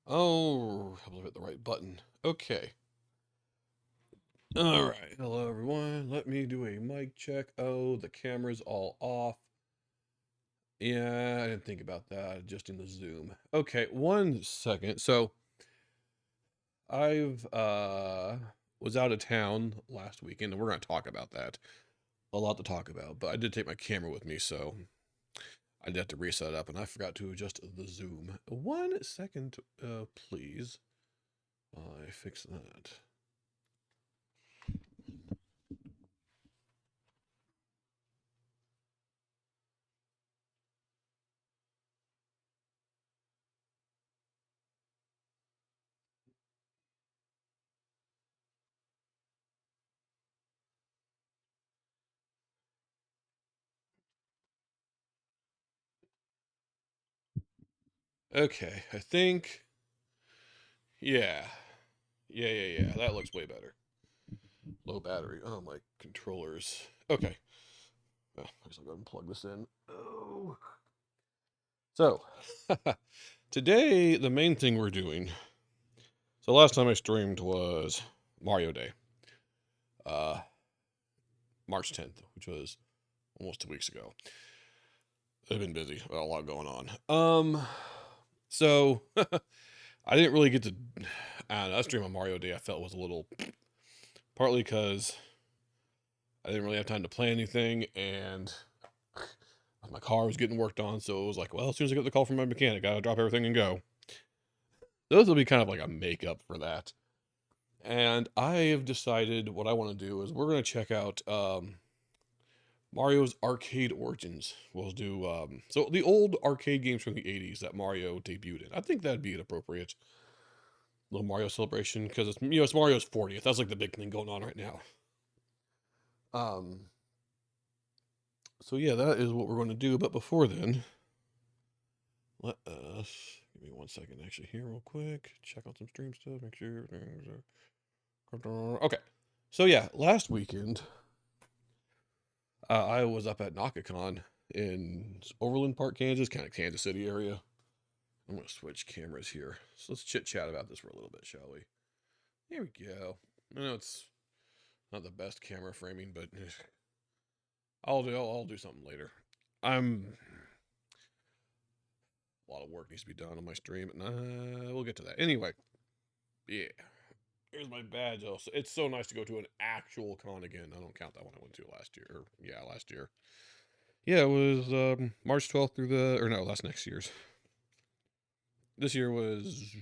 Oh, I believe hit the right button. Okay. All right. Hello, everyone. Let me do a mic check. Oh, the camera's all off. Yeah, I didn't think about that. Just in the Zoom. Okay, 1 second. So I've was out of town last weekend, and we're gonna talk about that. A lot to talk about, but I did take my camera with me, so I did have to reset it up, and I forgot to adjust the Zoom. 1 second, please. I fix that. Okay, I think. Yeah. Yeah. That looks way better. Low battery. Oh, my controllers. Okay. Well, I guess I'll go ahead and plug this in. Oh. So, today, the main thing we're doing. So, last time I streamed was Mario Day, uh, March 10th, which was almost 2 weeks ago. I've been busy, got a lot going on. So, I didn't really get to. I don't know, that stream on Mario Day I felt was a little. Partly because I didn't really have time to plan anything, and my car was getting worked on, so it was like, well, as soon as I get the call from my mechanic, I gotta drop everything and go. Those will be kind of like a makeup for that. And I have decided what I want to do is we're going to check out Mario's arcade origins. We'll do so the old arcade games from the '80s that Mario debuted in. I think that'd be an appropriate little Mario celebration because it's Mario's 40th. That's like the big thing going on right now. Um, so yeah, that is what we're going to do. But before then, let us give me 1 second actually here real quick. Check out some stream stuff. Make sure everything's okay. So yeah, last weekend I was up at NakaCon in Overland Park, Kansas, kind of Kansas City area. I'm gonna switch cameras here. So let's chit chat about this for a little bit, shall we? Here we go. I know it's not the best camera framing, but I'll do something later. I'm A lot of work needs to be done on my stream, and we'll get to that. Anyway, yeah. Here's my badge. Also, it's so nice to go to an actual con again. I don't count that one I went to last year. Last year. Yeah, it was March 12th through or no, that's next year's. This year was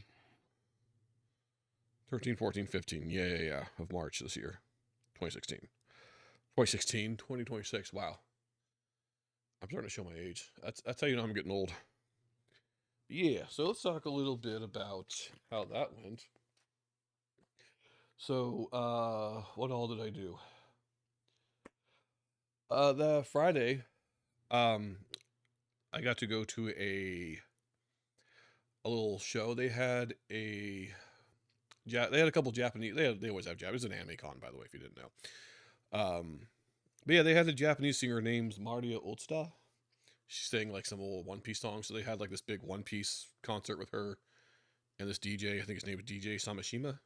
13, 14, 15. Yeah, of March this year. 2016. 2016, 2026. Wow. I'm starting to show my age. That's how you know I'm getting old. Yeah, so let's talk a little bit about how that went. So, what all did I do? The Friday, um, I got to go to a little show. They had a couple Japanese. They always have Japanese. It's an anime con, by the way, if you didn't know. But yeah, they had a Japanese singer named Maria Otsuta. She sang like some old One Piece songs. So they had like this big One Piece concert with her and this DJ. I think his name was DJ Samashima.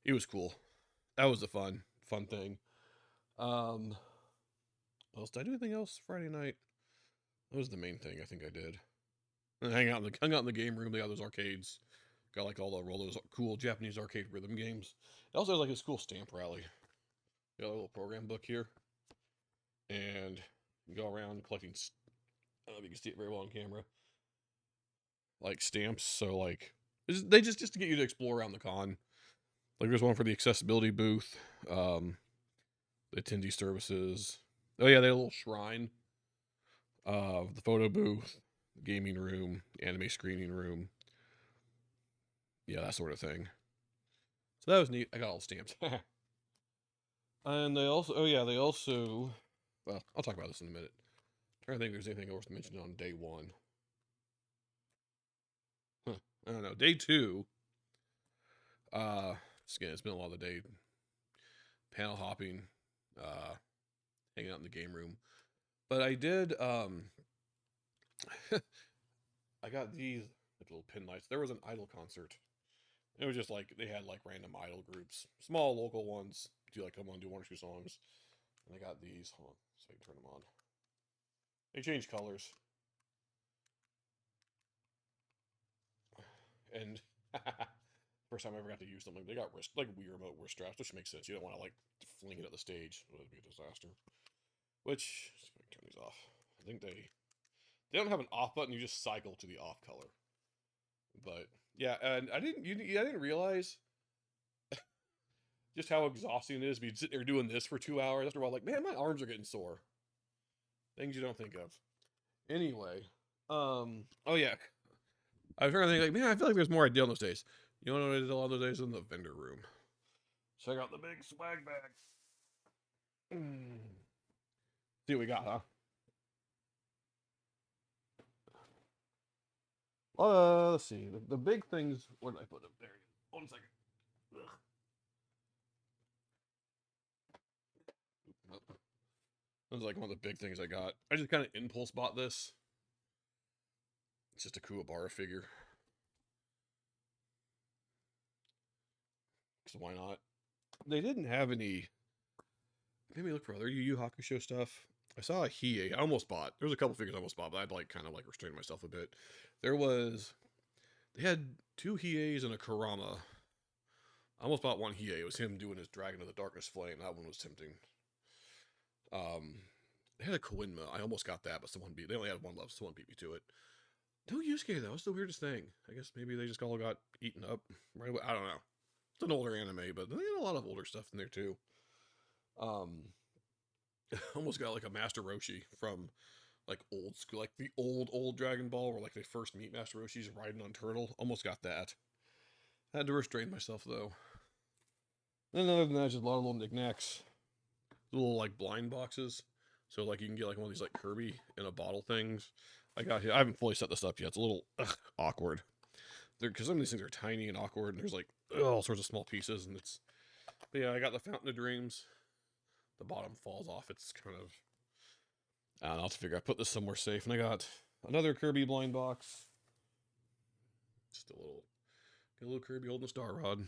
It was cool. That was a fun thing. Um, what else did I do? Anything else Friday night? That was the main thing I think I did. And hung out in the game room. They got those arcades. Got like all those cool Japanese arcade rhythm games. It also has like this cool stamp rally. Got a little program book here, and you go around collecting. I don't know if you can see it very well on camera. Like stamps, so like they just to get you to explore around the con. Like there's one for the accessibility booth, the attendee services. Oh yeah, they had a little shrine. The photo booth, the gaming room, anime screening room. Yeah, that sort of thing. So that was neat. I got all the stamps. And they also, well, I'll talk about this in a minute. I'm trying to think if there's anything else to mention on day one. Huh, I don't know. Day two, uh, again, it's been a lot of the day. Panel hopping, uh, hanging out in the game room. But I did, I got these. like little pin lights. There was an Idol concert. It was just like they had like random Idol groups, small local ones. Do like come on, do 1 or 2 songs. And I got these. Hold on, so I can turn them on. They change colors. And first time I ever got to use them, like they got wrist, like Wii remote wrist straps, which makes sense. You don't want to like fling it at the stage; it would be a disaster. Which, let's turn these off. I think they don't have an off button. You just cycle to the off color. But yeah, and I didn't realize just how exhausting it is. Be sitting there doing this for 2 hours after a while. Like, man, my arms are getting sore. Things you don't think of. Anyway, oh yeah, I was trying to think like, man, I feel like there's more I did on those days. You know what I did a lot of those days in the vendor room? Check out the big swag bag. See what we got, huh? Let's see. The big things. Where did I put them? There. 1 second. That was like one of the big things I got. I just kind of impulse bought this. It's just a 𝐾𝐬 figure. So why not? They didn't have any. Maybe look for other Yu Yu Hakusho stuff. I saw a 𝐻𝐸. I almost bought. There was a couple figures I almost bought, but I'd like kind of like restrain myself a bit. They had 2 𝐻𝐸s and a Kurama. I almost bought 1 𝐻𝐸. It was him doing his Dragon of the Darkness Flame. That one was tempting. They had a 𝐼𝐴𝐴. I almost got that, but someone beat. They only had 1 left. Someone beat me to it. No Yusuke though. It's the weirdest thing. I guess maybe they just all got eaten up right away. I don't know. It's an older anime, but they had a lot of older stuff in there too. Almost got like a Master Roshi from like old school, like the old Dragon Ball, where like they first meet Master Roshi's riding on Turtle. Almost got that. Had to restrain myself though. And other than that, just a lot of little knickknacks, little like blind boxes. So like you can get like one of these like Kirby in a bottle things. I got here. I haven't fully set this up yet. It's a little awkward. Because some of these things are tiny and awkward, and there's like all sorts of small pieces, and it's. But yeah, I got the Fountain of Dreams. The bottom falls off. It's kind of. I don't know. I'll have to figure. I put this somewhere safe, and I got another Kirby blind box. Just a little. Get a little Kirby holding a star rod.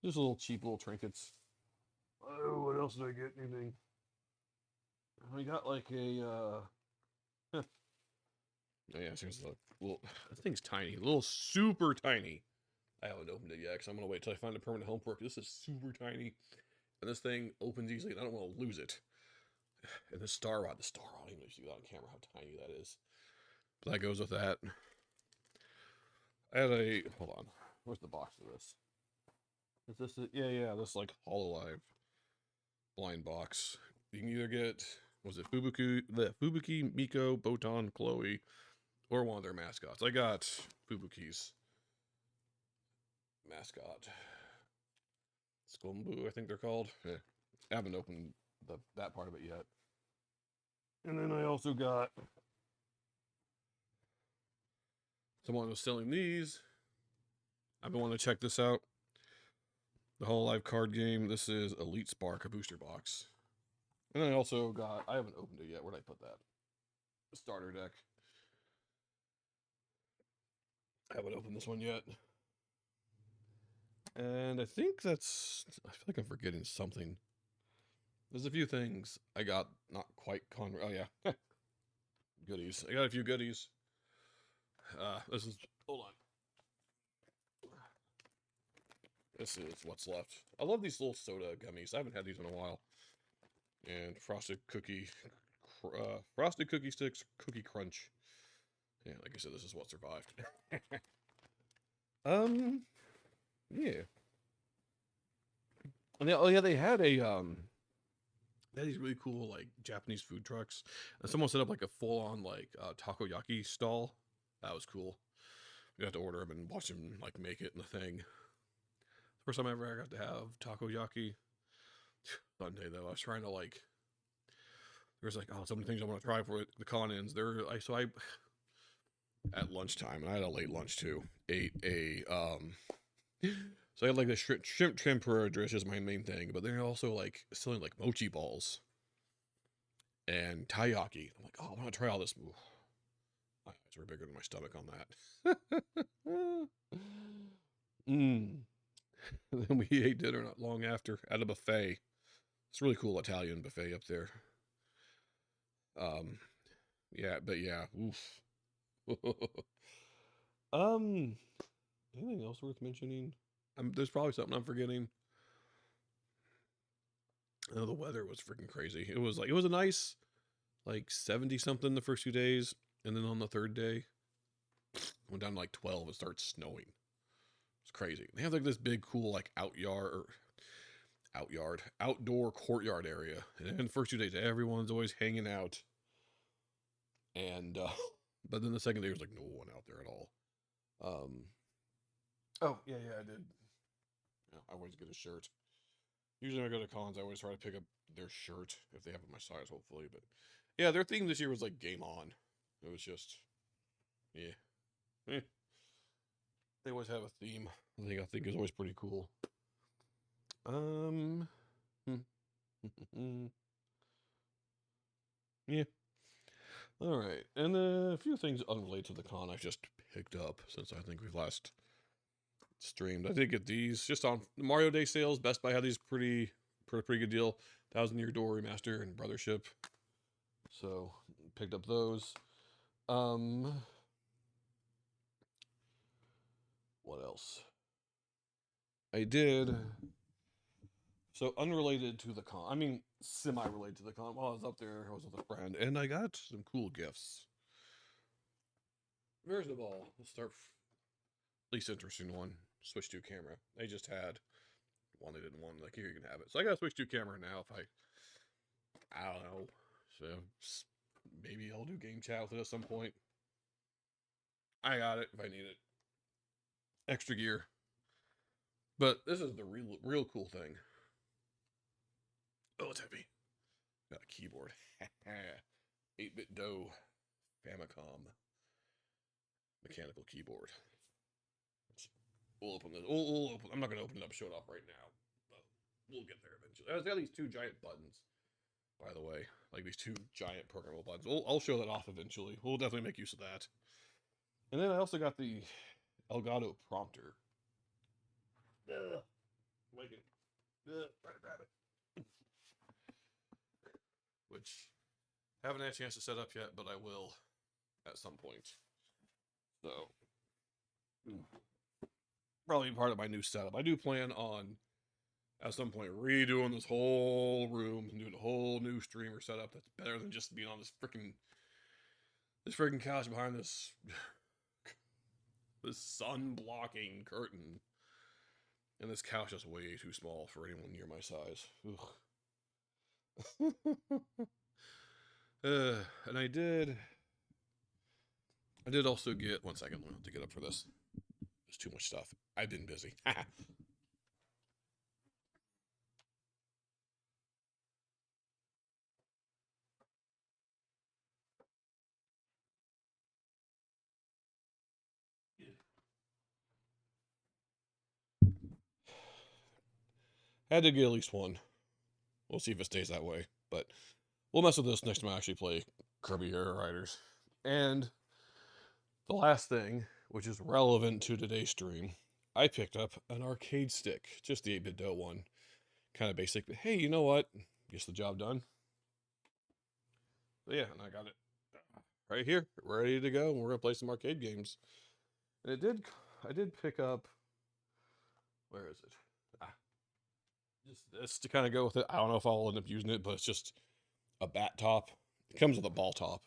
Just a little cheap little trinkets. Oh, what else did I get? Anything? We got like a. Oh yeah, here's the little. This thing's tiny, a little super tiny. I haven't opened it yet because I'm gonna wait till I find a permanent home for it. This is super tiny, and this thing opens easily, and I don't want to lose it. And the star rod, I don't even see that on camera how tiny that is. But that goes with that. I had a hold on. Where's the box of this? Is this it? Yeah, this like Hololive blind box. You can either get Fubuki, Miko, Botan, Chloe, or one of their mascots. I got Fubuki's mascot. Skombu, I think they're called. Yeah. I haven't opened that part of it yet. And then I also got someone was selling these. I've been wanting to check this out. The Hololive card game. This is Elite Spark, a booster box. And then I also got, I haven't opened it yet. Where'd I put that? The starter deck. I haven't opened this one yet. And I think that's, I feel like I'm forgetting something. There's a few things I got not quite oh yeah. Goodies. I got a few goodies. This is, hold on. This is what's left. I love these little soda gummies. I haven't had these in a while. And frosted cookie sticks, cookie crunch. Yeah, like I said, this is what survived. Yeah. And oh yeah, they had these really cool like Japanese food trucks, and someone set up like a full-on like takoyaki stall. That was cool. You have to order them and watch them like make it in the thing. First time I ever got to have takoyaki. Sunday though, I was trying to like. There's like so many things I want to try for the con-ins. At lunchtime, and I had a late lunch too. Ate a So I had like the shrimp tempura dish is my main thing, but they're also like selling like mochi balls and taiyaki. I'm like, oh, I want to try all this. My eyes were bigger than my stomach on that. Then we ate dinner not long after at a buffet. It's a really cool Italian buffet up there. Yeah, but yeah, oof. Anything else worth mentioning? There's probably something I'm forgetting. Oh, the weather was freaking crazy. It was a nice, like 70 something the first 2 days, and then on the third day, went down to like 12. It started snowing. It's crazy. They have like this big, cool, like outdoor courtyard area, and in the first 2 days, everyone's always hanging out. And but then the second day was like no one out there at all. Oh yeah, I did. Yeah, I always get a shirt. Usually when I go to cons, I always try to pick up their shirt if they have it my size, hopefully. But yeah, their theme this year was like Game On. It was just, yeah. Eh. They always have a theme. I think is always pretty cool. Yeah. All right, and a few things unrelated to the con I just picked up since I think we've last streamed. I did get these just on the Mario Day sales. Best Buy had these pretty good deal. 1,000-Year Door Remaster and Brothership. So picked up those. What else? I did. So unrelated to the con. I mean, semi-related to the con. While I was up there, I was with a friend, and I got some cool gifts. First of all, let's start. Least interesting one. Switch 2 camera. They just had one they didn't want. Like, here, you can have it. So I got a Switch 2 camera now. If I don't know. So maybe I'll do game chat with it at some point. I got it if I need it. Extra gear. But this is the real cool thing. Oh, it's heavy. Got a keyboard. 8-bit DOE Famicom mechanical keyboard. We'll open this. We'll open. I'm not going to open it up, show it off right now, but we'll get there eventually. It's got these 2 giant buttons, by the way, like these 2 giant programmable buttons. I'll show that off eventually. We'll definitely make use of that. And then I also got the Elgato prompter. Like it. Try to grab it. Which haven't had a chance to set up yet, but I will at some point. So probably part of my new setup. I do plan on at some point redoing this whole room and doing a whole new streamer setup that's better than just being on this freaking couch behind this sun blocking curtain. And this couch is way too small for anyone near my size. And I did also get, one second, I'm going to have to get up for this. There's too much stuff. I've been busy. Had to get at least one. We'll see if it stays that way. But we'll mess with this next time I actually play Kirby Air Riders. And the last thing, which is relevant to today's stream, I picked up an arcade stick. Just the 8-bit DOE one. Kind of basic, but hey, you know what? Gets the job done. So yeah, and I got it right here, ready to go. We're going to play some arcade games. And I did pick up, where is it? Just this to kind of go with it. I don't know if I'll end up using it, but it's just a bat top. It comes with a ball top.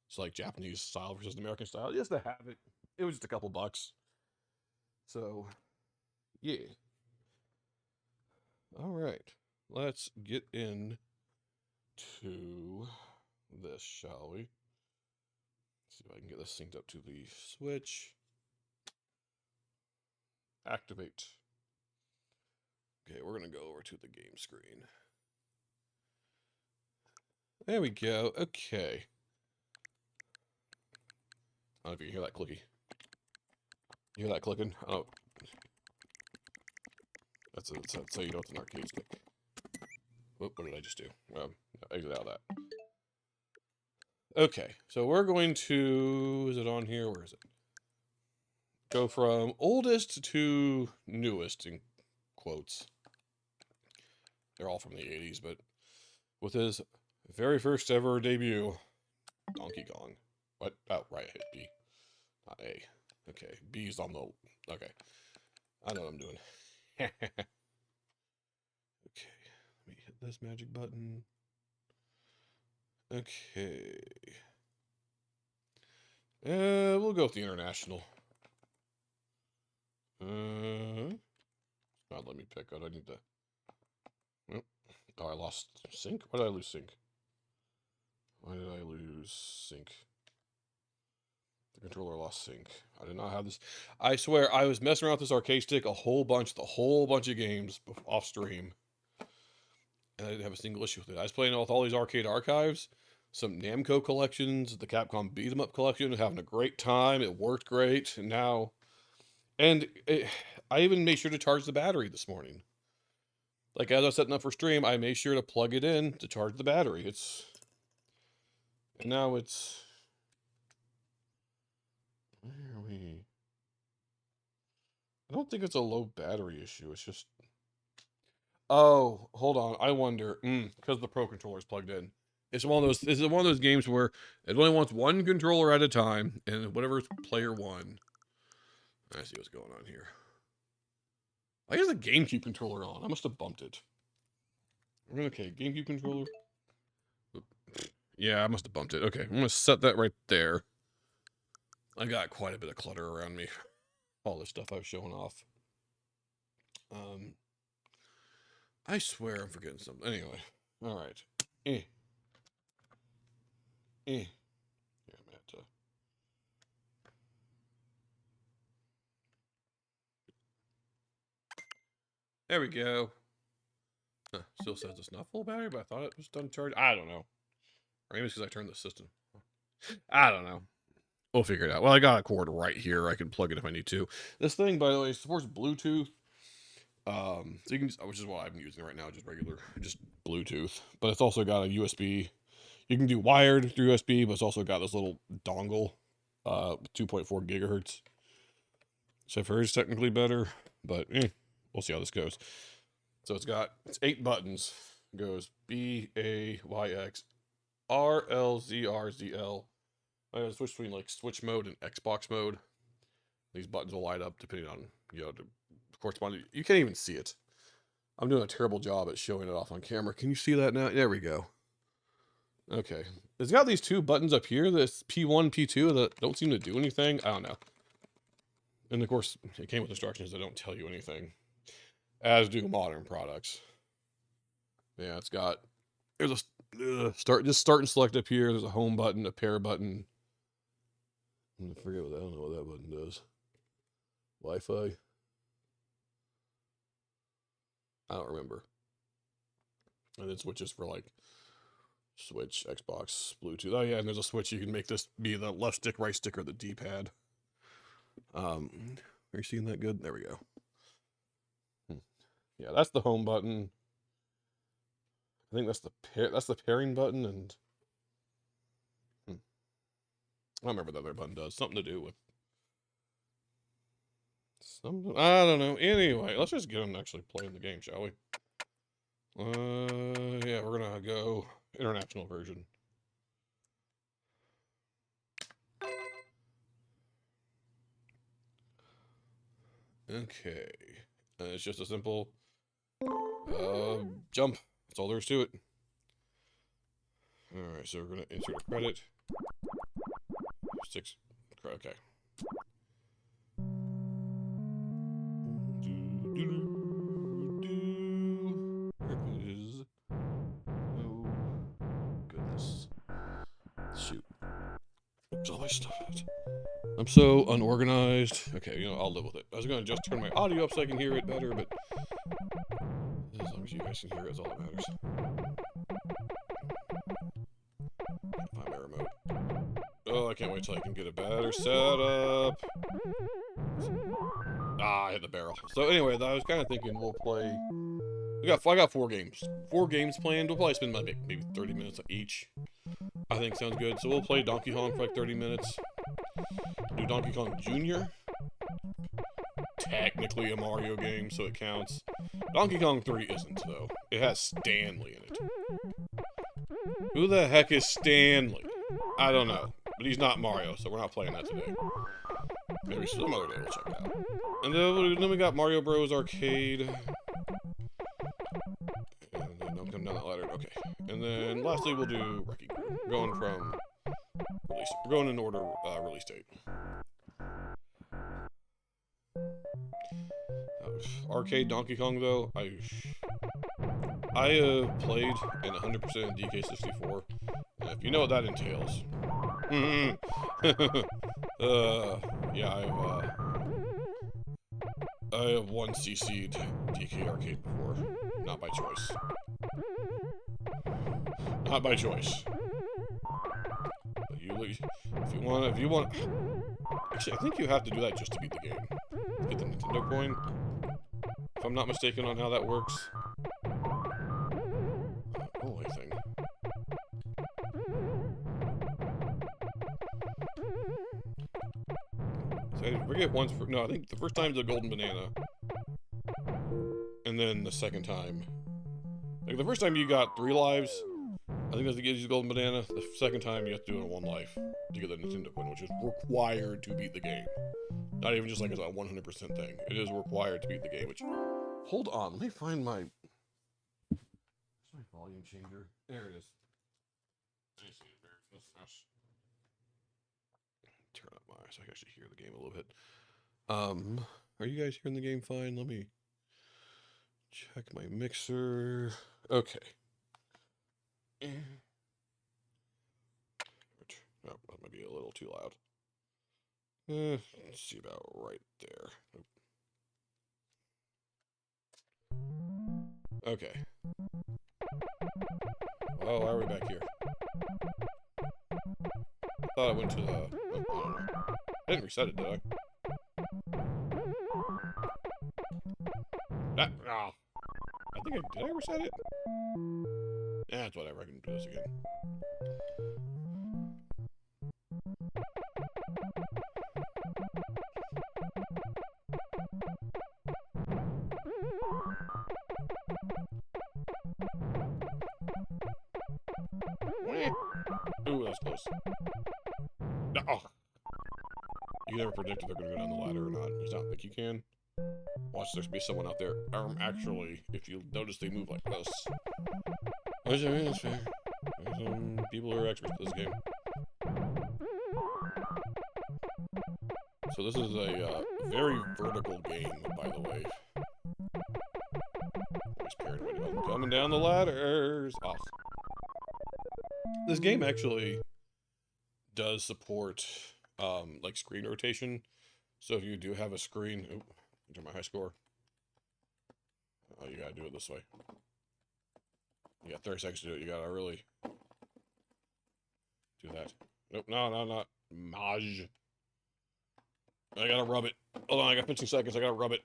It's like Japanese style versus American style. Just to have it. It was just a couple bucks. So, yeah. All right. Let's get into this, shall we? See if I can get this synced up to the Switch. Activate. Okay, we're going to go over to the game screen. There we go. Okay. I don't know if you hear that clicky. You hear that clicking? Oh. That's how you know it's an arcade stick. Whoop, what did I just do? Exit out of that. Okay, so we're going to, is it on here? Where is it? Go from oldest to newest, in quotes. They're all from the 80s, but with his very first ever debut, Donkey Kong. What? Oh, right, I hit B. Not A. Okay, B's on the... Okay. I know what I'm doing. Okay, let me hit this magic button. Okay. We'll go with the international. Not let me pick out. I need to... Oh, I lost sync? Why did I lose sync? Why did I lose sync? The controller lost sync. I did not have this. I swear, I was messing around with this arcade stick a whole bunch of games off stream. And I didn't have a single issue with it. I was playing with all these arcade archives, some Namco collections, the Capcom Beat 'em Up collection, having a great time. It worked great. And now... I even made sure to charge the battery this morning. Like, as I was setting up for stream, I made sure to plug it in to charge the battery. And now it's... Where are we? I don't think it's a low battery issue. It's just... Oh, hold on. I wonder. Because the Pro controller is plugged in. It's one of those games where it only wants one controller at a time, and whatever's player one. I see what's going on here. I got the GameCube controller on. I must have bumped it. Okay, GameCube controller. Yeah, I must have bumped it. Okay, I'm going to set that right there. I got quite a bit of clutter around me. All this stuff I was showing off. I swear I'm forgetting something. Anyway, all right. Here, I'm at there we go. Still says it's not full battery, but I thought it was done charging. I don't know. Or maybe it's because I turned the system. I don't know. We'll figure it out. Well, I got a cord right here. I can plug it if I need to. This thing, by the way, supports Bluetooth. So you can, which is what I'm using right now, just Bluetooth. But it's also got a USB. You can do wired through USB, but it's also got this little dongle, 2.4 gigahertz. So I've heard it's technically better, but we'll see how this goes. So it's 8 buttons. It goes B, A, Y, X, R, L, Z, R, Z, L. I gotta switch between like Switch mode and Xbox mode. These buttons will light up depending on, the corresponding. You can't even see it. I'm doing a terrible job at showing it off on camera. Can you see that now? There we go. Okay. It's got these 2 buttons up here, this P1, P2, that don't seem to do anything. I don't know. And of course, it came with instructions that don't tell you anything. As do modern products. Yeah, it's got... There's a start and select up here. There's a home button, a pair button. I don't know what that button does. Wi-Fi. I don't remember. And then switches for like Switch, Xbox, Bluetooth. Oh yeah, and there's a switch. You can make this be the left stick, right stick, or the D-pad. Are you seeing that good? There we go. Yeah, that's the home button. I think that's the pairing button, and I don't remember what the other button does. Something to do with something. I don't know. Anyway, let's just get on actually playing the game, shall we? Yeah, we're gonna go international version. Okay, it's just a simple jump. That's all there is to it. Alright, so we're going to insert a credit. 6. Okay. There it is. Oh, goodness. Shoot. Oops, all my stuff out. I'm so unorganized. Okay, I'll live with it. I was going to just turn my audio up so I can hear it better, but as long as you guys can hear it, that's all that matters. Find my remote. Oh, I can't wait till I can get a better setup. I hit the barrel. So anyway, I was kind of thinking we'll play I got 4 games. 4 games planned. We'll probably spend like maybe 30 minutes each. I think sounds good. So we'll play Donkey Kong for like 30 minutes. Do Donkey Kong Jr. Technically a Mario game, so it counts. Donkey Kong 3 isn't, though. It has Stanley in it. Who the heck is Stanley? I don't know. But he's not Mario, so we're not playing that today. Maybe some other day we'll check it out. And then we got Mario Bros. Arcade. And then don't come down that ladder. Okay. And then lastly we'll do Wrecking Crew. We're going in order release date. Arcade Donkey Kong though, I played in 100% DK64, and if you know what that entails, yeah, I have 1cc'd DK Arcade before, not by choice. Not by choice. But if you want, actually, I think you have to do that just to beat the game. Get the Nintendo coin. If I'm not mistaken on how that works. Holy thing. So I forget once for no, I think the first time's a golden banana. And then the second time. Like the first time you got 3 lives. I think that's to get you the golden banana. The second time you have to do it in 1 life to get the Nintendo coin, which is required to beat the game. Not even just like it's a 100% thing. It is required to beat the game, which... Hold on, let me find my... Where's my volume changer? There it is. Turn up my... so I can actually hear the game a little bit. Are you guys hearing the game fine? Let me check my mixer. Okay. Oh, that might be a little too loud. Let's see about right there. Okay. Oh, why are we back here? I thought I went to the... Oh, I don't know. I didn't reset it, did I? Oh. I think did I reset it? Yeah, that's whatever. I can do this again. Ooh, that was close. Oh. You never predicted they're going to go down the ladder or not. You don't think you can? Watch, there's be someone out there. Actually, if you notice, they move like this. Which, I mean, that's fair. There's some people who are experts at this game. So this is a very vertical game, by the way. Always paranoid about them coming down the ladders. Off. This game actually does support like screen rotation. So if you do have a screen, enter my high score. Oh, you gotta do it this way. You got 30 seconds to do it. You gotta really do that. Nope, no, not Maj. I gotta rub it. Hold on, I got 15 seconds. I gotta rub it.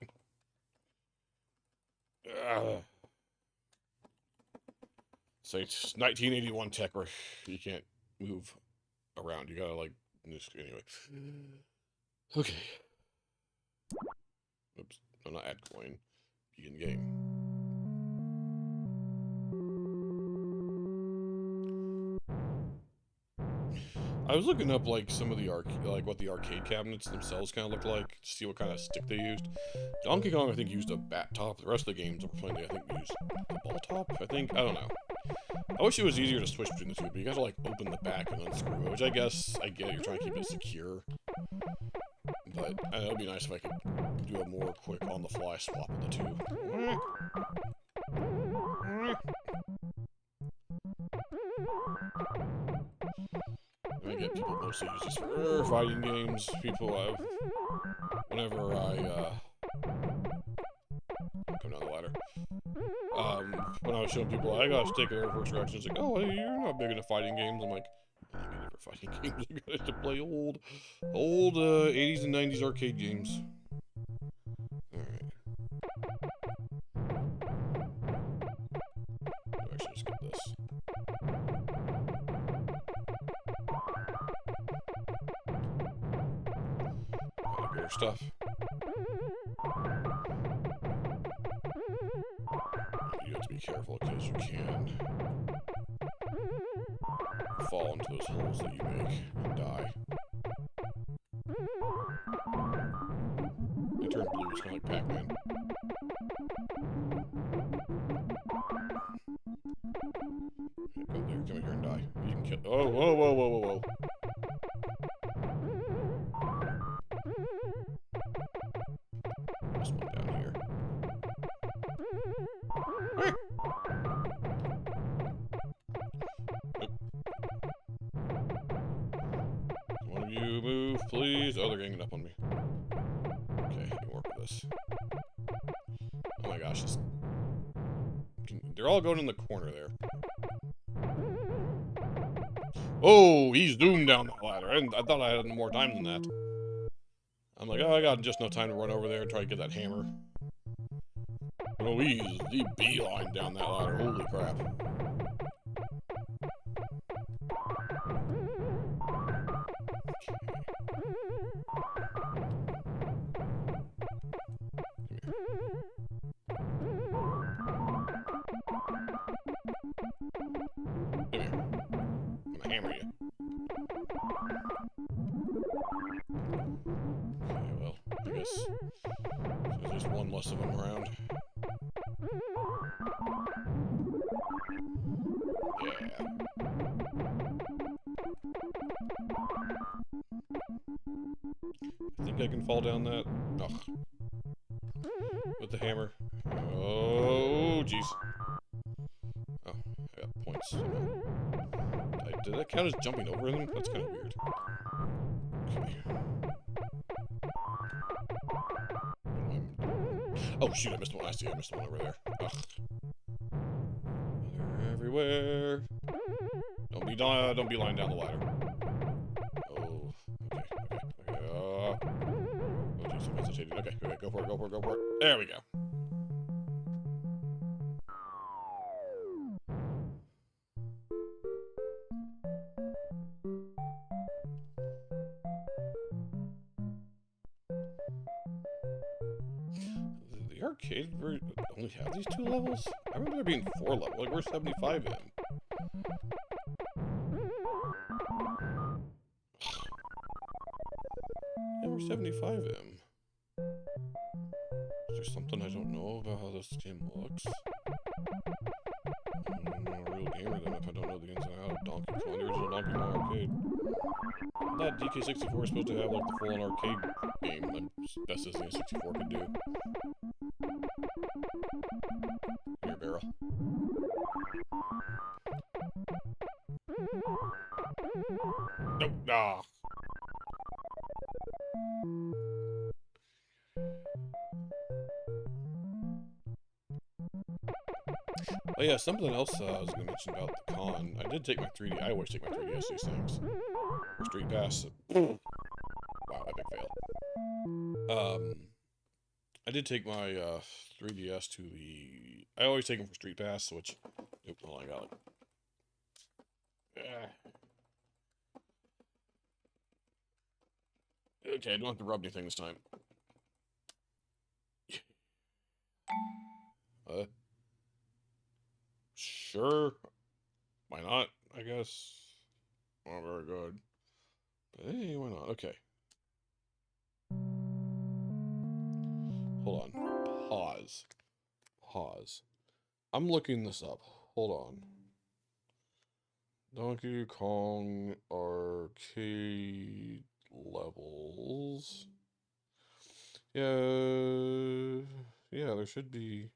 So it's 1981 tech where you can't move around. You gotta, like, just, anyway. Okay. Oops. No, not add coin. Begin game. I was looking up, like, some of the what the arcade cabinets themselves kind of look like, to see what kind of stick they used. Donkey Kong, I think, used a bat top. The rest of the games we're playing, I think, used a ball top, I think. I don't know. I wish it was easier to switch between the two, but you gotta, like, open the back and unscrew it, which I guess, I get it, you're trying to keep it secure. But it would be nice if I could do a more quick on-the-fly swap of the two. I get people mostly use this for fighting games. People have, whenever I come down the ladder. When I was showing people, I got stick air first reaction. It's like, oh, you're not big into fighting games. I'm like, I'm not for fighting games. I got to play old 80s and 90s arcade games. Alright. elevator stuff. You have to be careful because you can fall into those holes that you make and die. They turn blue, it's kind of like Pac-Man. Go there, come here and die. You can kill. Oh, whoa, whoa, whoa, whoa, whoa. This one down here. Hey. One of you move, please. Oh, they're ganging up on me. Okay, I can work with this. Oh my gosh, this... They're all going in the corner there. Oh, he's doomed down that ladder. I thought I had more time than that. I'm like, oh, I got just no time to run over there and try to get that hammer. Oh, he beeline down that ladder. Holy crap. Come here. I'm gonna hammer you. Okay, well, I guess there's just one less of them around. Yeah. I think I can fall down that. Ugh. With the hammer. Oh, jeez. Oh, I got points. Did that count as jumping over them? That's kind of weird. Okay. Oh shoot, I missed one. I see, I missed one over there. Ugh. They're everywhere. Don't be lying down the ladder. Oh, okay. Oh jeez, I'm hesitating. Okay, go for it. There we go. The arcade only have these 2 levels? I remember there being 4 levels. Like, we're 75 in. Yeah, we're 75 in. Is there something I don't know about how this game looks? I'm not a real gamer then if I don't know the ins and outs of Donkey Kong, the original Donkey Kong arcade. I thought DK64 was supposed to have like the full-on arcade game, as best as the N64 could do. Here, barrel. Nope. Ah. Oh yeah, something else I was going to mention about the con. I did take my 3D. I always take my 3DS these things. For Street Pass. Wow, epic fail. I did take my 3DS to the... I always take them for Street Pass, which... Oop, hold on, I got it. Okay, I don't have to rub anything this time. Sure. Why not, I guess. Not very good. But hey, why not? Okay. Hold on. Pause. I'm looking this up. Hold on. Donkey Kong arcade levels. Yeah, there should be.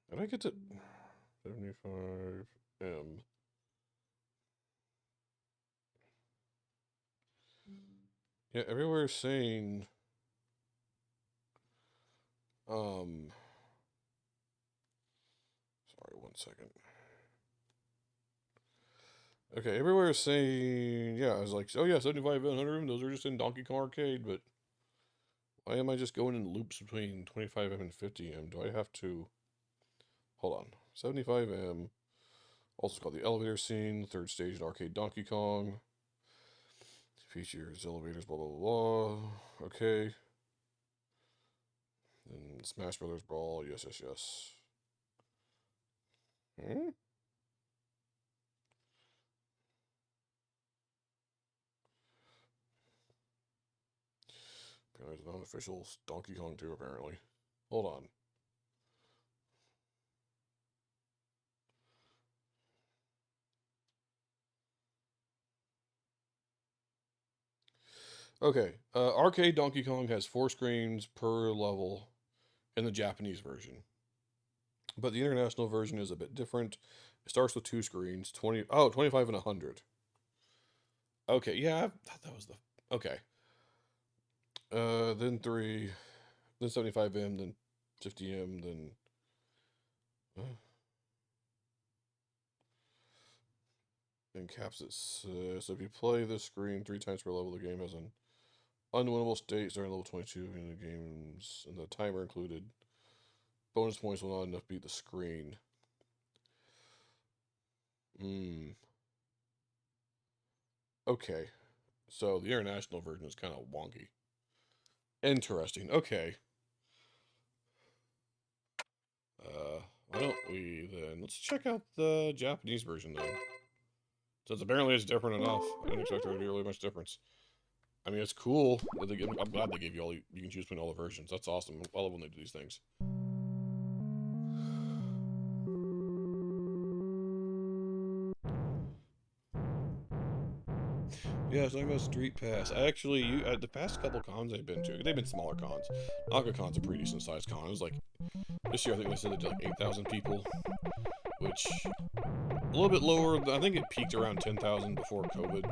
Did I get to 75M? Yeah, everywhere is saying sorry, 1 second. Okay, everywhere is saying, yeah, I was like, oh yeah, 75 and 100M, those are just in Donkey Kong Arcade, but why am I just going in loops between 25M and 50M? Do I have to, hold on, 75M, also called the elevator scene, 3rd stage in Arcade Donkey Kong, Features, elevators, blah, blah, blah. Okay. Then Smash Brothers Brawl. Yes, yes, yes. Hmm? Apparently it's an unofficial Donkey Kong 2, apparently. Hold on. Okay. Arcade Donkey Kong has 4 screens per level in the Japanese version. But the international version is a bit different. It starts with 2 screens, 25 and 100. Okay, yeah, I thought that was the... Okay. Then 3, then 75M, then 50M, then... then caps it. So if you play this screen 3 times per level, the game has an unwinnable state starting level 22 in the games, and the timer included. Bonus points will not enough beat the screen. Okay. So the international version is kind of wonky. Interesting. Okay. Why don't we then... Let's check out the Japanese version then. Since apparently it's different enough. I didn't expect there to be really much difference. I mean, it's cool that they give... I'm glad they gave you all... You can choose between all the versions. That's awesome. I love when they do these things. Yeah, talking about Street Pass. I actually, the past couple cons I've been to, they've been smaller cons. NakaCon's a pretty decent sized con. It was like, this year I think they said they did like 8,000 people, which, a little bit lower. I think it peaked around 10,000 before COVID,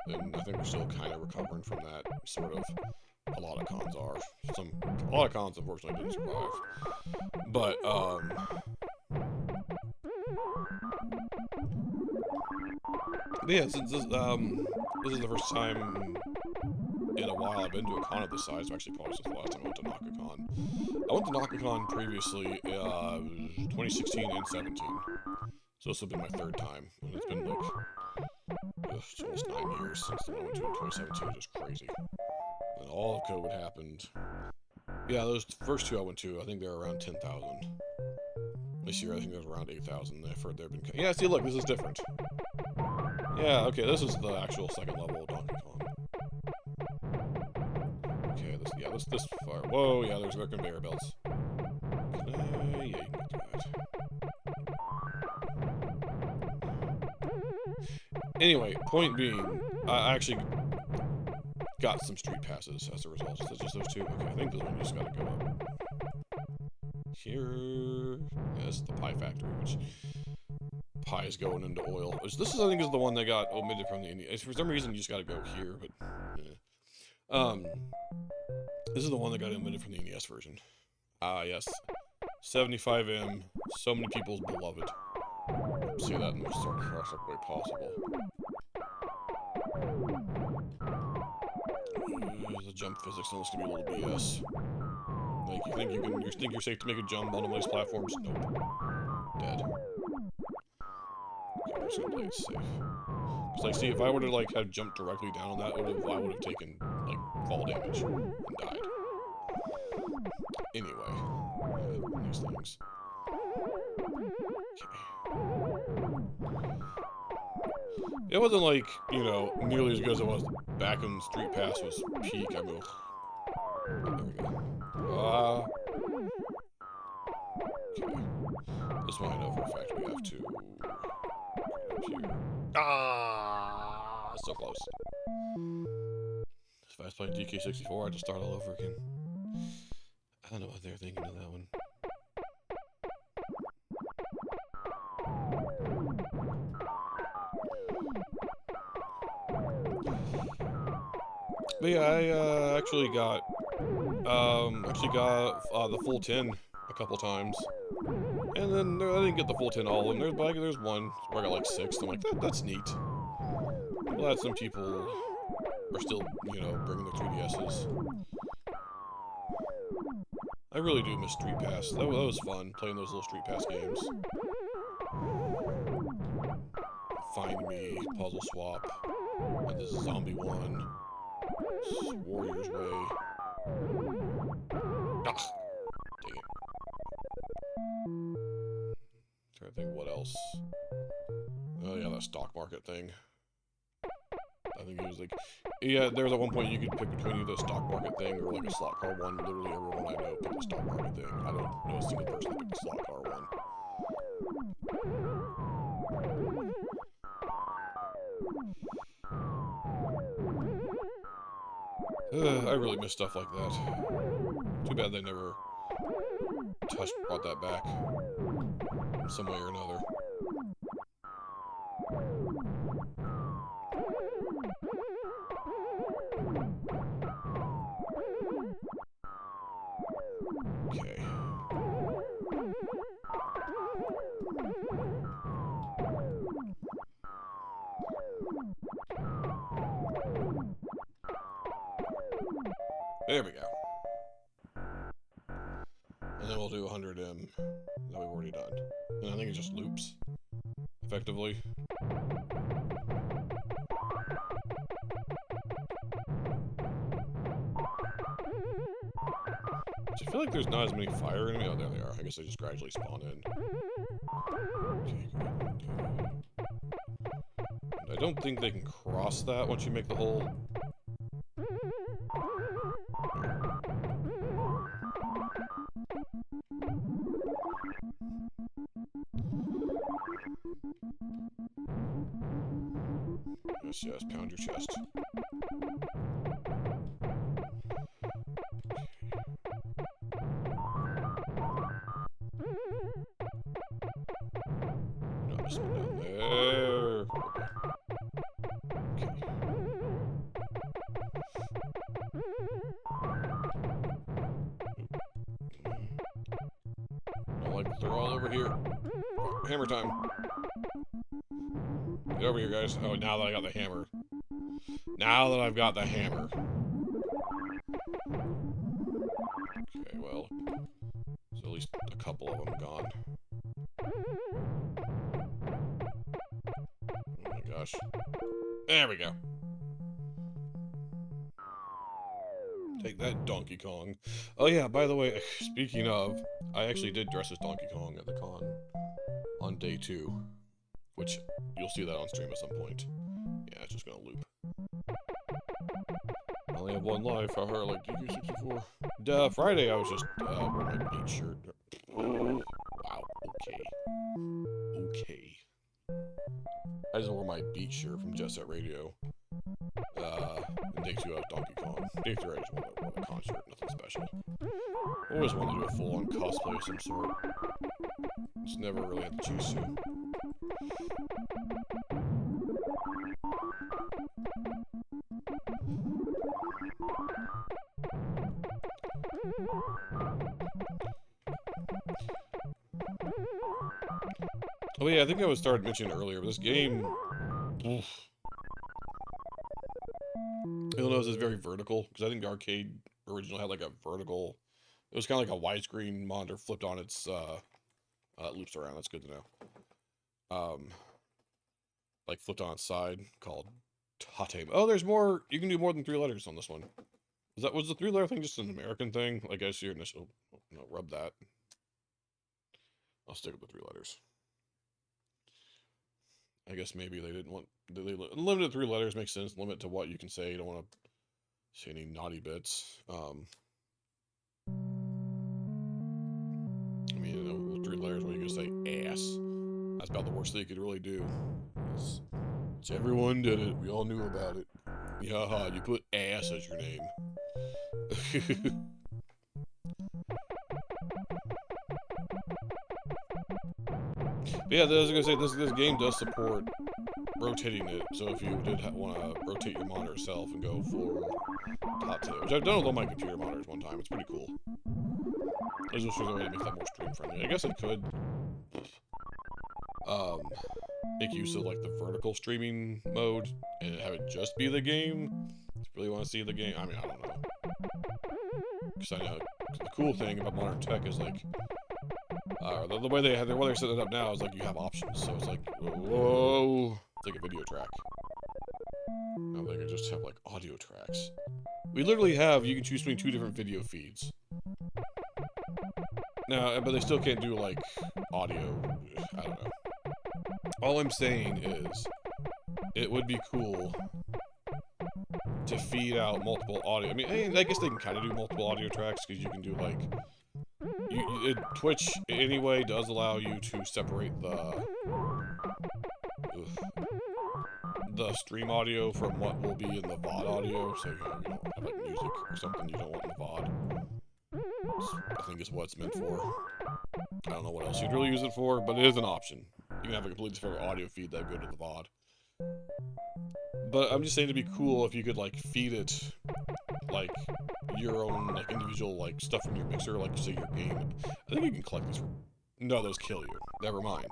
and I think we're still kind of recovering from that, sort of. A lot of cons are. A lot of cons, unfortunately, didn't survive. But, yeah, since this is the first time in a while I've been to a con of this size. Actually, probably since the last time I went to NakaCon. I went to NakaCon previously, 2016 and 17. So this will be my 3rd time, and it's been like, it's almost 9 years since the one I went to in 2017, just crazy. And all of COVID happened. Yeah, those first 2 I went to, I think they were around 10,000. This year, I think it was around 8,000. I've heard they've been... Yeah, see, look, this is different. Yeah, okay, this is the actual 2nd level of Donkey Kong. Okay, this far... Whoa, yeah, there's their conveyor belts. Yeah, you can get that. Anyway, point being, I actually got some street passes as a result. Is that just those 2? Okay, I think this one just gotta go up. Here... Yeah, this is the pie factory, which... Pie is going into oil. This is, I think, is the one that got omitted from the NES. For some reason, you just gotta go here, but... Yeah. This is the one that got omitted from the NES version. Ah, yes. 75M. So many people's beloved. See that in the most sarcastic way possible. The jump physics almost gonna be a little BS. Like, you think you're safe to make a jump on one of these platforms? Nope. Dead. Okay, I'm just gonna play it safe. Cause like, see, if I were to like have jumped directly down on that, I would have taken like fall damage and died. Anyway, these things. Okay. It wasn't like, you know, nearly as good as it was back when Street Pass was peak. I mean, there we go. Okay. This one I know for a fact we have to get up here. Ah, so close. If I was playing DK64, I'd just start all over again. I don't know what they're thinking of that one. But yeah, I actually got the full 10 a couple times, and then I didn't get the full 10 all of them. There's one where I got like 6. I'm like, that's neat. I'm glad some people are still, you know, bringing their 3DSs. I really do miss Street Pass. That was fun, playing those little Street Pass games. Find Me, Puzzle Swap. And this is Zombie 1. This is Warrior's Way. Ah! Dang it. Trying to think what else. Oh yeah, that stock market thing. I think it was like, yeah, there was at one point you could pick between either a stock market thing or like a slot car one. Literally everyone I know picked the stock market thing. I don't know a single person that picked the slot car one. I really miss stuff like that. Too bad they never brought that back in some way or another. Okay. There we go. And then we'll do 100M that we've already done. And I think it just loops, effectively. I feel like there's not as many fire enemies. Oh, there they are. I guess they just gradually spawn in. Okay. I don't think they can cross that once you make the hole. Yes, yes, pound your chest. Not this one down there. Okay. Not like they're all over here. Hammer time. Get over here, guys. Oh, now that I got the hammer. Now that I've got the hammer. Okay, well. There's at least a couple of them gone. Oh my gosh. There we go. Take that, Donkey Kong. Oh yeah, by the way, speaking of, I actually did dress as Donkey Kong at the con on day 2. Which, you'll see that on stream at some point. Yeah, it's just gonna loop. I only have one life, haha, like DK64. Friday I was just, wearing my beat shirt. Wow, okay. Okay. I just wore my beat shirt from Jet Set Radio. And day 2 I was Donkey Kong. Day 3 I just wanted to run a concert, nothing special. I always wanted to do a full-on cosplay of some sort. Just never really had the juice to. Oh yeah, I think I was started mentioning earlier, but this game, oof. You'll notice it's very vertical, because I think the arcade original had like a vertical, it was kind of like a widescreen monitor flipped on its, loops around, that's good to know. Like flipped on its side, called Tate. Oh, there's more, you can do more than 3 letters on this one. Was the 3-letter thing just an American thing? Like, I see your initial, no, rub that. I'll stick with the 3 letters. I guess maybe they didn't want, limited to 3 letters makes sense, limit to what you can say, you don't want to say any naughty bits. I mean, you know, with 3 letters, what are you gonna say? Ass. That's about the worst thing you could really do. It's everyone did it, we all knew about it. Yaha, you put ass as your name. But yeah, I was gonna say, this game does support rotating it, so if you did want to rotate your monitor itself and go full top tilt, which I've done with all my computer monitors one time, it's pretty cool. I was just a way to make that more stream friendly. I guess it could make use of like the vertical streaming mode and have it just be the game. If you really want to see the game, I mean, I don't know. Because I know the cool thing about modern tech is like, the way they're setting it up now is like you have options. So it's like, whoa, it's like a video track. Now they can just have like audio tracks. We literally have, you can choose between 2 different video feeds. Now, but they still can't do like audio. I don't know. All I'm saying is, it would be cool to feed out multiple audio. I mean, I guess they can kind of do multiple audio tracks because you can do like, Twitch anyway does allow you to separate the stream audio from what will be in the VOD audio. So you don't have like music or something you don't want in the VOD. I think is what it's meant for. I don't know what else you'd really use it for, but it is an option. You can have a completely separate audio feed that would go to the VOD. But I'm just saying it'd be cool if you could like feed it like your own like individual like stuff from your mixer, like say your game. I think you can collect these for... No, those kill you. Never mind.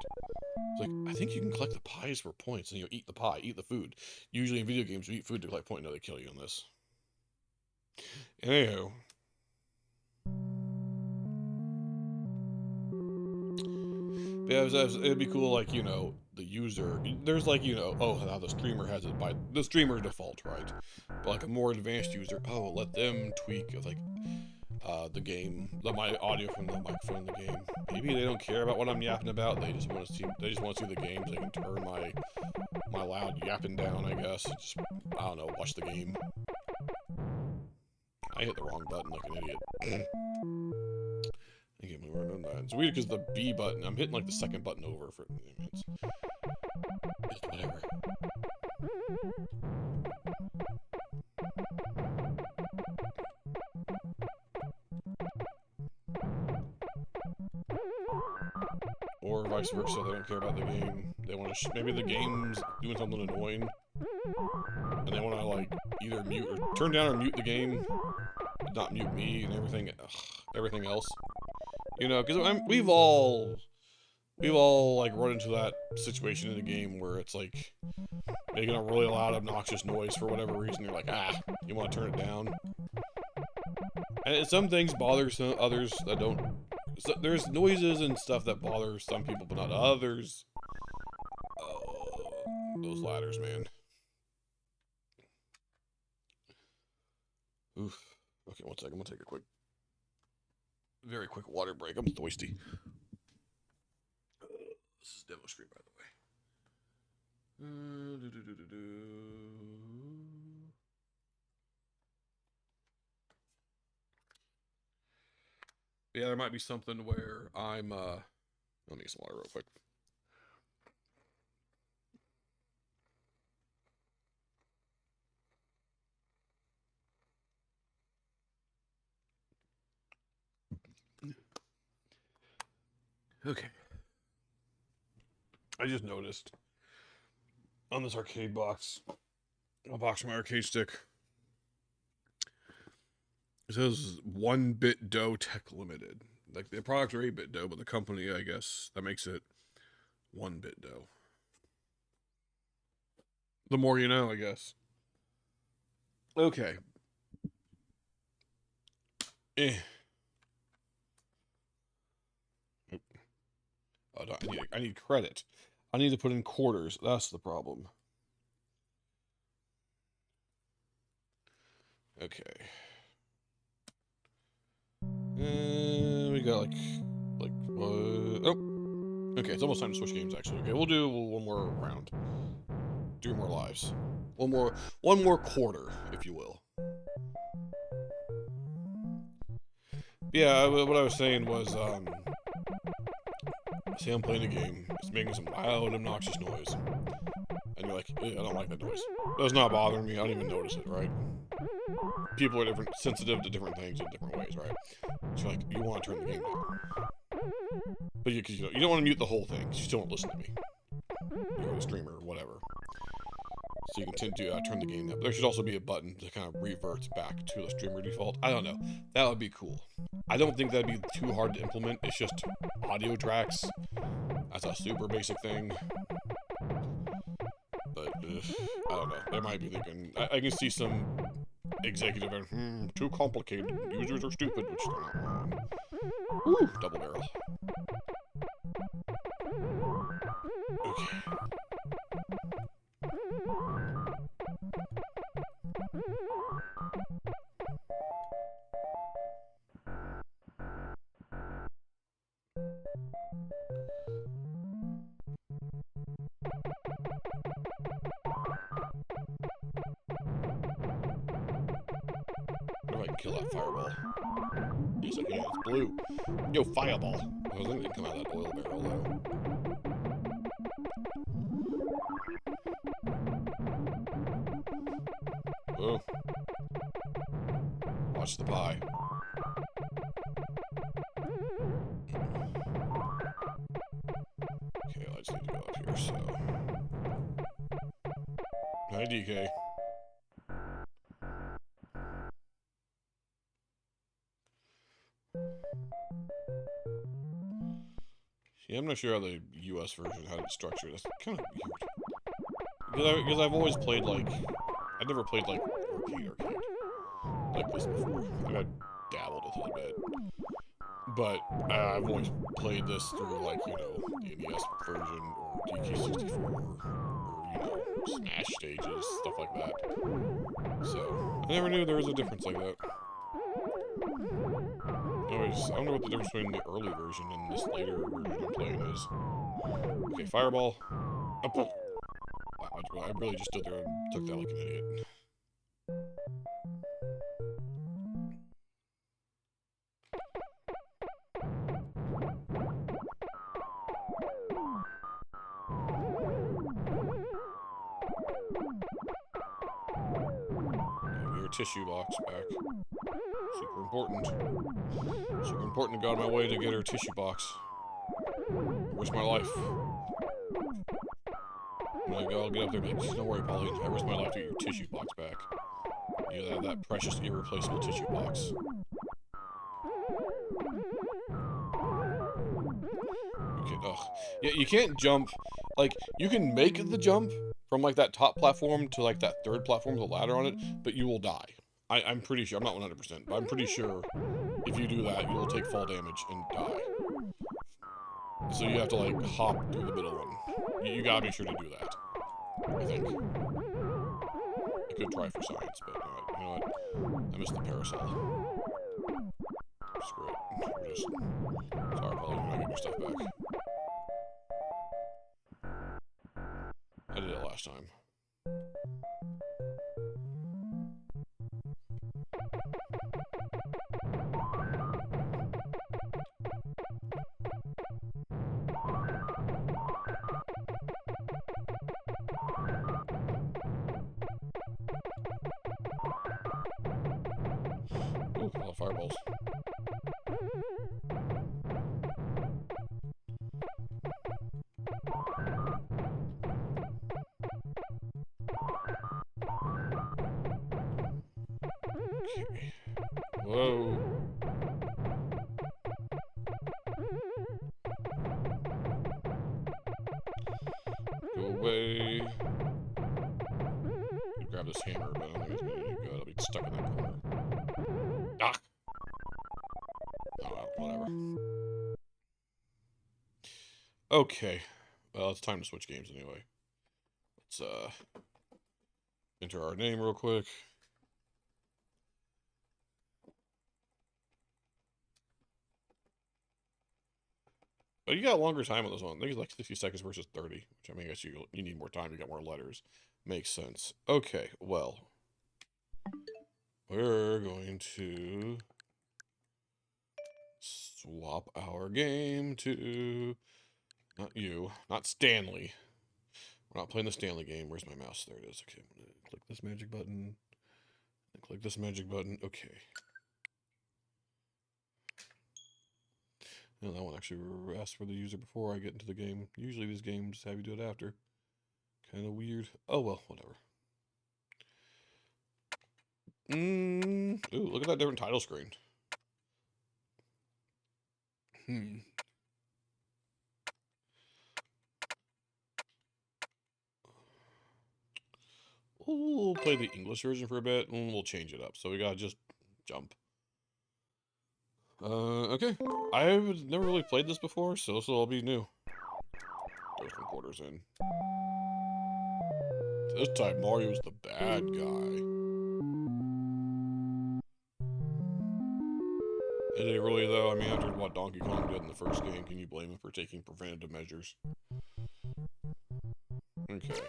It's like, I think you can collect the pies for points, and you eat the pie, eat the food. Usually in video games, you eat food to collect points. No, they kill you on this. Anywho. Yeah, it'd be cool, like, you know, the user, there's like, you know, oh, how the streamer has it by, the streamer default, right? But like a more advanced user, oh, let them tweak, like, the game, my audio from the microphone in the game. Maybe they don't care about what I'm yapping about, they just want to see the game, so they can turn my loud yapping down, I guess. Just, I don't know, watch the game. I hit the wrong button like an idiot. It's weird because the B button, I'm hitting like the second button over for it's whatever. Or vice versa, they don't care about the game. They want to, maybe the game's doing something annoying, and they want to like either mute or turn down or mute the game, but not mute me and everything else. You know, because we've all like run into that situation in a game where it's like making a really loud, obnoxious noise for whatever reason. You're like, you want to turn it down. And some things bother some others that don't. So there's noises and stuff that bother some people, but not others. Those ladders, man. Oof. Okay, one second. I'm gonna take a very quick water break. I'm thirsty. This is demo screen, by the way. Yeah, there might be something where I'm, let me get some water real quick. Okay. I just noticed on this arcade box, a box from my arcade stick, it says 1-bit dough tech limited. Like the products are 8-bit dough, but the company, I guess, that makes it 1-bit dough. The more you know, I guess. Okay. Oh, no, I need credit. I need to put in quarters. That's the problem. Okay. We got like oh. Okay, it's almost time to switch games. Actually, okay, we'll do one more round. 3 more lives. One more quarter, if you will. Yeah, what I was saying was, say I'm playing a game, it's making some loud, obnoxious noise, and you're like, I don't like that noise. It does not bother me, I don't even notice it, right? People are sensitive to different things in different ways, right? So you're like, you want to turn the game down. But you don't want to mute the whole thing, because you still won't listen to me. You're a streamer, or whatever. So you can tend to turn the game down. But there should also be a button that kind of reverts back to the streamer default. I don't know. That would be cool. I don't think that'd be too hard to implement. It's just audio tracks. That's a super basic thing. But, I don't know. They might be thinking... I can see some executive and, too complicated. Users are stupid, which they're not wrong. Woo! Double barrel. Okay. kill that fireball. Yes, I can. It's blue. Yo, fireball. I was thinking it come out of that oil barrel, though. Whoa. Watch the pie. Okay, I just need to go up here, so... Hi, DK. Yeah, I'm not sure how the US version, how it's structured. That's kind of weird. Because I've always played, like... I've never played, like, arcade like this before. I've dabbled with it a bit. But I've always played this through, like, you know, the NES version, or DK64, or, you know, Smash stages, stuff like that. So, I never knew there was a difference like that. Anyways, I wonder what the difference between the early version and this later version I'm playing is. Okay, fireball. Up. Wow, I really just stood there and took that like an idiot. Your tissue box back. Super important. Super important to go out of my way to get her tissue box. Where's my life? I'll get up there and be like, don't worry, Pauline. I risked my life to get your tissue box back. You have that precious, irreplaceable tissue box. Yeah, you can't jump. Like, you can make the jump from, like, that top platform to, like, that third platform with a ladder on it, but you will die. I'm pretty sure. I'm not 100%, but I'm pretty sure if you do that, you will take fall damage and die. So you have to, like, hop through the middle one. You gotta make sure to do that, I think. I could try for science, but you know what? I missed the parasol. Screw it. We're just... Sorry, Polly, you're not getting your stuff back. I did it last time. Ooh, a lot of fireballs. Okay. Whoa. Go away. Grab this hammer, but I don't think it's gonna do good. I'll be stuck in that corner. Ah! Oh, well, whatever. Okay. Well, it's time to switch games anyway. Let's, enter our name real quick. Oh, you got a longer time on this one. I think it's like 60 seconds versus 30. Which, I mean, I guess you need more time. You got more letters. Makes sense. Okay, well. We're going to swap our game to... Not you. Not Stanley. We're not playing the Stanley game. Where's my mouse? There it is. Okay, I'm going to click this magic button. And click this magic button. Okay. And that one actually asked for the user before I get into the game. Usually these games have you do it after. Kind of weird. Oh, well, whatever. Ooh, look at that different title screen. We'll play the English version for a bit, and we'll change it up. So we gotta just jump. Okay. I've never really played this before, so this will all be new. Throw some quarters in. This time Mario's the bad guy. Is he really, though? I mean, after what Donkey Kong did in the first game, can you blame him for taking preventative measures? Okay.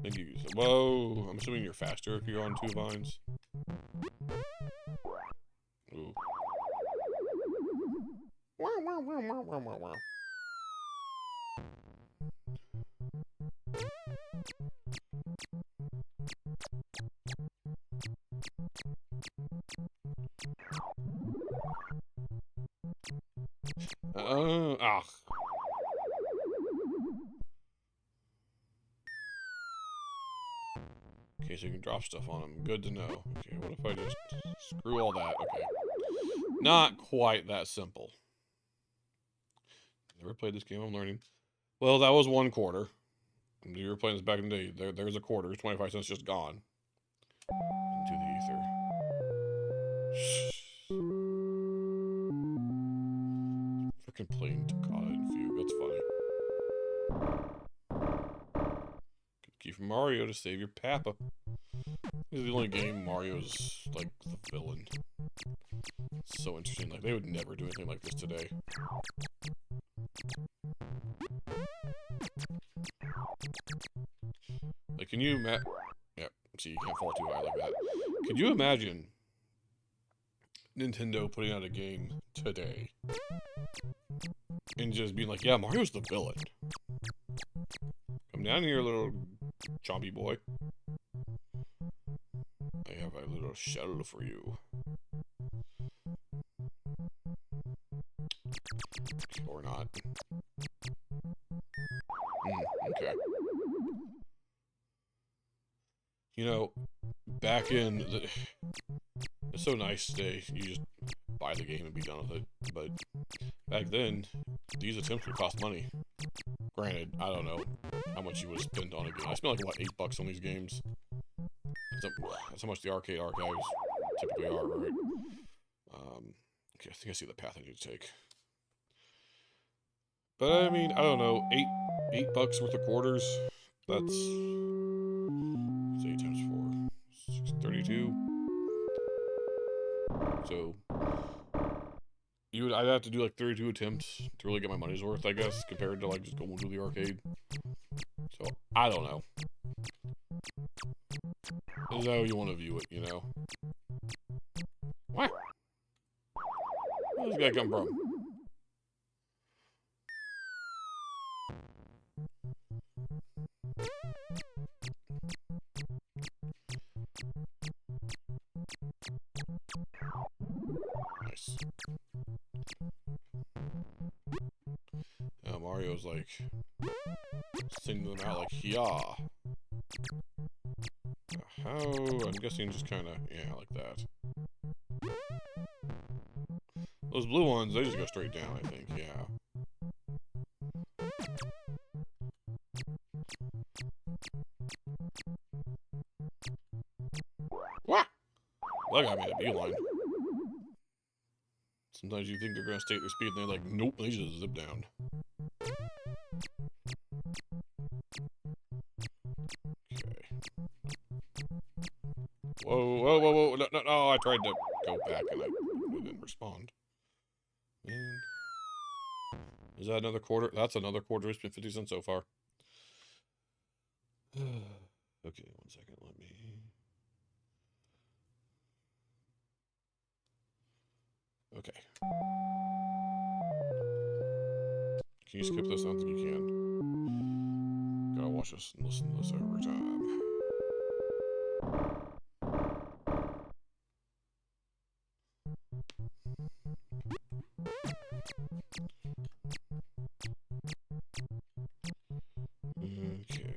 Thank you. Whoa, I'm assuming you're faster if you're on 2 vines. Ooh. Ah. Okay, so you can drop stuff on them. Good to know. Okay, what if I just screw all that? Okay. Not quite that simple. Never played this game, I'm learning. Well, that was 1 quarter. You were playing this back in the day. There's a quarter. 25 cents just gone. Into the ether. Freaking playing Takata and Fugue. That's funny. Key from Mario to save your Papa. This is the only game Mario's like the villain. It's so interesting. Like they would never do anything like this today. Like, can you imagine? Yep. See, you can't fall too high like that. Could you imagine Nintendo putting out a game today and just being like, "Yeah, Mario's the villain. Come down here, little chompy boy. I have a little shell for you." Or not. Okay. You know, back in the... It's so nice today, you just buy the game and be done with it. But back then, these attempts would cost money. Granted, I don't know how much you would spend on a game. I spent like, what, $8 on these games? That's how much the arcade archives typically are, right? Okay, I think I see the path I need to take. But I mean, I don't know, $8 worth of quarters. That's 8 times 4, 32. So I'd have to do like 32 attempts to really get my money's worth, I guess, compared to like just going to the arcade. So I don't know. This is how you want to view it, you know. What? Where's this guy come from? Nice. Now Mario's like singing them out like, "Yeah." How? I'm guessing just kind of, yeah, like that. Those blue ones, they just go straight down, I think, yeah. What? That guy made a beeline. Sometimes you think they're going to stay at their speed, and they're like, nope, they just zip down. Okay. Whoa, whoa, whoa, whoa, no, I tried to go back, and I didn't respond. Man. Is that another quarter? That's another quarter. It's been 50 cents so far. Okay, 1 second, let me... Okay. Can you skip this? I don't think you can. Gotta watch this and listen to this every time. Okay.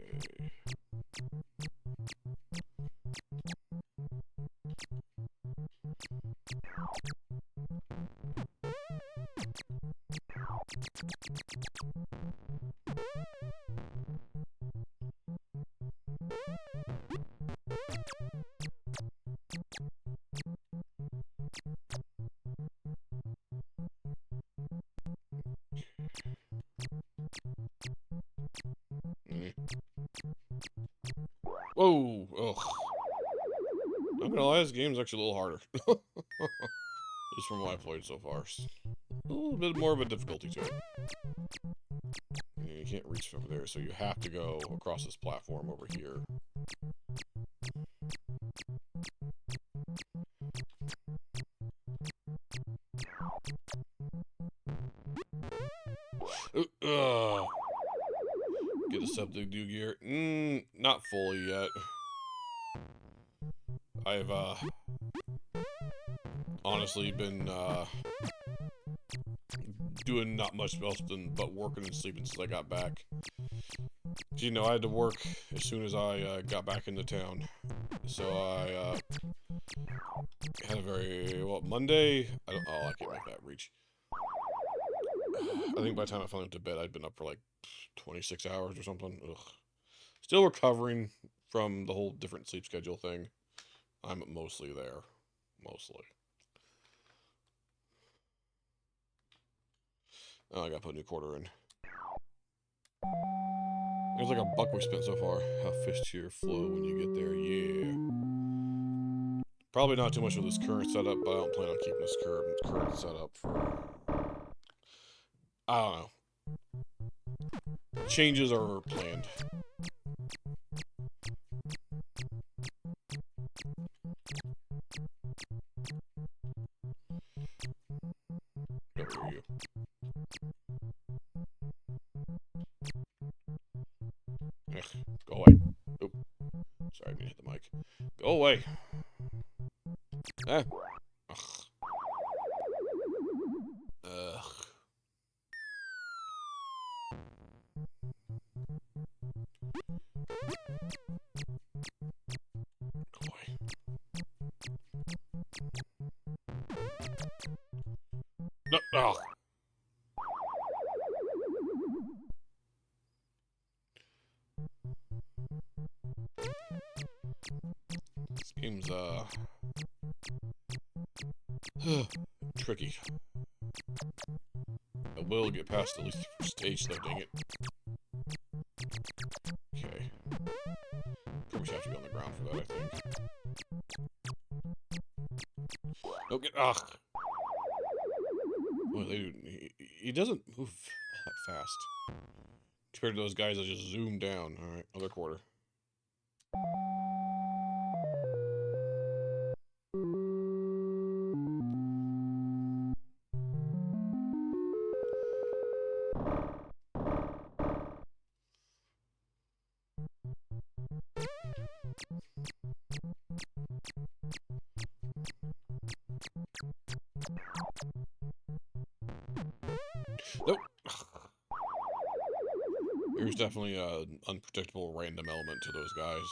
Whoa! Ugh. I'm gonna lie, this game's actually a little harder. Just from what I've played so far. a little bit more of a difficulty to it. You can't reach over there, so you have to go across this platform over here. Get the septic do gear. Not fully yet. I've honestly been doing not much else but working and sleeping since I got back. You know, I had to work as soon as I got back into town, so I had a very Monday. I can't make that reach. I think by the time I finally went to bed, I'd been up for like 26 hours or something. Ugh. Still recovering from the whole different sleep schedule thing. I'm mostly there. Mostly. Oh, I gotta put a new quarter in. There's like $1 we spent so far. How fish to your flow when you get there. Yeah. Probably not too much with this current setup, but I don't plan on keeping this current setup for... I don't know. Changes are planned. Over here, you. Ugh, go away. Oop. Sorry, I didn't hit the mic. Go away. Ah. Ugh. Ugh. Go away. No. Ugh. This game's tricky. I will get past at least the first stage though, dang it. Okay. Pretty much have to be on the ground for that, I think. Don't get ugh. Well, he doesn't move all that fast. Compared to those guys that just zoom down. Alright, other quarter. Nope. There's definitely an unpredictable random element to those guys.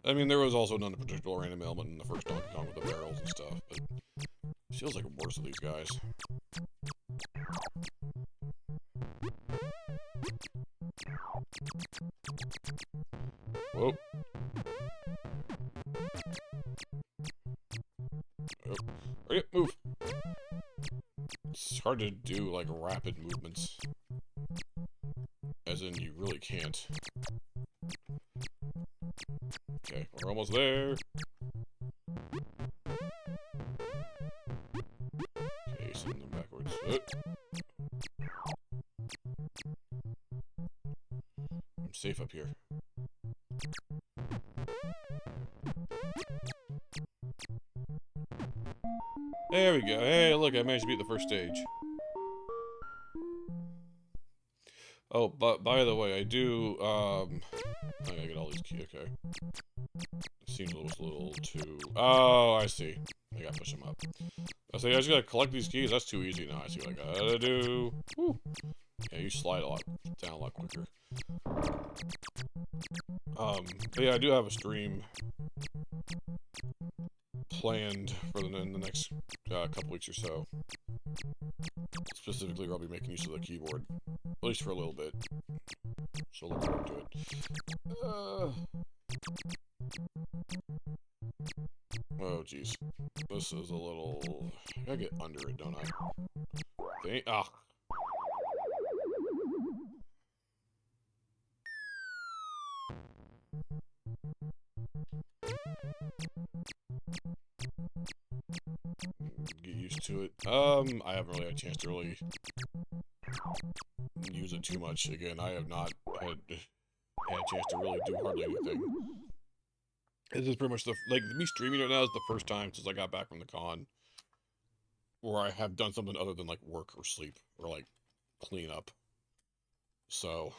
I mean, there was also an unpredictable random element in the first Donkey Kong with the barrels and stuff, but it feels like worse with these guys. Whoa. Oh. Hurry up, move! It's hard to do, like, rapid movements. As in, you really can't. Okay, we're almost there. Okay, send them backwards. I'm safe up here. There we go. Hey, look, I managed to beat the first stage. Oh, but by the way, I do, I gotta get all these keys, okay. Seems a little too... Oh, I see. I gotta push them up. I say, I just gotta collect these keys. That's too easy now. I see what I gotta do. Woo. Yeah, you slide down a lot quicker. But yeah, I do have a stream planned for the next couple weeks or so. Specifically, where I'll be making use of the keyboard. At least for a little bit. So look forward to it. Oh, jeez. This is a little... I gotta get under it, don't I? Ah. Get used to it. I haven't really had a chance to really use it too much. Again, I have not had a chance to really do hardly anything. This is pretty much like, me streaming right now is the first time since I got back from the con where I have done something other than, like, work or sleep or, like, clean up. So...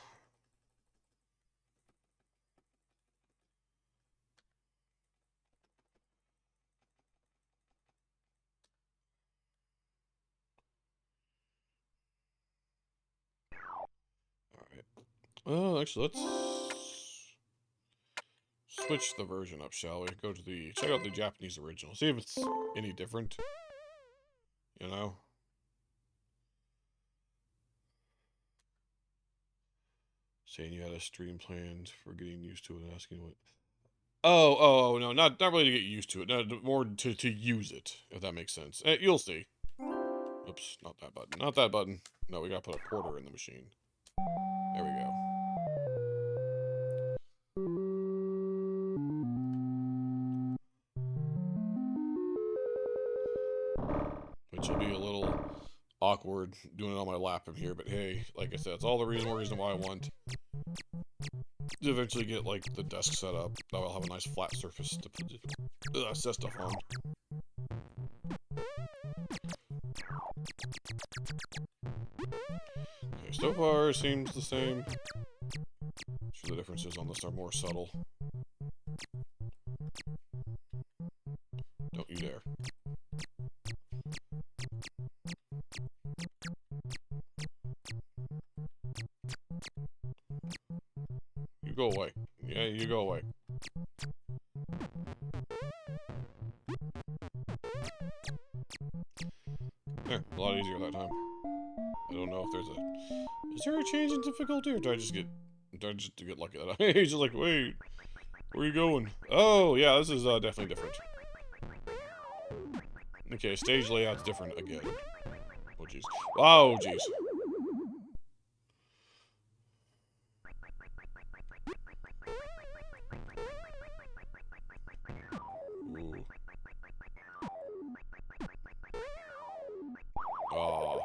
Alright. Actually, let's switch the version up, shall we? Go to check out the Japanese original. See if it's any different. You know? Saying you had a stream planned for getting used to it and asking what... Oh, no, not really to get used to it. No, more to use it, if that makes sense. You'll see. Oops, not that button. Not that button. No, we gotta put a quarter in the machine. There we go. Which will be a little awkward doing it on my lap from here, but hey, like I said, it's all the reason why I want to eventually get, like, the desk set up. That will have a nice flat surface to put set stuff on. Okay, so far it seems the same. Sure, the differences on this are more subtle. Don't you dare. You go away. Yeah, you go away. There, a lot easier that time. I don't know if there's a... Is there a change in difficulty, or did I just get lucky that I... He's just like, wait, where are you going? Oh, yeah, this is definitely different. Okay, stage layout's different again. Oh, jeez. Oh, jeez. Ooh. Oh. Oh.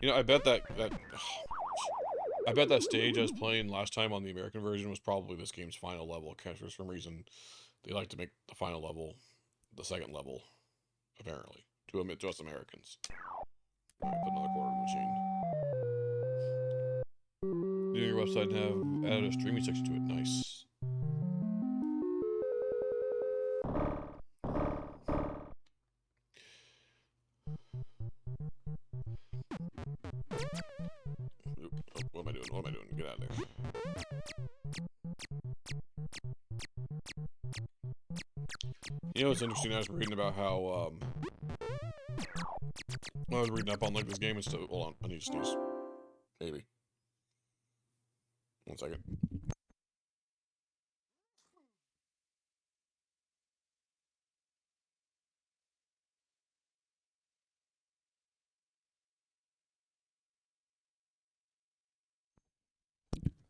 You know, I bet that stage I was playing last time on the American version was probably this game's final level, because for some reason they like to make the final level the second level, apparently, to us Americans. Alright, put another quarter in the machine. Do your website and have added a streaming section to it. Nice. What am I doing? What am I doing? Get out of there. You know what's interesting? I was reading about how, I was reading up on, like, this game and stuff. Hold on, I need to sneeze. Maybe. 1 second.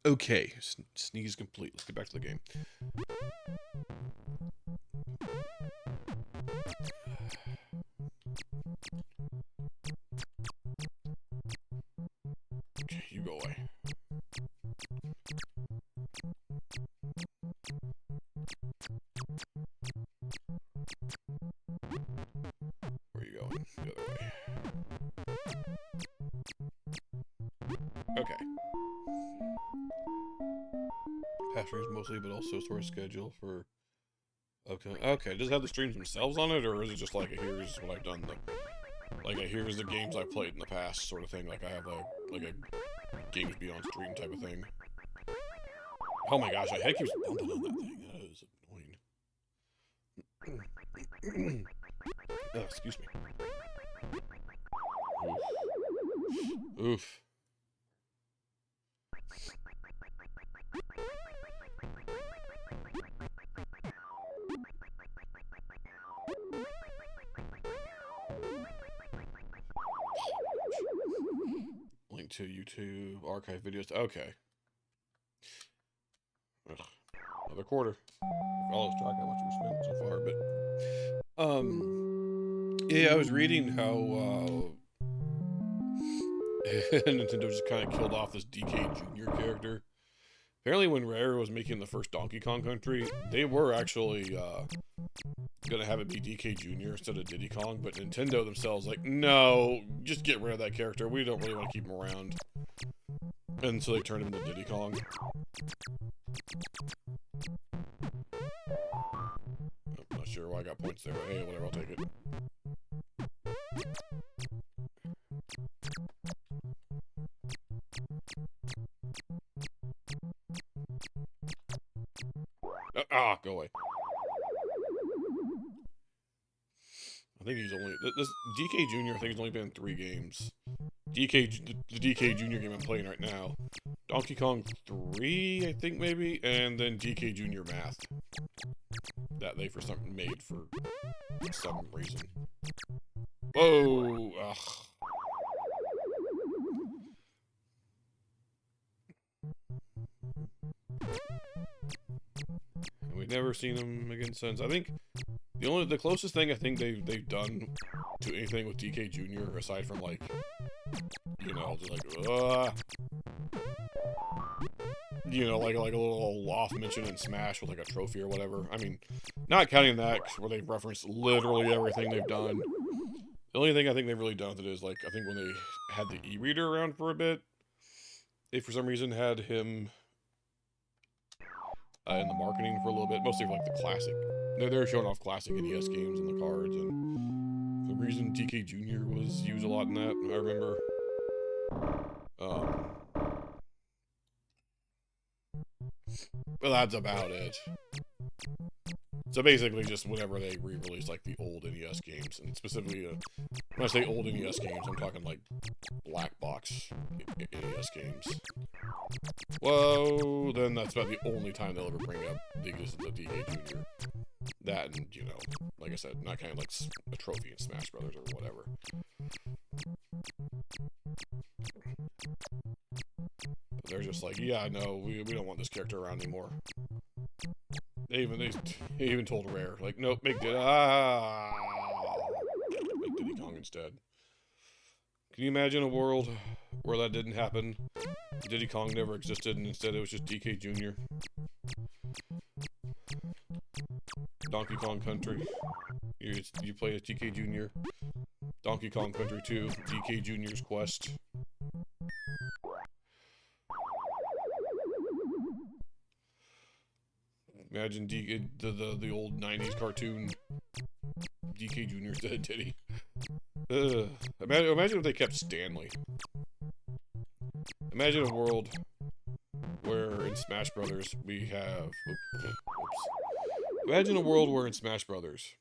Okay, sneeze complete. Let's get back to the game. Okay, you go away. Where are you going? The other way. Okay. Past streams mostly, but also source schedule for... Okay, does it have the streams themselves on it, or is it just like a here's what I've done, like a here's the games I've played in the past sort of thing, like I have a games beyond stream type of thing. Oh my gosh, my head keeps bumping on that thing. That is annoying. Oh, excuse me. Oof. Oof. Link to YouTube archive videos. Okay. Ugh. Another quarter. I lost track how much we spent so far, but yeah, I was reading how Nintendo just kind of killed off this DK Jr. character. Apparently, when Rare was making the first Donkey Kong Country, they were actually gonna have it be DK Jr. instead of Diddy Kong, but Nintendo themselves like, no, just get rid of that character. We don't really want to keep him around, and so they turned him into Diddy Kong. I'm not sure why I got points there, but hey, whatever, I'll take it. Go away. I think he's only... This DK Jr. I think he's only been in 3 games. The DK Jr. game I'm playing right now. Donkey Kong 3, I think, maybe? And then DK Jr. Math. That they for something made for some reason. Whoa! Ugh. We've never seen him again since. I think the closest thing I think they've done to anything with DK Jr. aside from like, you know, just like you know, like a little off mention in Smash with like a trophy or whatever. I mean, not counting that where they've referenced literally everything they've done. The only thing I think they've really done with it is like I think when they had the e-reader around for a bit, they for some reason had him in the marketing for a little bit, mostly for like the classic. They're showing off classic NES games and the cards, and for the reason DK Jr. was used a lot in that, I remember. But that's about it. So basically, just whenever they re-release like the old NES games, and specifically, when I say old NES games, I'm talking like black box NES games. Whoa, then that's about the only time they'll ever bring up the existence of DK Jr. That, and you know, like I said, not kind of like a trophy in Smash Brothers or whatever. But they're just like, yeah, no, we don't want this character around anymore. They even told Rare, like, nope, make Diddy Kong instead. Can you imagine a world where that didn't happen? Diddy Kong never existed, and instead it was just DK Jr. Donkey Kong Country. You play as DK Jr. Donkey Kong Country 2, DK Jr.'s Quest. Imagine the old 90s cartoon DK Jr. instead of Diddy. Imagine if they kept Stanley. Imagine a world where in Smash Brothers we have... Oops. Imagine a world where in Smash Brothers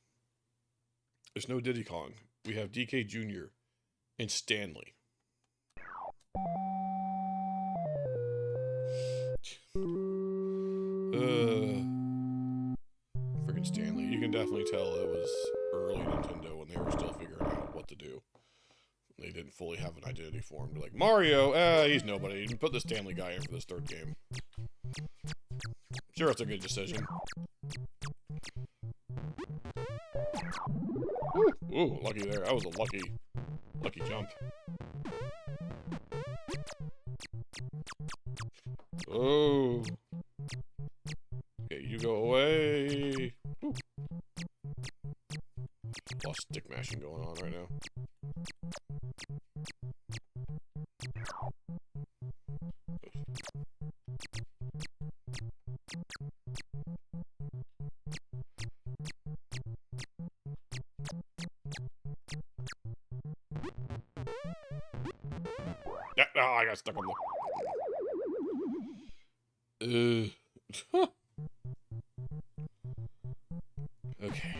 there's no Diddy Kong. We have DK Jr. and Stanley. Freaking Stanley. You can definitely tell it was early Nintendo when they were still figuring out what to do. They didn't fully have an identity for him. They're like, Mario, he's nobody. Put the Stanley guy in for this 3rd game. Sure, it's a good decision. Ooh, lucky there. That was a lucky jump. Oh. Okay, you go away. Ooh. A lot of stick mashing going on right now. Oh, I got stuck on the... Okay.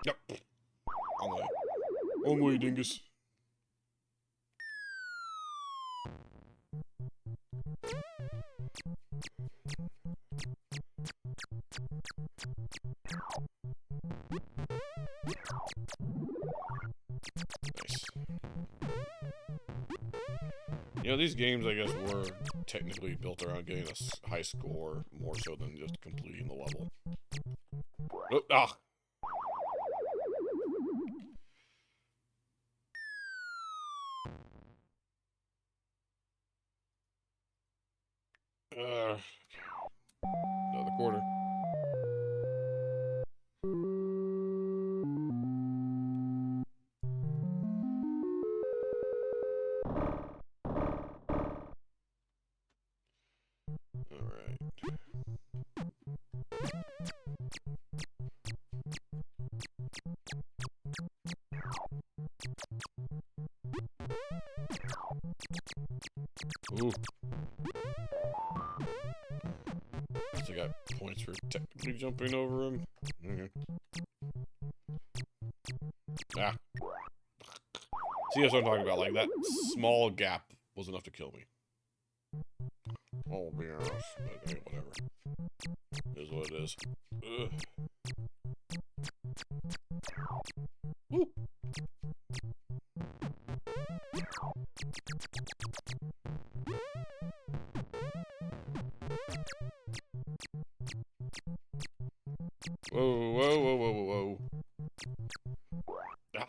Yep. On the way, dingus. You know, these games, I guess, were technically built around getting a high score more so than just completing the level. Oh, ah! Another quarter. Alright. Ooh. So I got points for technically jumping over him. Okay. Ah. See, that's what I'm talking about. Like, that small gap was enough to kill me. Oh, be honest. Okay, whatever. It is what it is. Ugh. Woo. Whoa, whoa, whoa, whoa, whoa, whoa. Ah.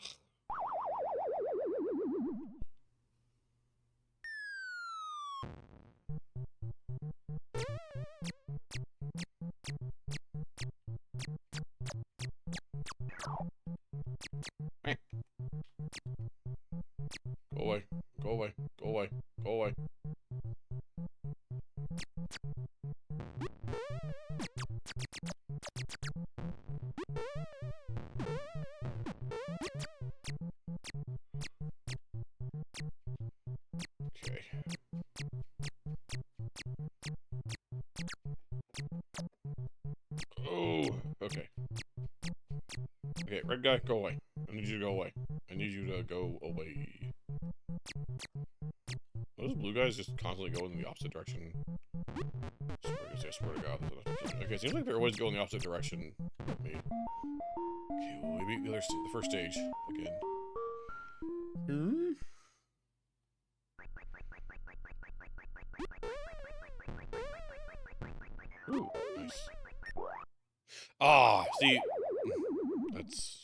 Go away, go away, go away, go away. Okay. Oh, okay. Okay, red guy, go away. I need you to go away. I need you to go away. Those blue guys just constantly go in the opposite direction. I swear to God. Okay, it seems like they're always going the opposite direction of me. Okay, well, we beat the first stage again. Hmm? Ooh, nice. Ah, see, that's...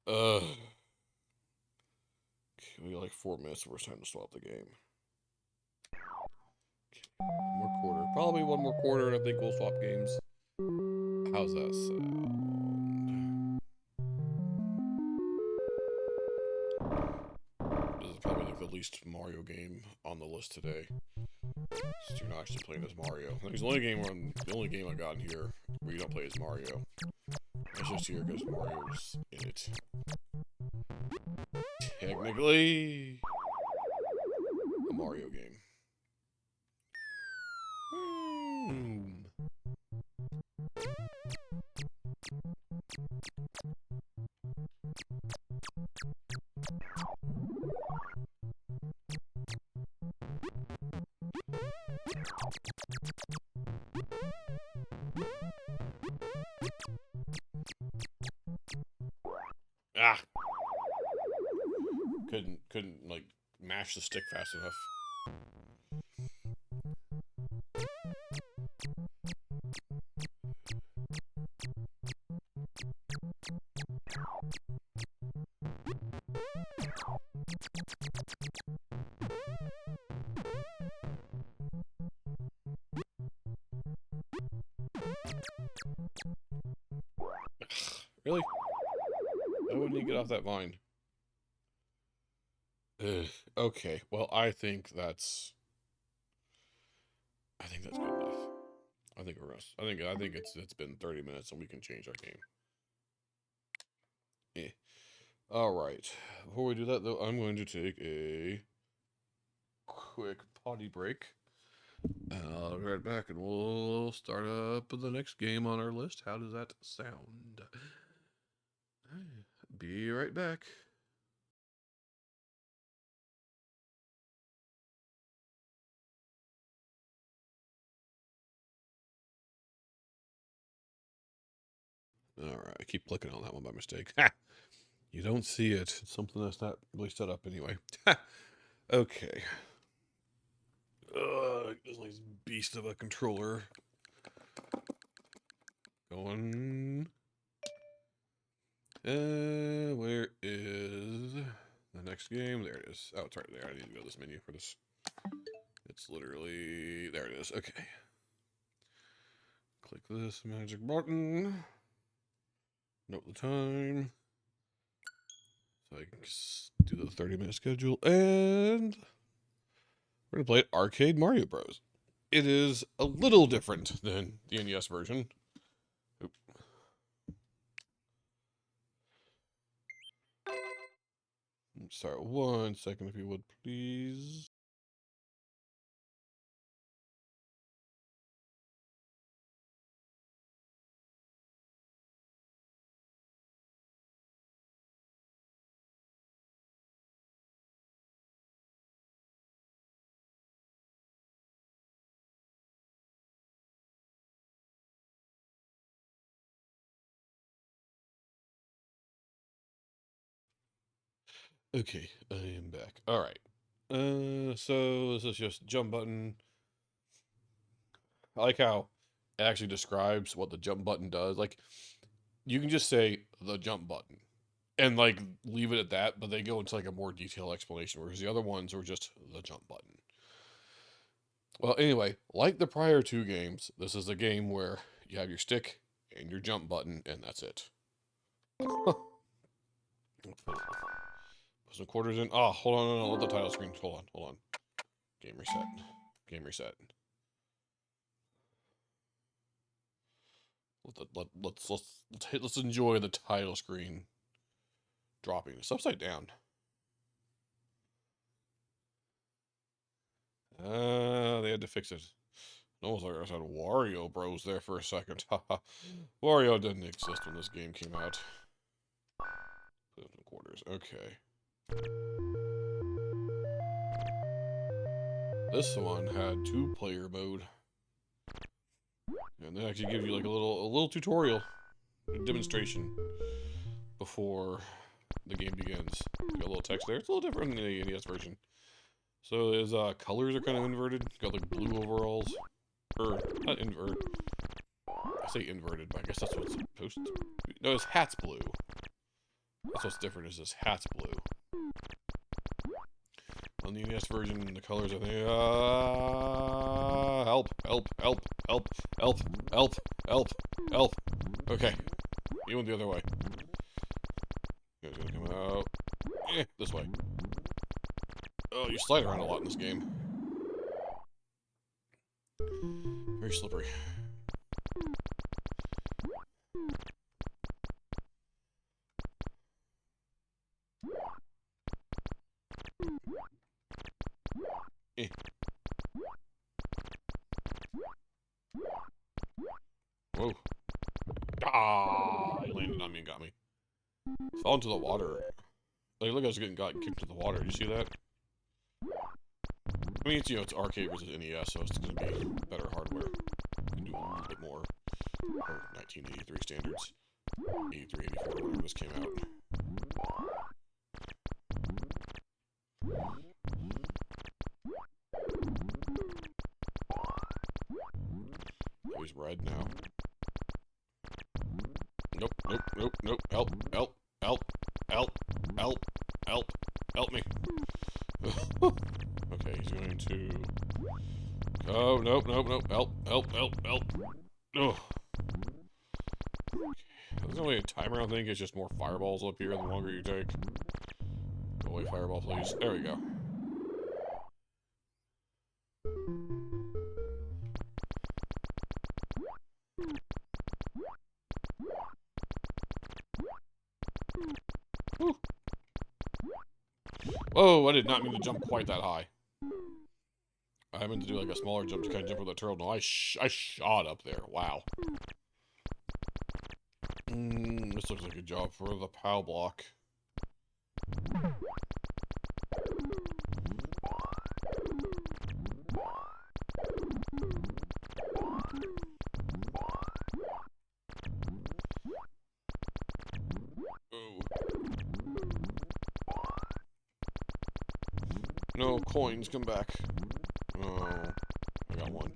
Okay, we got like 4 minutes before it's time to swap the game. Okay, one more quarter. Probably one more quarter and I think we'll swap games. How's that sound? This is probably like the least Mario game on the list today. Since you're not actually playing as Mario. I think it's the only game I got in here where you don't play as Mario. It's just here because Mario's in it. Technically, a Mario game. Ah! Couldn't like mash the stick fast enough. Really? Why wouldn't he get off that vine? Ugh. Okay, well, I think that's good enough. I think we're I think it's been 30 minutes and we can change our game. Yeah. All right. Before we do that, though, I'm going to take a quick potty break. I'll be right back, and we'll start up the next game on our list. How does that sound? Be right back. All right, I keep clicking on that one by mistake. You don't see it. It's something that's not really set up anyway. Okay. This nice beast of a controller. Going. Where is the next game? There it is. Oh, it's right there. I need to go to this menu for this. It's literally... There it is. Okay. Click this magic button. Note the time. So I can do the 30-minute schedule. And we're going to play Arcade Mario Bros. It is a little different than the NES version. Oop. Sorry, 1 second if you would, please. Okay, I am back. All right. So this is just jump button. I like how it actually describes what the jump button does. Like, you can just say the jump button and like leave it at that, but they go into like a more detailed explanation, whereas the other ones were just the jump button. Well, anyway, like the prior two games, this is a game where you have your stick and your jump button, and that's it. Put some quarters in. Oh, hold on, no, let the title screen. Hold on. Game reset. Let's enjoy the title screen dropping. It's upside down. They had to fix it. Almost like I said Wario Bros there for a second. Wario didn't exist when this game came out. Put in the quarters. Okay. This one had 2-player mode. And they actually give you like a little tutorial, a demonstration before the game begins. Got a little text there. It's a little different than the NES version. So his colors are kind of inverted. Got like blue overalls. Or not invert. I say inverted, but I guess that's what it's supposed to be. No, his hat's blue. That's what's different, is his hat's blue. On the NES version, the colors are there. Help. Okay. He went the other way. You guys gonna come out. This way. Oh, you slide around a lot in this game. Very slippery. Whoa. Ah, he landed on me and got me. Fell into the water. Like, look, I was getting kicked into the water. Did you see that? I mean, it's, it's arcade versus NES, so it's going to be better hardware. You can do a little bit more. Or 1983 standards. 83, 84, whenever this came out. Oh, he's red now. Nope. Help me. Okay, he's going to... Oh, nope. Help. Oh. There's no way a timer, I think. It's just more fireballs up here the longer you take. Go away, fireball, please. There we go. Woo. Whoa, I did not mean to jump quite that high. I meant to do like a smaller jump to kind of jump with the turtle. No, I shot up there. Wow. This looks like a job for the POW block. Oh. No, coins, come back. Oh, I got one.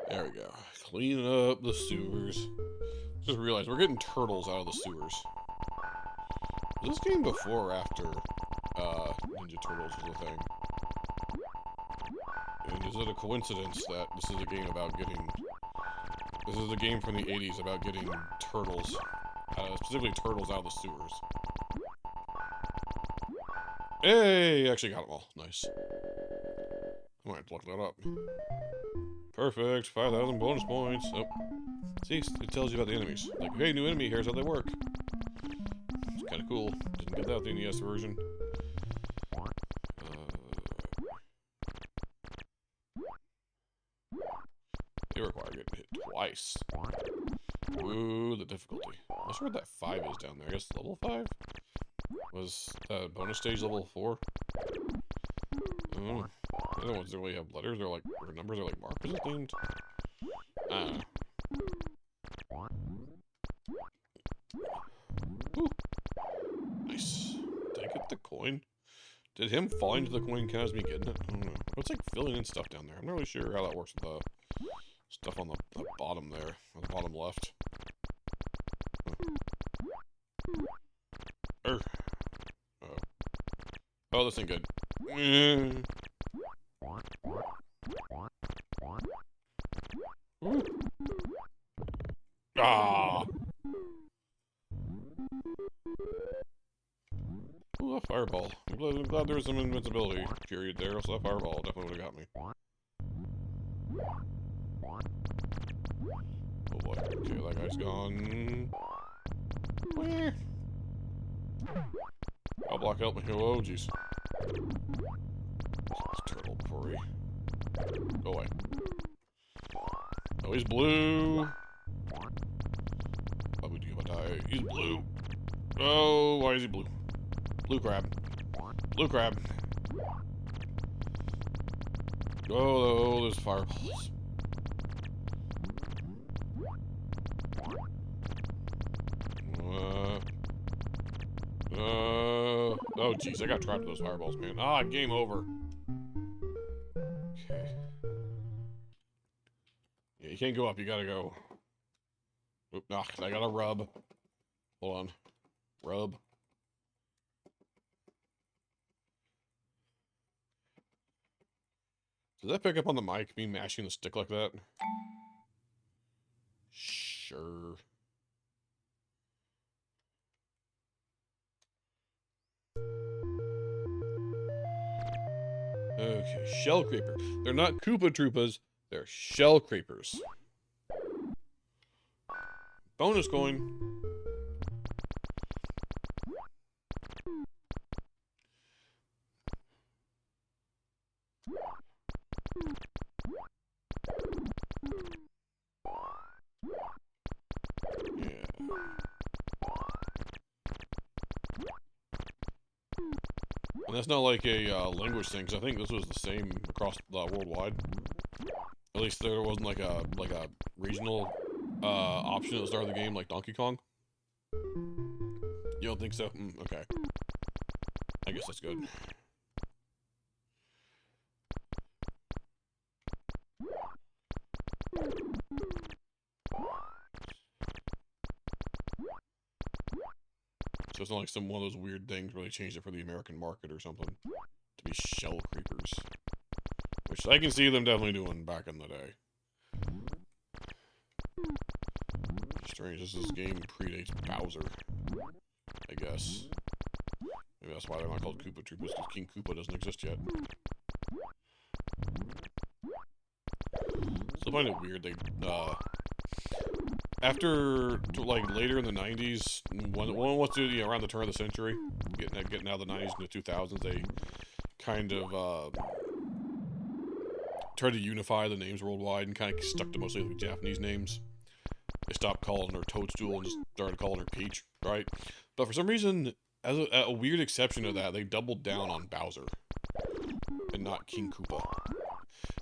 There we go. Clean up the sewers. Just realized we're getting turtles out of the sewers. Was this game before or after Ninja Turtles was a thing? And is it a coincidence that this is a game about getting... This is a game from the 80s about getting turtles, specifically turtles out of the sewers. Hey! Actually got them all. Nice. I might look that up. Perfect. 5,000 bonus points. Oh. See, it tells you about the enemies. Like, hey, new enemy, here's how they work. It's kind of cool. Didn't get that with the NES version. They require getting hit twice. Ooh, the difficulty. I'm not sure what that 5 is down there. I guess level 5? Was bonus stage level 4? Oh. The other ones don't really have letters or like or numbers or like markers themed. Ooh. Nice. Did I get the coin? Did him falling to the coin count as me getting it? I don't know. It's like filling in stuff down there. I'm not really sure how that works with the stuff on the bottom there, on the bottom left. Oh. Oh, this ain't good. Ah! Ooh, a fireball. I'm glad there was some invincibility period there, so that fireball definitely would have got me. Oh boy. Okay, that guy's gone. I'll block out my oh jeez. Turtle before we go away. Oh, he's blue. What would you die? He's blue. Oh, why is he blue? Blue crab. Blue crab. Oh, there's fireballs. Oh, jeez, I got trapped with those fireballs, man. Ah, game over. Okay. Yeah, you can't go up, you gotta go. Oop, nah, I gotta rub. Hold on. Rub. Does that pick up on the mic, me mashing the stick like that? Sure. Okay, shell creeper. They're not Koopa Troopas, they're shell creepers. Bonus coin. Yeah. And that's not like a language thing, because I think this was the same across worldwide. At least there wasn't like a regional option at the start of the game, like Donkey Kong. You don't think so? Okay. I guess that's good. So it's not like some one of those weird things where they changed it for the American market or something to be shell creepers, which I can see them definitely doing back in the day. Strange, this game predates Bowser, I guess. Maybe that's why they're not called Koopa Troopas, because King Koopa doesn't exist yet. Still find it weird they, after, like, later in the 90s, once around the turn of the century, getting out of the 90s into the 2000s, they kind of, tried to unify the names worldwide and kind of stuck to mostly like Japanese names. They stopped calling her Toadstool and just started calling her Peach, right? But for some reason, as a weird exception to that, they doubled down on Bowser and not King Koopa.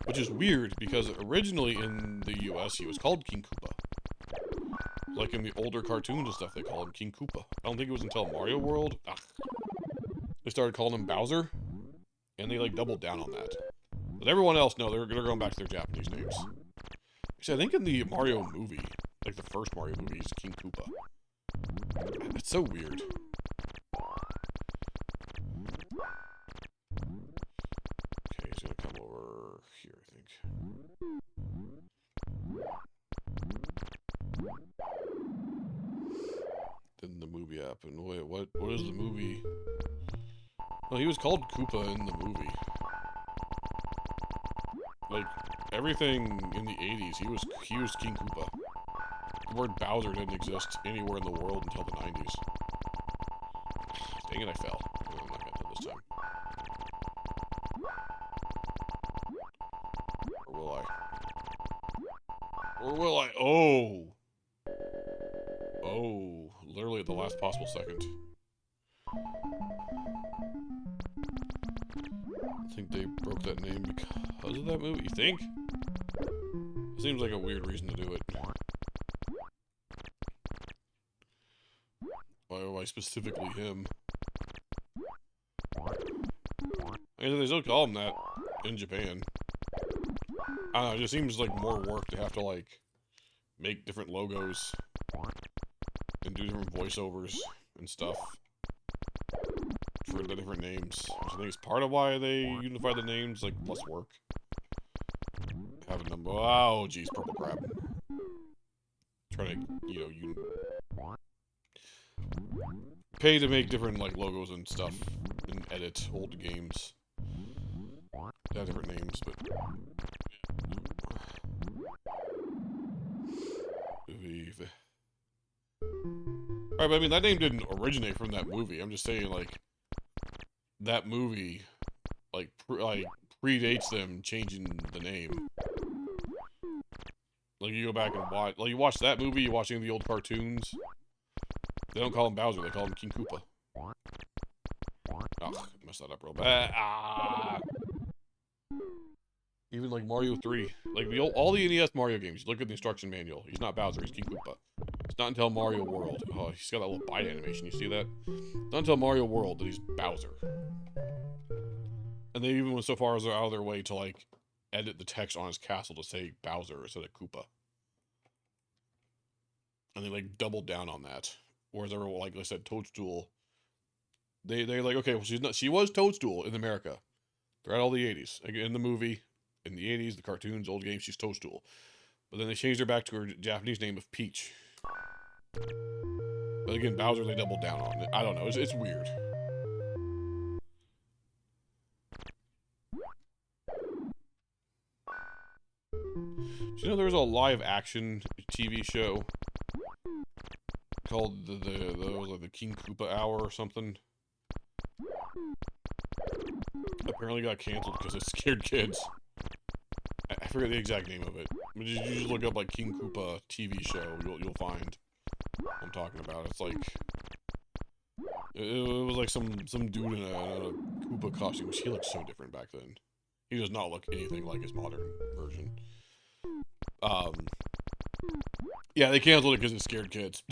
Which is weird, because originally in the US, he was called King Koopa. Like in the older cartoons and stuff, they call him King Koopa. I don't think it was until Mario World they started calling him Bowser, and they like doubled down on that. But everyone else, no, they're going back to their Japanese names. Actually, I think in the Mario movie, like the first Mario movie, he's King Koopa. It's so weird. Okay, he's gonna come over here, I think. Didn't the movie happen? Wait, what is the movie? Well, he was called Koopa in the movie. Like, everything in the 80s, he was King Koopa. The word Bowser didn't exist anywhere in the world until the 90s. Dang it, I fell. No, I'm not gonna do this time. Or will I? Or will I? Oh! Oh, literally at the last possible second. I think they broke that name because of that movie. You think? Seems like a weird reason to do it. Why specifically him? I mean, they still call him that in Japan. I don't know, it just seems like more work to have to, like, make different logos and do different voiceovers and stuff for the different names. Which I think is part of why they unify the names, like, less work. Having them, oh, geez, purple crab. Trying to, you know, pay to make different, like, logos and stuff and edit old games. They have different names, but alright, but I mean, that name didn't originate from that movie. I'm just saying, like, that movie, like, predates them changing the name. Like, you go back and watch, like, you watch that movie, you watch any of the old cartoons, they don't call him Bowser, they call him King Koopa. Oh, messed that up real bad. Ah! Even, like, Mario 3. Like, all the NES Mario games, you look at the instruction manual, he's not Bowser, he's King Koopa. It's not until Mario World. Oh, he's got that little bite animation, you see that? It's not until Mario World that he's Bowser. And they even went so far as they're out of their way to, like, edit the text on his castle to say Bowser instead of Koopa. And they, like, doubled down on that. Whereas everyone, like I said, Toadstool, they're like, okay, well, she was Toadstool in America throughout all the 80s. Like, in the movie, in the 80s, the cartoons, old games, she's Toadstool. But then they changed her back to her Japanese name of Peach. But again, Bowser, they doubled down on it. I don't know, it's weird. Do you know there's a live action TV show called the King Koopa Hour or something? Apparently got canceled because it scared kids. I forget the exact name of it. But you just look up like King Koopa TV show, you'll find what I'm talking about. It's like it was like some dude in a Koopa costume. He looked so different back then. He does not look anything like his modern version. Yeah, they canceled it because it scared kids.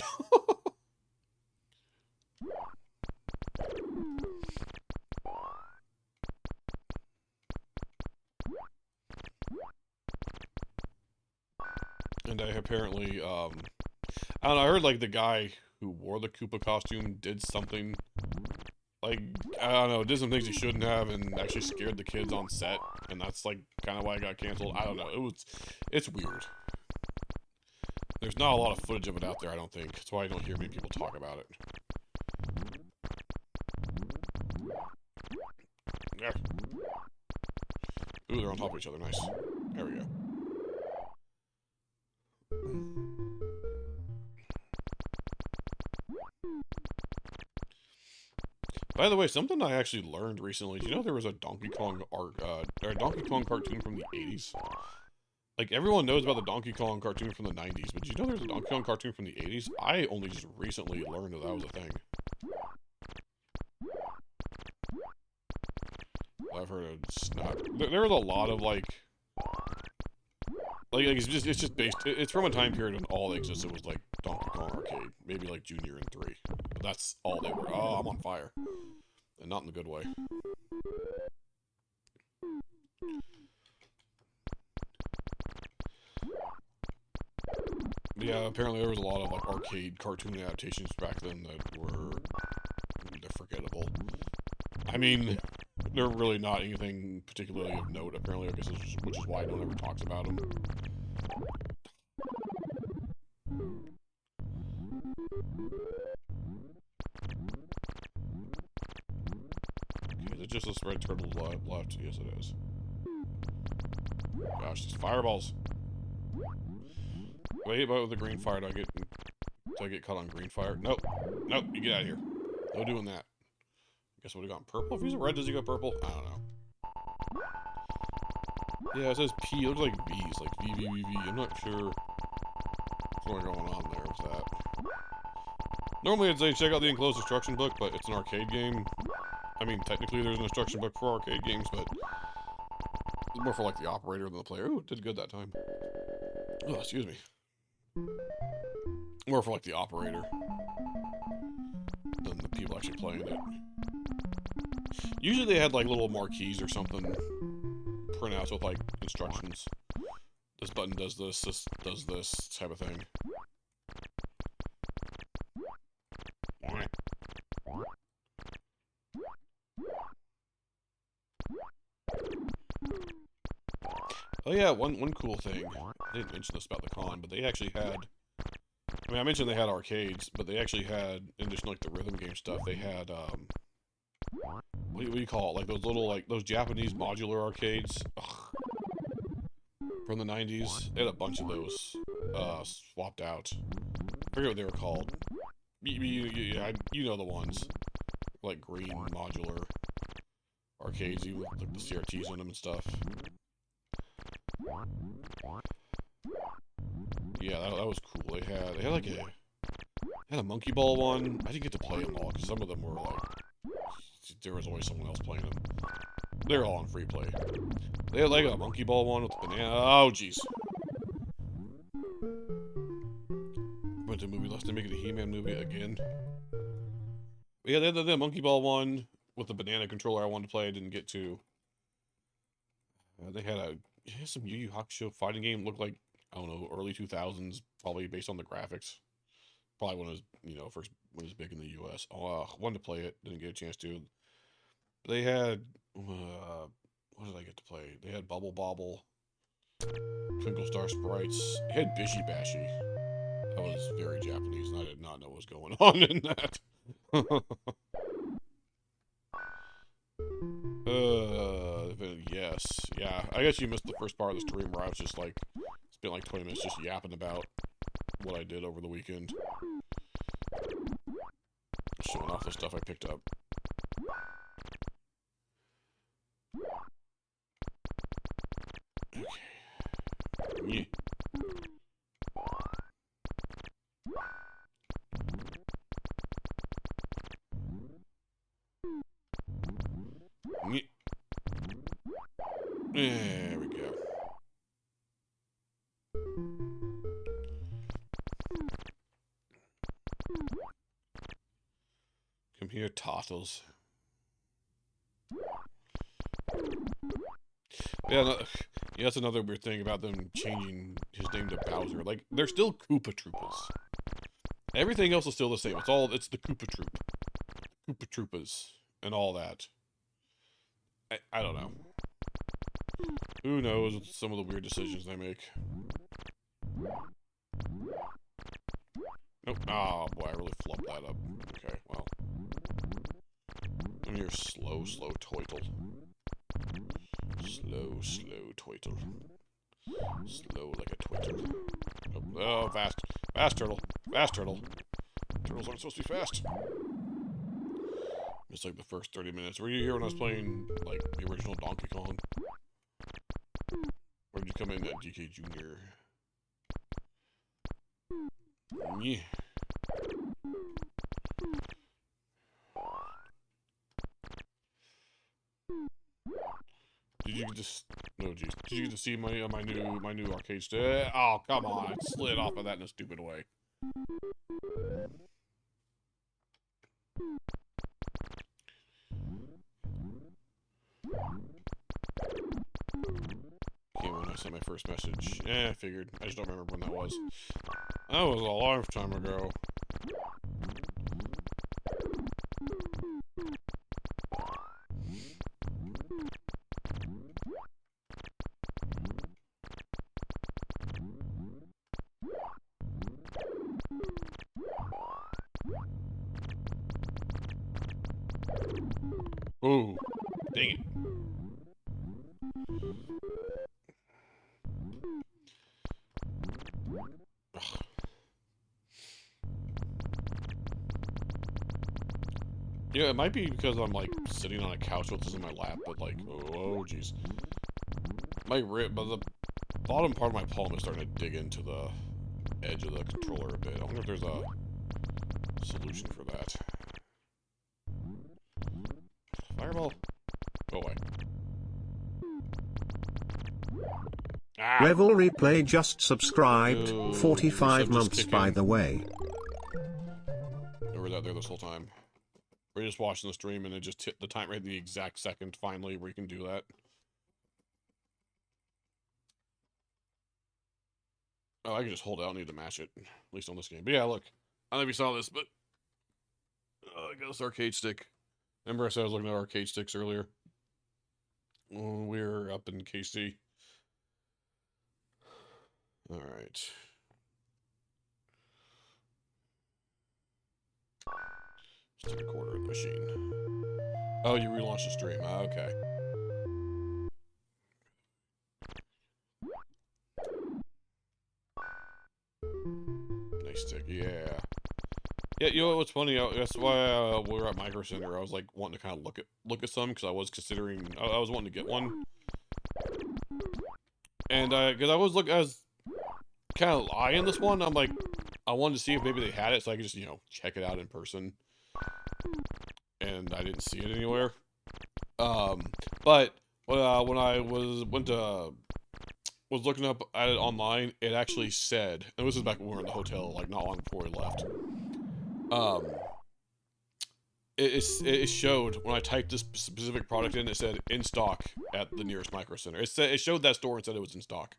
And I apparently, I don't know, I heard, like, the guy who wore the Koopa costume did something, like, I don't know, did some things he shouldn't have and actually scared the kids on set, and that's, like, kind of why it got canceled. I don't know, it's weird. There's not a lot of footage of it out there, I don't think. That's why I don't hear many people talk about it. Yeah. Ooh, they're on top of each other, nice. There we go. By the way, something I actually learned recently. Do you know there was a Donkey Kong Donkey Kong cartoon from the 80s? Like, everyone knows about the Donkey Kong cartoon from the 90s, but did you know there's a Donkey Kong cartoon from the 80s? I only just recently learned that was a thing. I've heard of snap. There was a lot of, like, Like it's just based. It's from a time period when all that existed was like Donkey Kong Arcade, maybe like Junior and 3, but that's all they were. Oh, I'm on fire, and not in the good way. But yeah, apparently there was a lot of like arcade cartoon adaptations back then that were they're forgettable. I mean, they're really not anything particularly of note. Apparently, I guess which is why no one ever talks about them. Okay, is it just this red turtle left? Yes, it is. Gosh, these fireballs. Wait, about the green fire. Do I get caught on green fire? Nope. Nope, you get out of here. No doing that. I guess I would have gone purple. If he's a red, does he go purple? I don't know. Yeah, it says P. It looks like V's, like V, V, V, V. I'm not sure what's going on there with that. Normally I'd say check out the enclosed instruction book, but it's an arcade game. I mean, technically there's an instruction book for arcade games, but it's more for like the operator than the player. Ooh, did good that time. Oh, excuse me. More for like the operator than the people actually playing it. Usually they had like little marquees or something printouts with like instructions. This button does this does this type of thing. Oh yeah, one cool thing. I didn't mention this about the con, but they actually had. I mean, I mentioned they had arcades, but they actually had, in addition to like the rhythm game stuff, they had what do you call it? Like those little those Japanese modular arcades. From the 90s. They had a bunch of those swapped out. I forget what they were called. You know the ones. Like green modular arcades, even with like, the CRTs in them and stuff. Yeah, that was cool. They had like a monkey ball one. I didn't get to play them all because some of them were like there was always someone else playing them. They're all on free play. They had like a monkey ball one with the banana. Oh jeez. Went to movie last night, making a He-Man movie again. But yeah, they had the monkey ball one with the banana controller I wanted to play. I didn't get to. They had some Yu Yu Hakusho fighting game. Looked like, I don't know, early 2000s, probably based on the graphics. Probably when it was, first when it was big in the U.S. Wanted to play it, didn't get a chance to. But they had, what did I get to play? They had Bubble Bobble, Twinkle Star Sprites. They had Bishi Bashi. That was very Japanese, and I did not know what was going on in that. Yes. Yeah, I guess you missed the first part of the stream where I was just like, spent like 20 minutes just yapping about what I did over the weekend. Showing off the stuff I picked up. Okay. Yeah. There we go. Come here, Tottles. Yeah, that's another weird thing about them changing his name to Bowser. Like, they're still Koopa Troopas. Everything else is still the same. It's the Koopa Troop. Koopa Troopas. And all that. I don't know. Who knows with some of the weird decisions they make. Nope. Oh, boy, I really flubbed that up. Okay, well. Come here, slow toitle. Slow toitle. Slow like a twiddle. Oh, fast. Fast turtle. Fast turtle. Turtles aren't supposed to be fast. It's like the first 30 minutes. Were you here when I was playing, like, the original Donkey Kong? Or did you come in at DK Jr.? Yeah. Did you just... No, geez. Did you get to see my new arcade stick? Oh, come on. I slid off of that in a stupid way. Came when I sent my first message. I figured. I just don't remember when that was. That was a lifetime ago. Ooh, dang it. Ugh. Yeah, it might be because I'm like sitting on a couch with this in my lap, but like, oh jeez. My rib, but the bottom part of my palm is starting to dig into the edge of the controller a bit. I wonder if there's a solution for that. Fireball. Go away. Ah! Revel Replay just subscribed. Ooh, 45 months, by the way. Or was that there this whole time? We're just watching the stream and it just hit the time right at the exact second, finally, where you can do that. Oh, I can just hold out and need to mash it. At least on this game. But yeah, look. I don't know if you saw this, but... I got this arcade stick. Remember I said I was looking at arcade sticks earlier? When we were up in KC. Alright. Just take a quarter of the machine. Oh, you relaunched the stream. Ah, okay. Nice stick, yeah. Yeah, you know what's funny? That's why we were at Micro Center. I was like wanting to kind of look at some because I was considering. I was wanting to get one, and because I was kind of eyeing this one. I'm like, I wanted to see if maybe they had it so I could just check it out in person, and I didn't see it anywhere. But when I was looking up at it online, it actually said, and this is back when we were in the hotel, like not long before we left. It showed when I typed this specific product in, it said in stock at the nearest Micro Center. It showed that store and said it was in stock.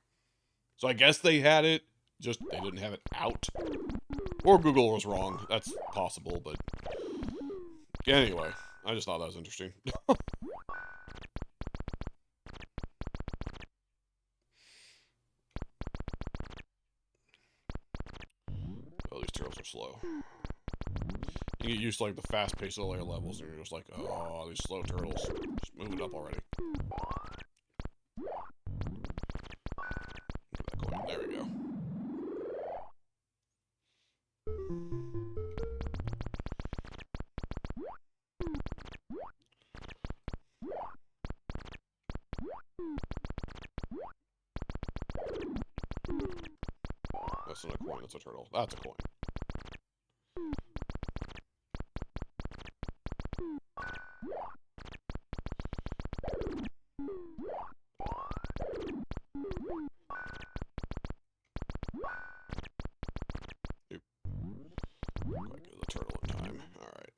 So I guess they had it, just they didn't have it out. Or Google was wrong. That's possible, but anyway, I just thought that was interesting. Oh, these turtles are slow. You get used to like the fast pace of the layer levels, and you're just like, oh, these slow turtles. Just move it up already. Look at that coin. There we go. That's not a coin, that's a turtle. That's a coin. Quite get the turtle in time. Alright.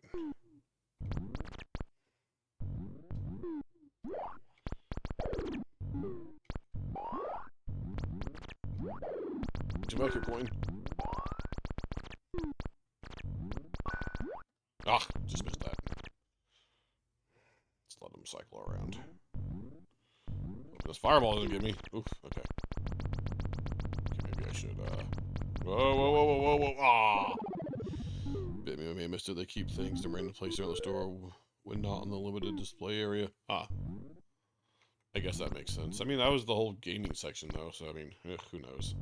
Did you make a coin? Ah, just missed that. Let's let them cycle around. Hope this fireball doesn't get me. Oof, okay. Okay, maybe I should, Whoa, whoa, whoa, whoa, whoa, whoa, ah! Bit me, I may have missed it. They keep things in random places around the store when not in the limited display area. Ah. I guess that makes sense. I mean, that was the whole gaming section, though, so, I mean, who knows.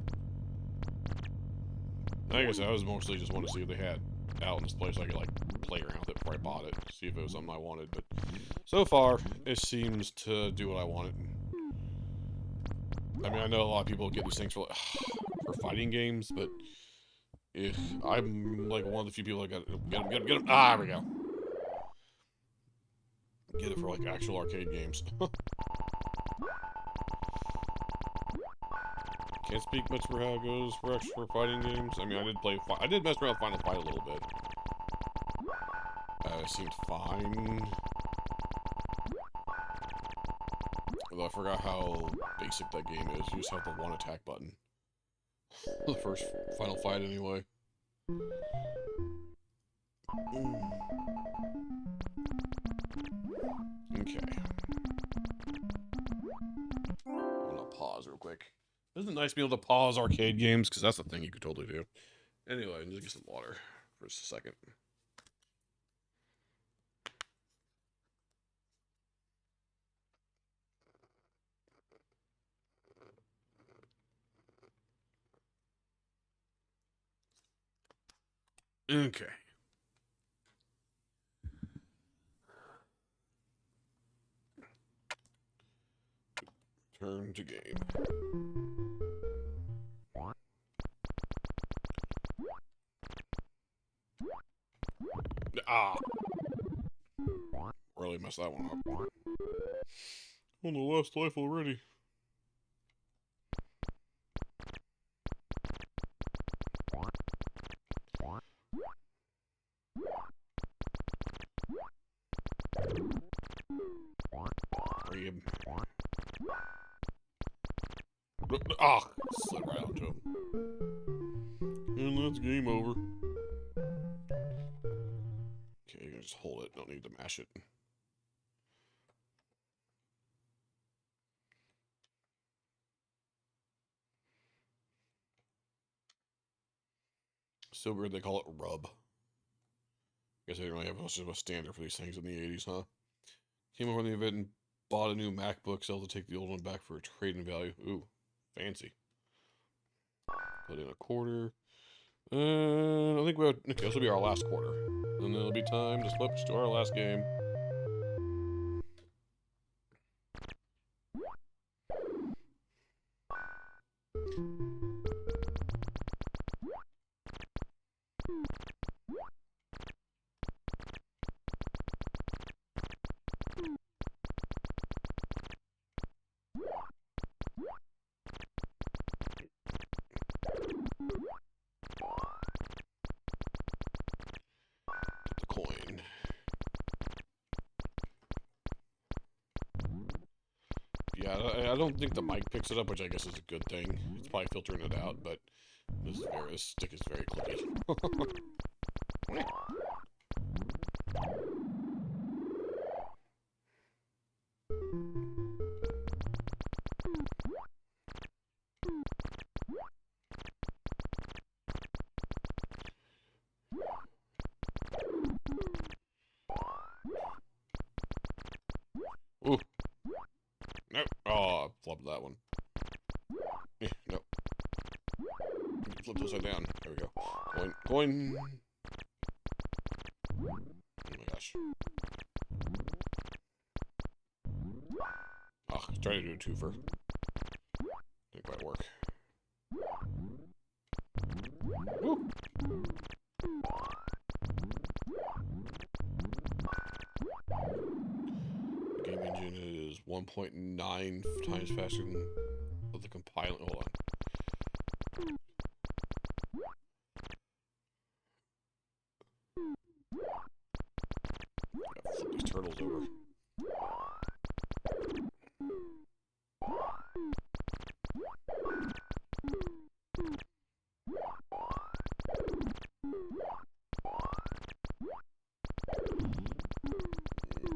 Like I said, I was mostly just wanting to see what they had out in display so I could, like, play around with it before I bought it, see if it was something I wanted, but so far, it seems to do what I wanted. I mean, I know a lot of people get these things for fighting games, but if I'm, like, one of the few people that get them. Ah, there we go. Get it for, like, actual arcade games. Can't speak much for how it goes for fighting games. I mean, I did mess around with Final Fight a little bit. It seemed fine. Although I forgot how basic that game is. You just have the one attack button. The first Final Fight, anyway. Okay. I'm gonna pause real quick. Isn't it nice to be able to pause arcade games? Because that's the thing you could totally do. Anyway, just get some water for just a second. Okay. Turn to game. Ah! Really messed that one up. On the last life already. Ah! Slid right onto him. And that's game over. Okay, you can just hold it. Don't need to mash it. So weird they call it rub. Guess they didn't really have much of a standard for these things in the 80s, huh? Came over in the event and bought a new MacBook, so I'll take the old one back for a trading value. Ooh, fancy. Put in a quarter. I think okay, this will be our last quarter. And then it'll be time to switch to our last game. Get the coin. Yeah, I don't think the mic picks it up, which I guess is a good thing. It's probably filtering it out, but this stick is very clicky. Ooh. No. Oh, I flubbed that one. No. Flip this side down. There we go. Coin. Coin. Oh my gosh. Oh, trying to do a twofer. Didn't quite work. Woo. The game engine is 1.9 times faster than the compiling. Hold on. Gotta flip these turtles over.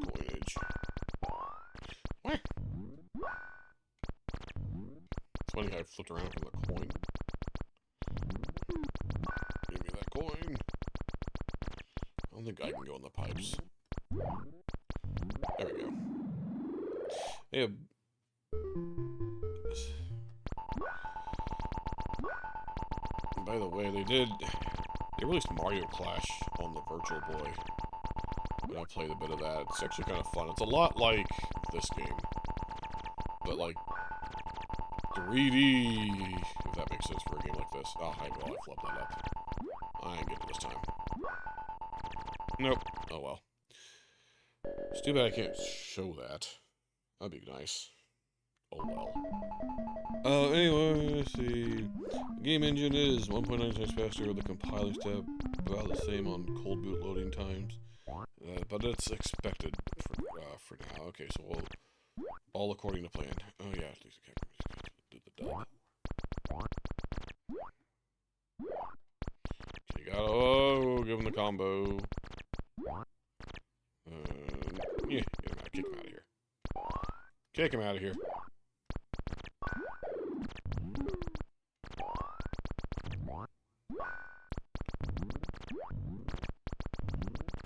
Coinage. What? It's funny how I flipped around from the coin. Give me that coin. I don't think I can go in the pipes. There we go. Yeah. By the way, they released Mario Clash on the Virtual Boy. And I played a bit of that. It's actually kind of fun. It's a lot like this game. But like 3D, if that makes sense for a game like this. Oh, I flubbed that up. I ain't getting it this time. Nope. Oh well. It's too bad I can't show that. That'd be nice. Oh well. Anyway, let's see. Game engine is 1.9 times faster. The compiler step about the same on cold boot loading times. But it's expected for now. Okay, so we'll all according to plan. Oh yeah, at least okay. Do the dub. Okay, gotta give him the combo. Yeah, kick him out of here. Kick him out of here.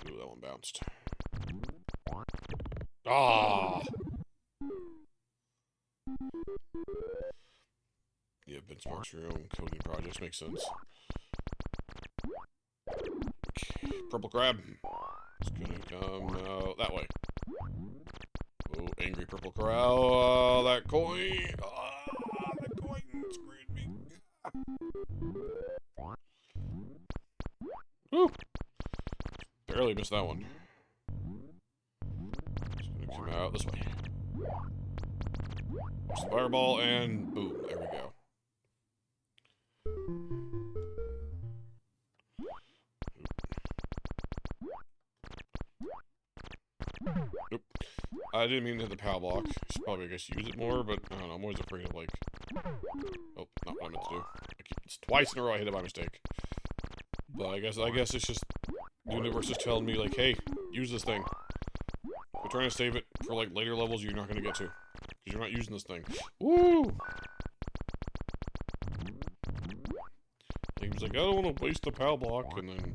Ooh, that one bounced. Ah! Yeah, benchmarks your own coding projects makes sense. Okay, purple crab. It's gonna come out that way. Oh, angry purple crab. Oh, that coin. Oh, that coin screwed me. Woo! Barely missed that one. It's gonna come out this way. There's the fireball, and boom, there we go. Nope. I didn't mean to hit the power block. Should probably, I guess, use it more, but I don't know. I'm always afraid of, like... Oh, not what I meant to do. It's twice in a row I hit it by mistake. But I guess it's just... The universe is telling me, like, hey, use this thing. If you're trying to save it for, like, later levels you're not going to get to. Because you're not using this thing. Woo! He was like, I don't want to waste the power block, and then...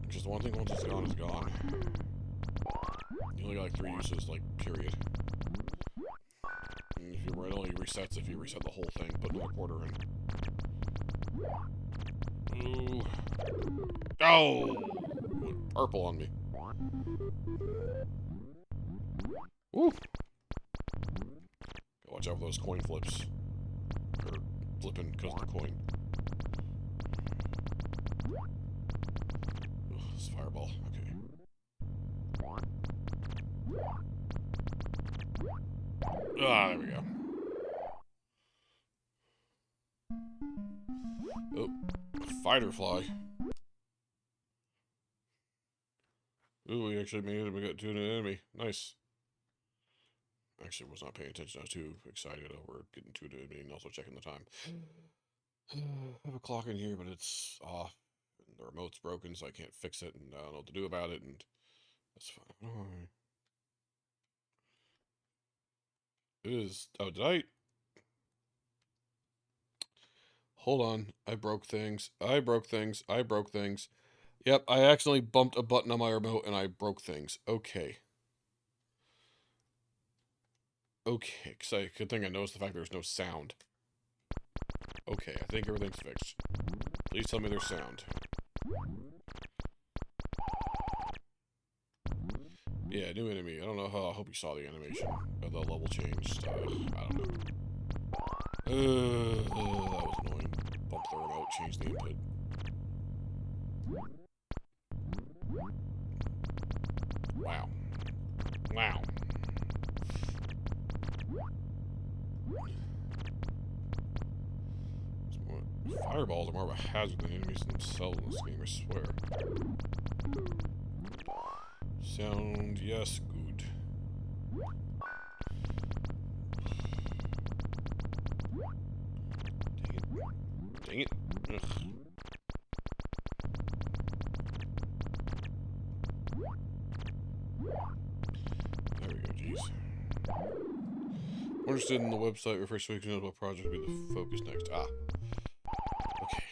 Just one thing, once it's gone, it's gone. You only got like 3 uses, like, period. And if you're right, it only resets if you reset the whole thing, put another quarter in. Ooh. Oh! Purple on me. Woo! Gotta watch out for those coin flips. Or flipping because of the coin. This fireball, okay. Ah, there we go. Oh, fighter fly. Ooh, we actually made it. We got to an enemy. Nice. Actually, was not paying attention. I was too excited over getting to an enemy and also checking the time. I have a clock in here, but it's off. And the remote's broken, so I can't fix it, and I don't know what to do about it, and that's fine. Alright. It is... Oh, did I... Hold on. I broke things. I broke things. I broke things. Yep, I accidentally bumped a button on my remote, and I broke things. Okay. Okay, because good thing I noticed the fact there's no sound. Okay, I think everything's fixed. Please tell me there's sound. Yeah, new enemy. I don't know how. I hope you saw the animation. The level changed. I don't know. That was annoying. Bump the remote, change the input. Wow. Wow. Fireballs are more of a hazard than enemies themselves in this game, I swear. Sound, yes, good. Dang it. Ugh. There we go, jeez. More interested in the website, refresh so we can know what project will be the focus next. Ah. Okay.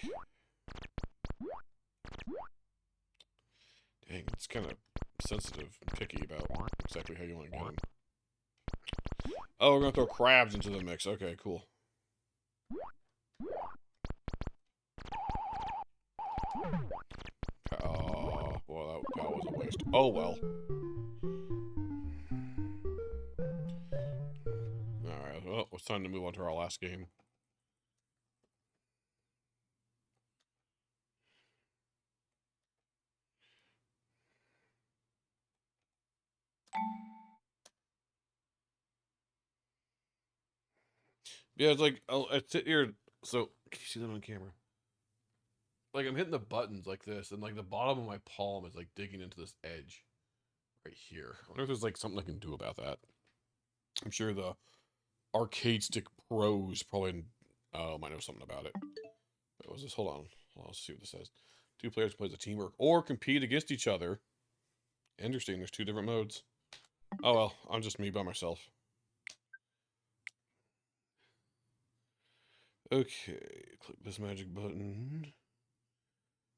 Dang, it's kind of sensitive and picky about exactly how you want to get them. Oh, we're going to throw crabs into the mix. Okay, cool. Oh, well, that was a waste. Oh, well. Alright, well, it's time to move on to our last game. Yeah, it's like I sit here. So can you see that on camera? Like I'm hitting the buttons like this, and like the bottom of my palm is like digging into this edge right here. I wonder if there's like something I can do about that. I'm sure the arcade stick pros probably might know something about it. What was this? Hold on. Let's see what this says. 2 players play as a teamwork or compete against each other. Interesting. There's 2 different modes. Oh well, I'm just me by myself. Okay, click this magic button.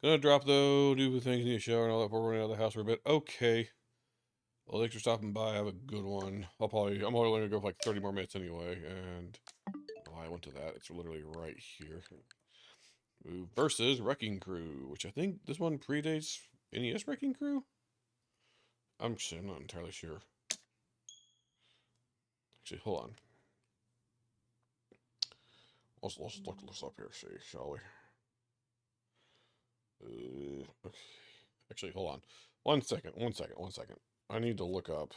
Gonna drop though, do things, need a shower and all that before running out of the house for a bit. Okay. Well, thanks for stopping by. Have a good one. I'm only gonna go for like 30 more minutes anyway, and I went to that. It's literally right here. Versus Wrecking Crew, which I think this one predates NES Wrecking Crew. I'm not entirely sure. Actually, hold on. Let's look this up here, shall we? Okay. Actually, hold on. One second. I need to look up.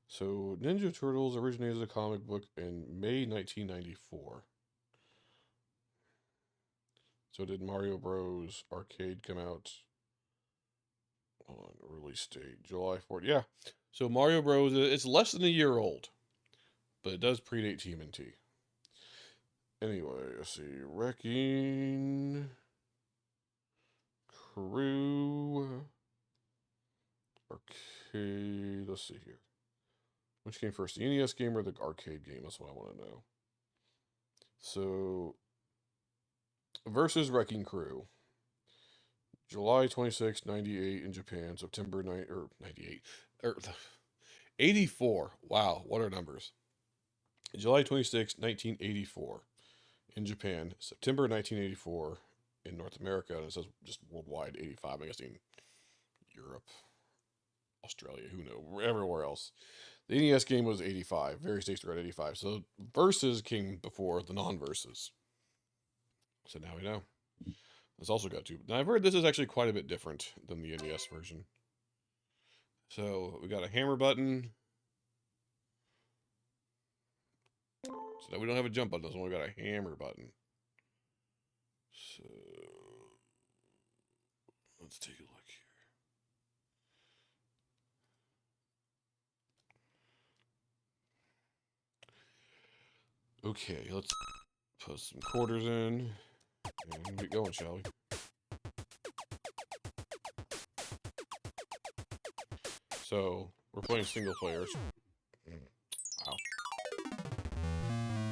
So, Ninja Turtles originated as a comic book in May 1994. So, did Mario Bros. Arcade come out on release date? July 4th. Yeah. So, Mario Bros. It's less than a year old, but it does predate TMNT. Anyway, let's see. Wrecking Crew Arcade. Let's see here. Which came first, the NES game or the arcade game? That's what I want to know. So, versus Wrecking Crew. July 26, 98 in Japan. September 98. 84. Wow, what are numbers? July 26, 1984 in Japan. September 1984 in North America. And it says just worldwide 85. I guess in Europe, Australia, who knows, everywhere else. The NES game was 85. Various states were at 85. So versus came before the non-versus. So now we know. It's also got 2. Now I've heard this is actually quite a bit different than the NES version. So we got a hammer button. So now we don't have a jump button. This one we got a hammer button. So let's take a look here. Okay, let's put some quarters in and get going, shall we? So we're playing single players. Wow.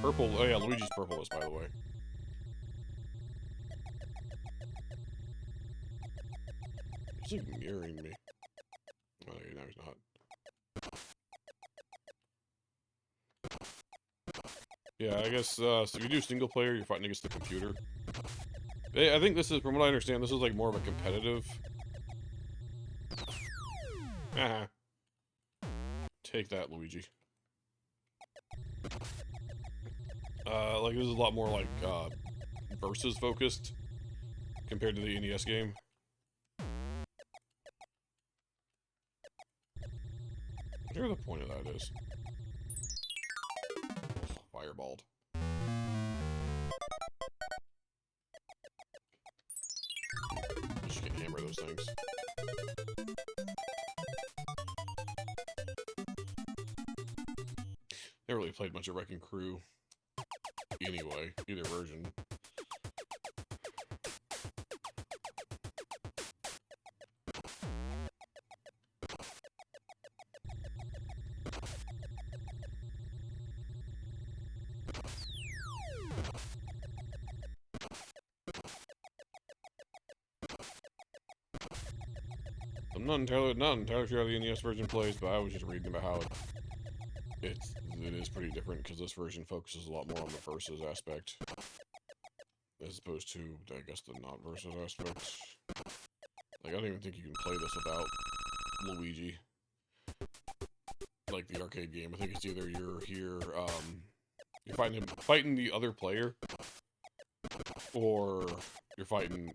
Purple. Oh yeah, Luigi's purple is, by the way. He's like mirroring me. Oh, no, he's not. Yeah, I guess, so if you do single player, you're fighting against the computer. I think this is, from what I understand, this is like more of a competitive. Haha. Take that, Luigi. Like, this is a lot more like, versus focused compared to the NES game. I wonder what the point of that is. Fireballed. Just can hammer those things. Never really played much of Wrecking Crew. Anyway, either version. I'm not entirely sure how the NES version plays, but I was just reading about how it is pretty different because this version focuses a lot more on the versus aspect as opposed to, I guess, the not versus aspect. Like, I don't even think you can play this without Luigi. Like the arcade game, I think it's either you're here, you're fighting the other player, or you're fighting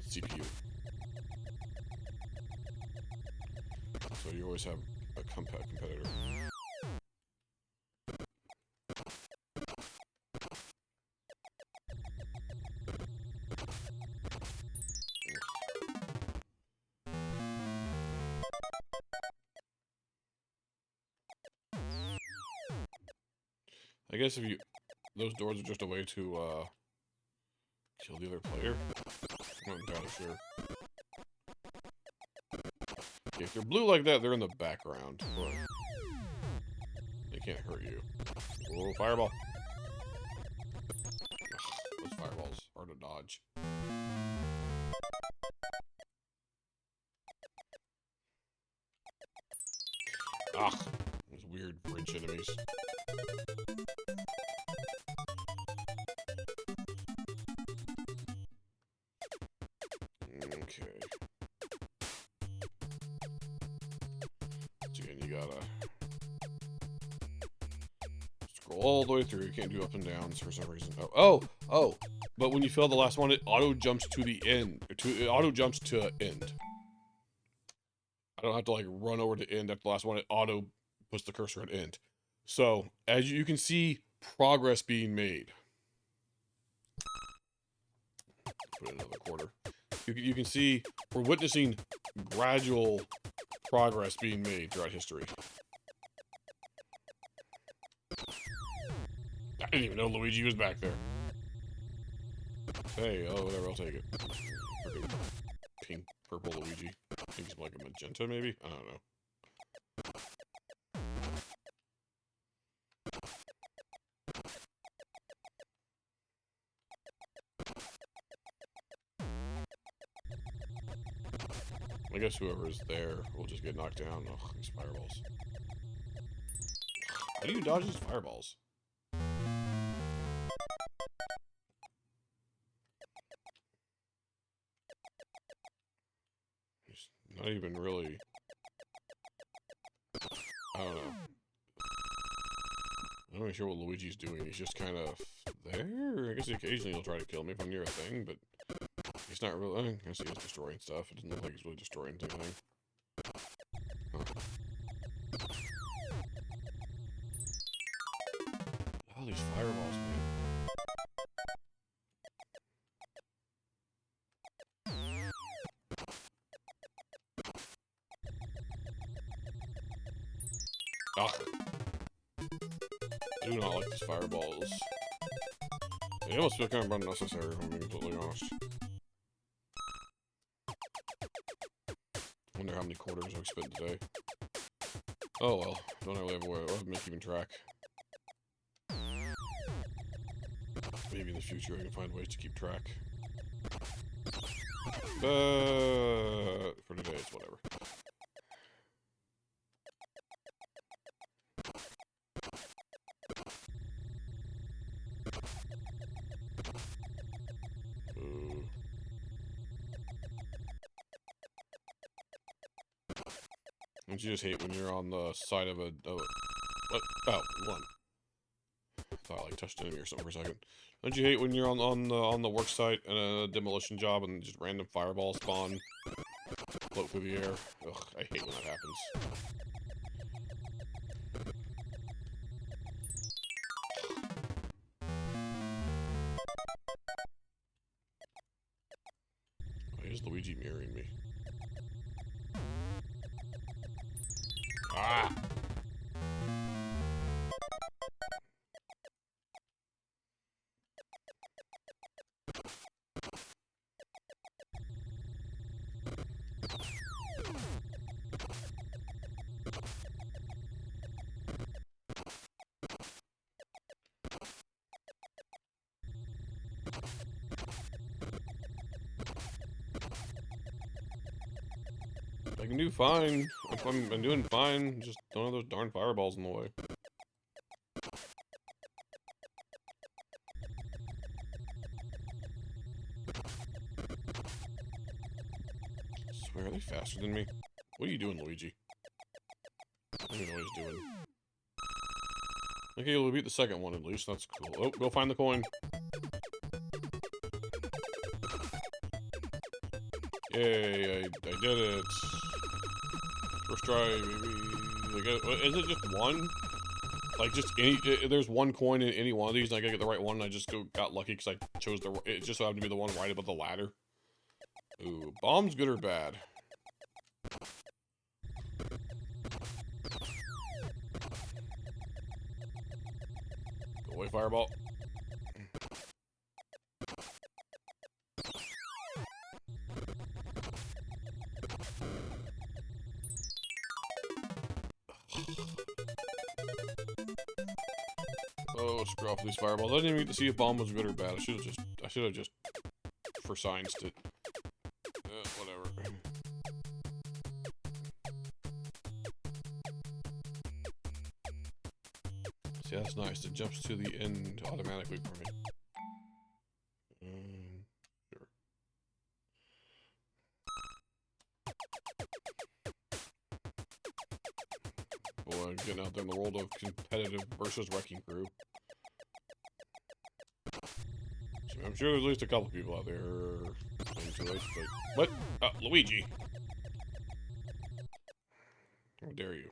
CPU. so you always have a competitor. I guess if you... Those doors are just a way to, kill the other player? I'm not entirely sure. Okay, if they're blue like that, they're in the background, but... They can't hurt you. Whoa, fireball! Ugh, those fireballs are hard to dodge. Ugh, those weird French enemies. Okay. So again, you gotta scroll all the way through. You can't do up and downs for some reason. Oh! But when you fail the last one, it auto jumps to the end. It auto jumps to end. I don't have to like run over to end after the last one. It auto puts the cursor at end. So as you can see, progress being made. Put in another quarter. You can see we're witnessing gradual progress being made throughout history. I didn't even know Luigi was back there. Hey, oh, whatever, I'll take it. Freaking pink, purple Luigi. I think he's like a magenta, maybe? I don't know. I guess whoever's there will just get knocked down. Ugh, these fireballs. How do you dodge these fireballs? It's not even really... I don't know. I'm not really sure what Luigi's doing. He's just kind of there? I guess occasionally he'll try to kill me if I'm near a thing, but... He's not really... I guess he is destroying stuff. It doesn't look like he's really destroying anything. Huh. All these fireballs, man. Ugh. I do not like these fireballs. They almost feel kind of unnecessary, if I'm being completely honest. I wonder how many quarters I've spent today. Oh well, don't really have a way of keeping track. Maybe in the future I can find ways to keep track. But for today, it's whatever. Don't you just hate when you're on the side of a... what? Oh, one. I thought I like touched an enemy or something for a second. Don't you hate when you're on the work site in a demolition job and just random fireballs spawn, float through the air? Ugh, I hate when that happens. Why is Luigi mirroring me? Ah! I can do fine. I'm doing fine. Just don't have those darn fireballs in the way. I swear, are they faster than me? What are you doing, Luigi? I don't even know what he's doing. Okay, we'll beat the second one at least. That's cool. Oh, go find the coin. Yay, I did it. First try, maybe. Like, is it just one? Like, just any. There's one coin in any one of these, and I gotta get the right one, and I just got lucky because I chose the. It just so happened to be the one right above the ladder. Ooh, bombs good or bad? Go away, fireball. Oh, screw off these fireballs. I didn't even get to see if bomb was good or bad. I should have just for science it. Whatever. See, that's nice. It jumps to the end automatically for me. Sure. Boy, getting out there in the world of competitive versus wrecking crew. So I'm sure there's at least a couple people out there into it, but what? Luigi! How dare you?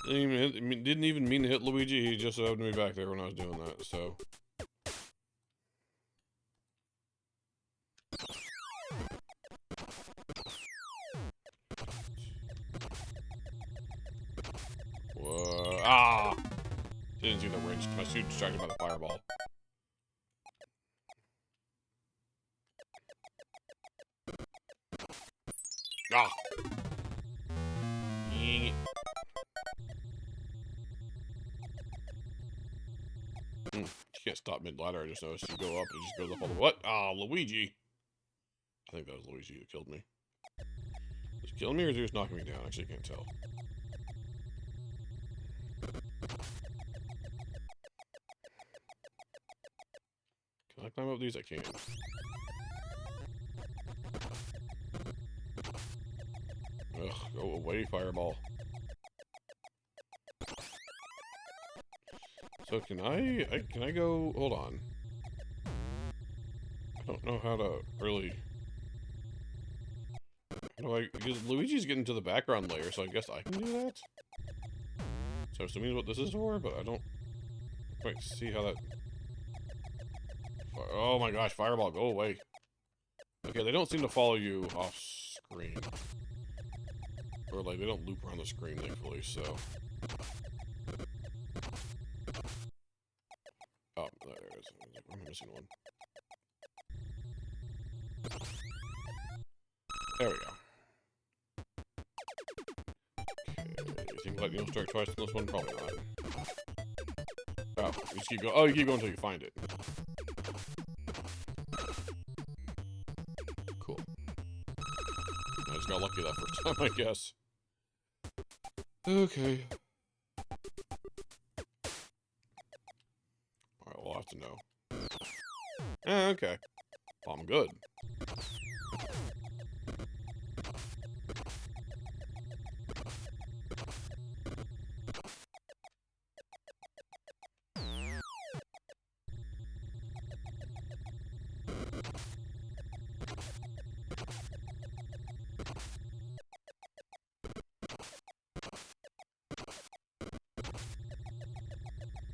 Didn't even mean to hit Luigi, he just happened to be back there when I was doing that, so. Whoa. Ah! Didn't see the wrench. My suit distracted by the fireball. Ah! You can't stop mid-ladder, I just noticed. You go up, it just goes up all the way. What? Ah, Luigi! I think that was Luigi who killed me. Was he killing me or was he just knocking me down? Actually, I can't tell. Can I climb up these? I can. Ugh, go away, fireball. So can I go, hold on. I don't know how to really, because Luigi's getting to the background layer, so I guess I can do that? So that means what this is for, but I don't quite see how that, oh my gosh, fireball, go away. Okay, they don't seem to follow you off screen. Or like, they don't loop around the screen, thankfully, so. Oh, there it is. I'm missing one. There we go. Okay, you think lightning will strike twice on this one? Probably not. Oh, you just keep going. Oh, you keep going until you find it. Cool. I just got lucky that first time, I guess. Okay. Alright, we'll have to know. Okay. Well, I'm good.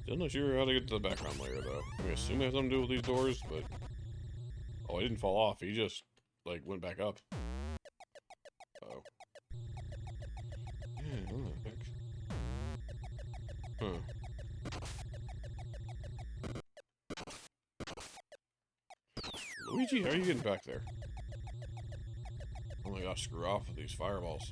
Still not sure how to get to the background layer, though. I mean, I assume it has something to do with these doors, but... Oh, he didn't fall off. He just, like, went back up. Uh-oh. Yeah, what the heck? Huh. Luigi, how are you getting back there? Oh my gosh, screw off with these fireballs.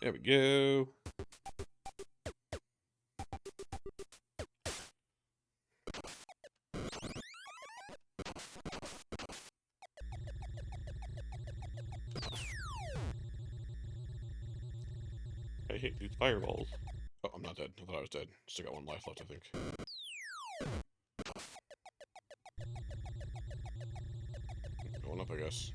There we go. I hate these fireballs. Oh, I'm not dead. I thought I was dead. Still got one life left, I think. Going up, I guess.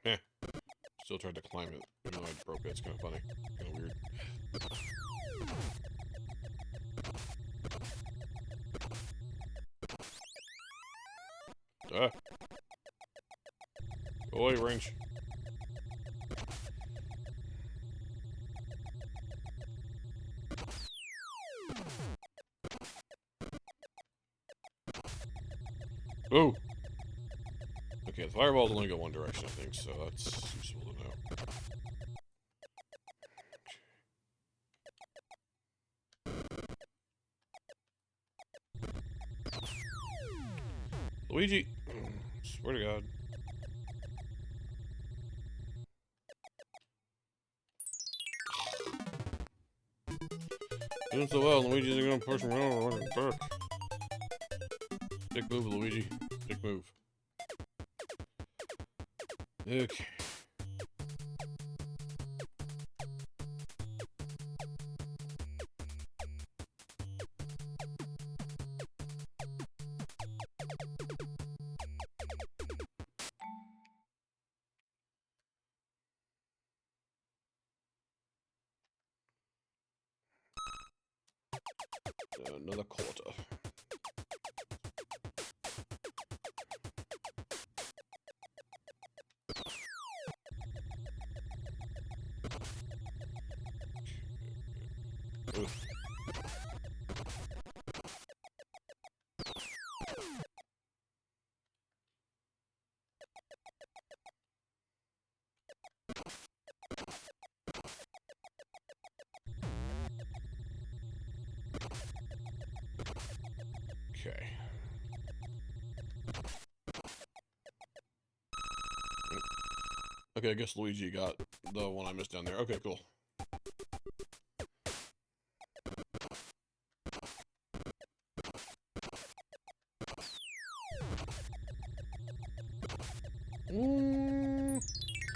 Eh. Still tried to climb it, even though I broke it. It's kind of funny. Kind of weird. Ah. Go away, range. Oh! Okay, the fireballs only go one direction, I think, so that's useful to know. Luigi! Swear to God. Doing so well, Luigi's gonna push me over and back. Big move, Luigi. Big move. Okay. Another quarter. Oof. Okay. Okay, I guess Luigi got the one I missed down there. Okay, cool.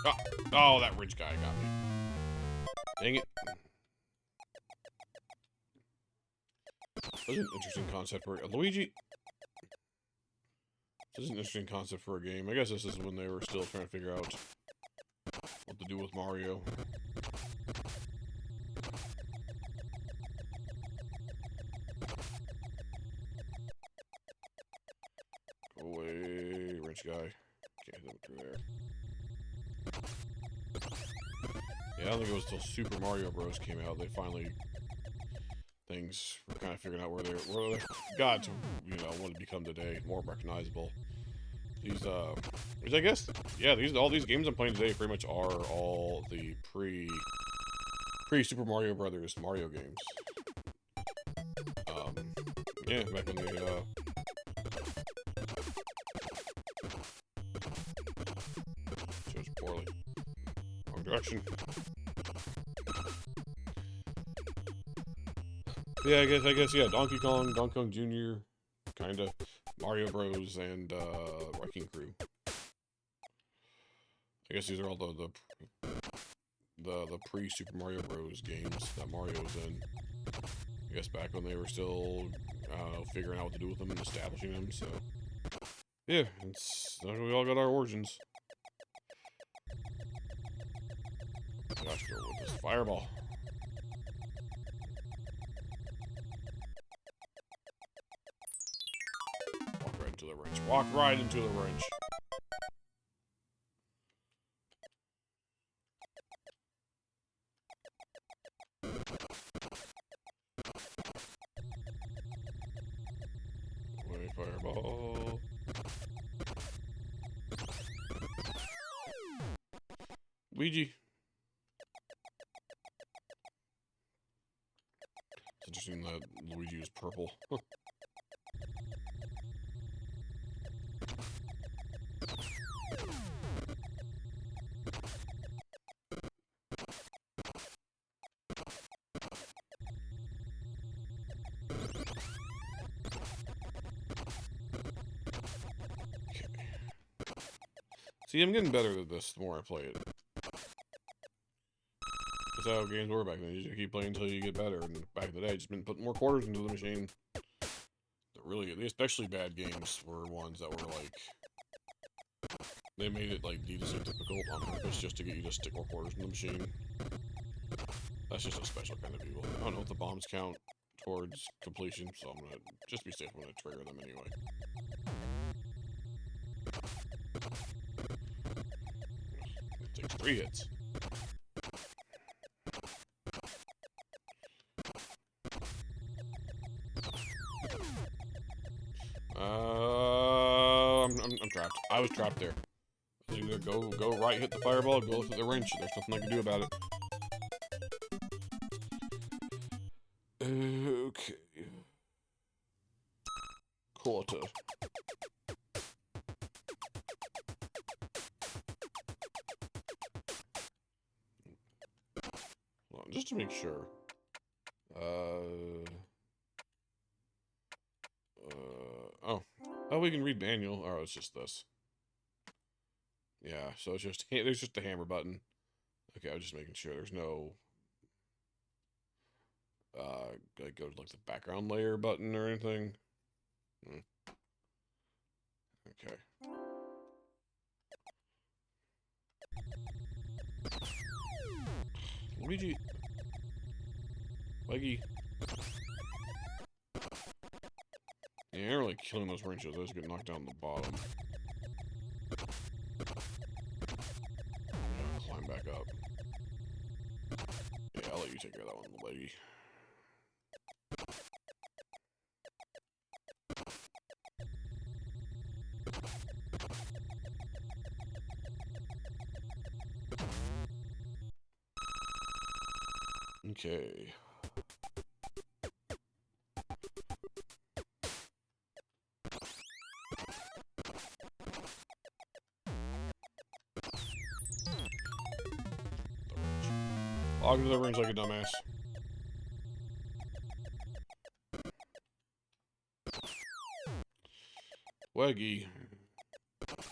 Ah. Oh, that rich guy got me. Dang it. That's an interesting concept for Luigi. This is an interesting concept for a game. I guess this is when they were still trying to figure out what to do with Mario. Go away, rich guy. Can't hit him through there. Yeah, I don't think it was until Super Mario Bros. Came out they finally things were kind of figuring out where they got to, you know, what it become today, more recognizable. These I guess, yeah, all these games I'm playing today pretty much are all the pre Super Mario Brothers Mario games. Yeah, back when they chose poorly. Wrong direction. Yeah, I guess, yeah, Donkey Kong Jr., kinda, Mario Bros, and, Wrecking Crew. I guess these are all the pre-Super Mario Bros. Games that Mario was in. I guess back when they were still, I don't know, figuring out what to do with them and establishing them, so. Yeah, that's how we all got our origins. Gosh, go with this fireball. Walk right into the wrench. Walk right into the wrench. Wait, fireball. Luigi. It's interesting that Luigi is purple. See, I'm getting better at this the more I play it. That's how games were back then. You just keep playing until you get better. And back in the day, I just been putting more quarters into the machine. Really, the especially bad games were ones that were like, they made it like needlessly difficult on purpose just to get you to stick more quarters in the machine. That's just a special kind of evil. I don't know if the bombs count towards completion, so I'm gonna just be safe. I'm gonna trigger them anyway. It takes 3 hits. I'm trapped. I was trapped there. Either go right, hit the fireball, go through the wrench. There's nothing I can do about it. Okay. Quarter. Hold on, just to make sure. Oh, we can read manual. Oh, it's just this. Yeah, so it's just, there's just a hammer button. Okay, I was just making sure there's no, like, go to, like, the background layer button or anything. Okay. Luigi. Leggy. Yeah, you're like killing those wrenches. Those get knocked down the bottom. Climb back up. Yeah, I'll let you take care of that one, lady. Okay. Log into the rings like a dumbass. Waggy.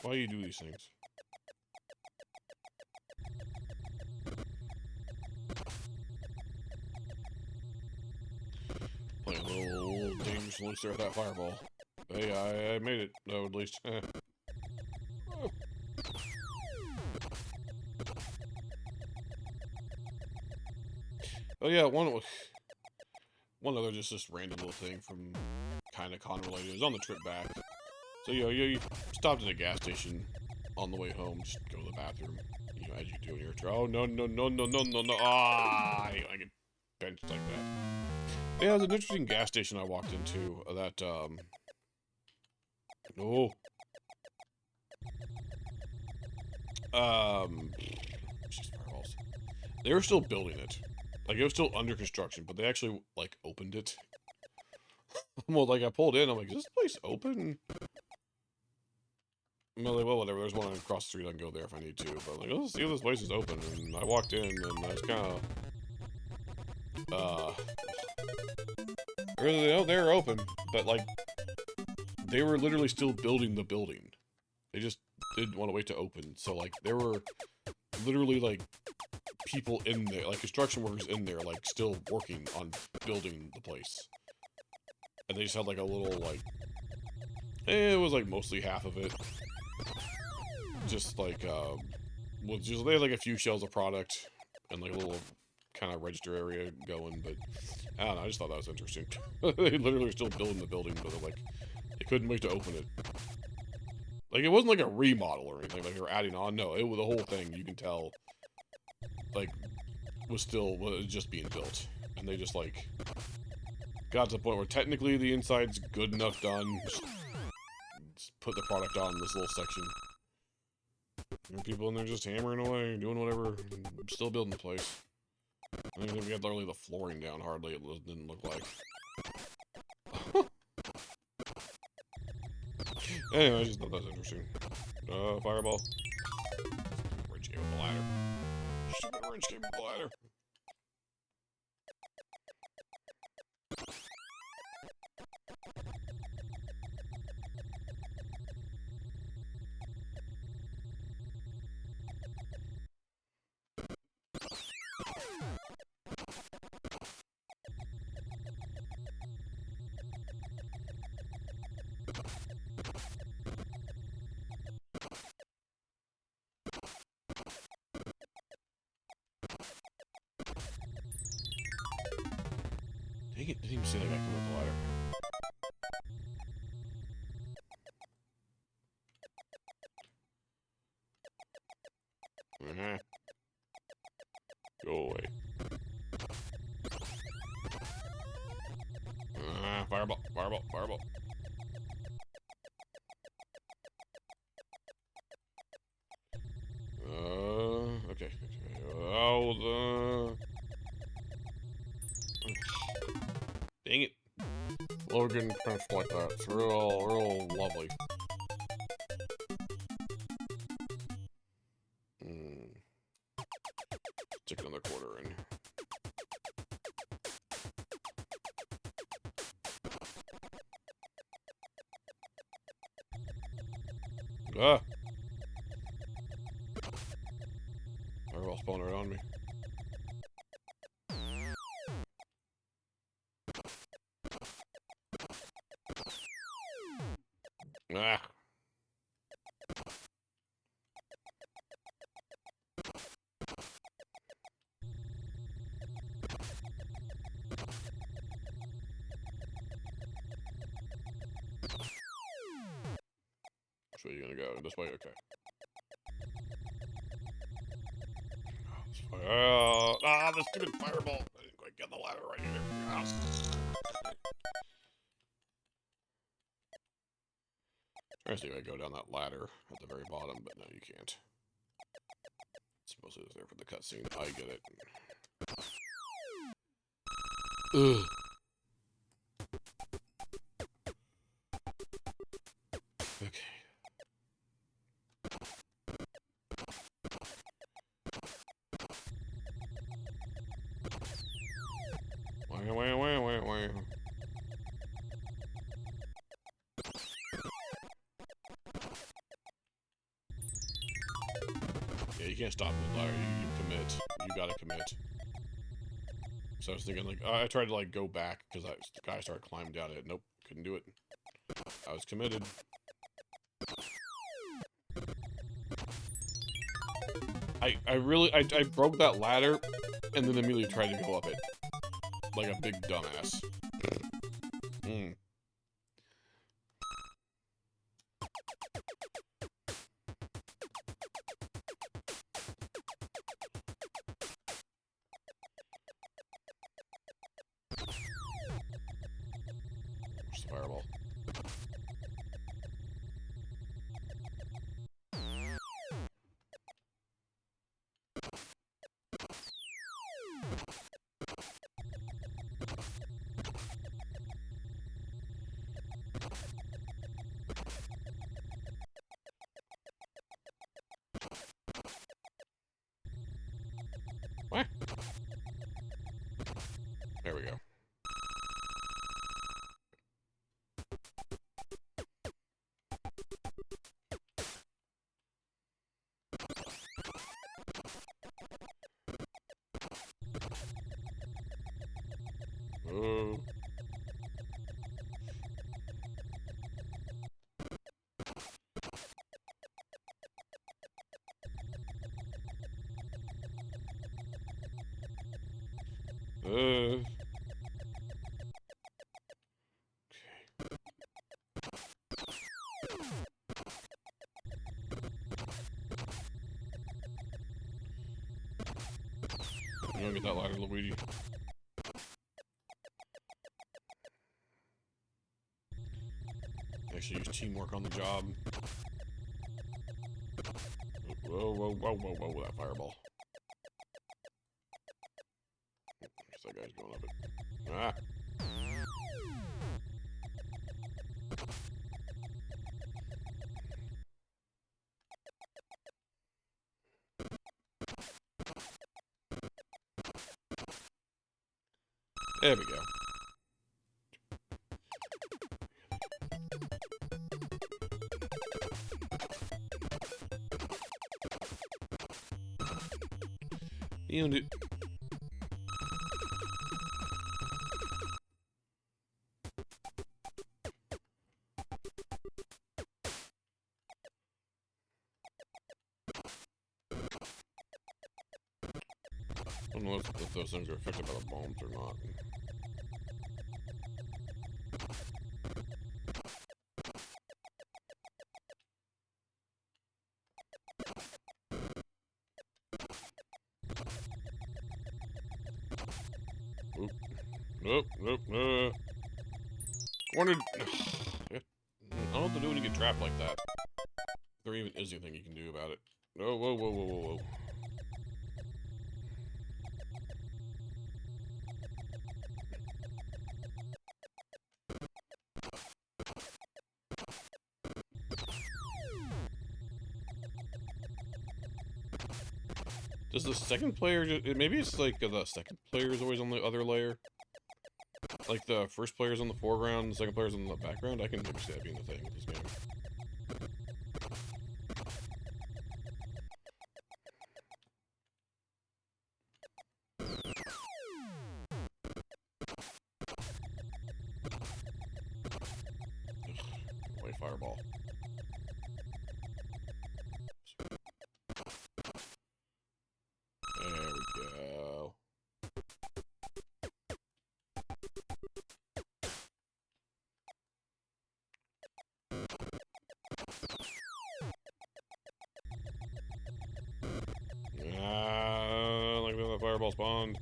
Why do you do these things? Playing a little dangerous launch there with that fireball. Hey, I made it, though, at least. Oh. Oh yeah, one other just random little thing from kind of con related. It was on the trip back. So you stopped at a gas station on the way home. Just go to the bathroom. You know, as you do in your trip. Oh no! Ah! I get benched like that. Yeah, it was an interesting gas station I walked into. That just fireballs. They were still building it. Like, it was still under construction, but they actually, like, opened it. Well, like, I pulled in, I'm like, is this place open? I'm like, well, whatever, there's one across the street, I can go there if I need to. But, like, let's see if this place is open. And I walked in, and I was kind of, they were open, but, like, they were literally still building the building. They just didn't want to wait to open. So, like, there were literally, like, people in there, like construction workers in there, like still working on building the place. And they just had like a little, like, it was like mostly half of it. Just like, well, just, they had like a few shells of product and like a little kind of register area going, but I don't know, I just thought that was interesting. They literally were still building the building, but they're like, they couldn't wait to open it. Like, it wasn't like a remodel or anything, like they were adding on, no, it was the whole thing, you can tell, like, was just being built. And they just, like, got to the point where technically the inside's good enough done. Just put the product on this little section. And people in there just hammering away, doing whatever, still building the place. I don't think we had literally the flooring down hardly, it didn't look like. Anyway, I just thought that was interesting. Fireball. Wrench game with the ladder. Stupid wrench game with the ladder. Dang it, didn't even see that guy come up the ladder. Go away. Fireball, fireball, fireball. Okay. Oh, dang it. Logan crunched like that. It's real lovely. Stick another quarter in. Ah! Fireball spawned right on me. Ah! Which way are you gonna go? This way? Okay. The stupid fireball! I didn't quite get the ladder right here. Ah. I see if I go down that ladder at the very bottom, but no, you can't. Supposedly it was there for the cutscene. I get it. Ugh. Okay. Wah. Yeah, you can't stop the ladder. You commit. You gotta commit. So I was thinking, like, I tried to, like, go back because the guy started climbing down it. Nope, couldn't do it. I was committed. I broke that ladder and then immediately tried to go up it. Like a big dumbass. Where's the fireball? What? There we go. Oh. Okay. You wanna get that ladder, Luigi? Actually use teamwork on the job. Whoa, that fireball. Guess that guy's going up it. Ah! There we go. You know, I don't know if those things are affected by the bombs or not. Nope, nope, Cornered. I don't know what to do when you get trapped like that. If there even is anything you can do about it. Oh, whoa, whoa, whoa, whoa, whoa. Does the second player maybe it's like the second player is always on the other layer? Like the first player's on the foreground, the second player's on the background? I can maybe see that being the thing with this game. Ugh, away fireball. There we go. Like that fireball spawned.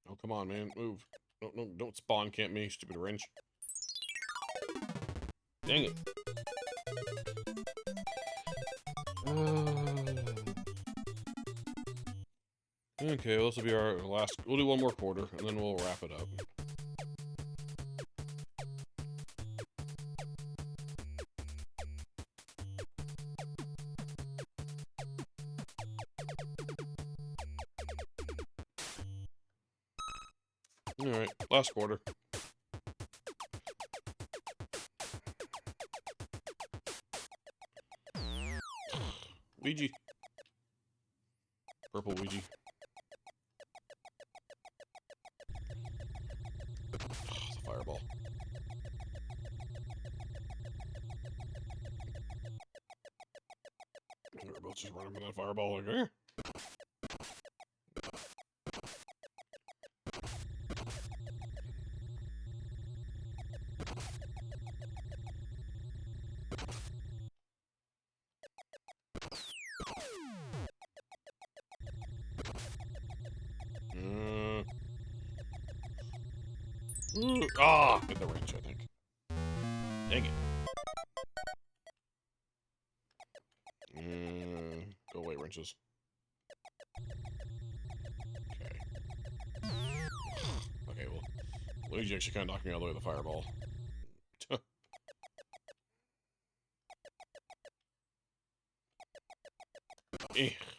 Oh, come on, man. Move. Don't spawn camp me, stupid wrench. Dang it. Okay, well, this will be our last. We'll do one more quarter, and then we'll wrap it up. Alright, last quarter. Ouija. Purple Ouija. It's a fireball. We're both just running with that fireball like, eh? Hit the wrench, I think. Dang it. Go away, wrenches. Okay. Okay, well, Luigi actually kind of knocked me all the way with the fireball.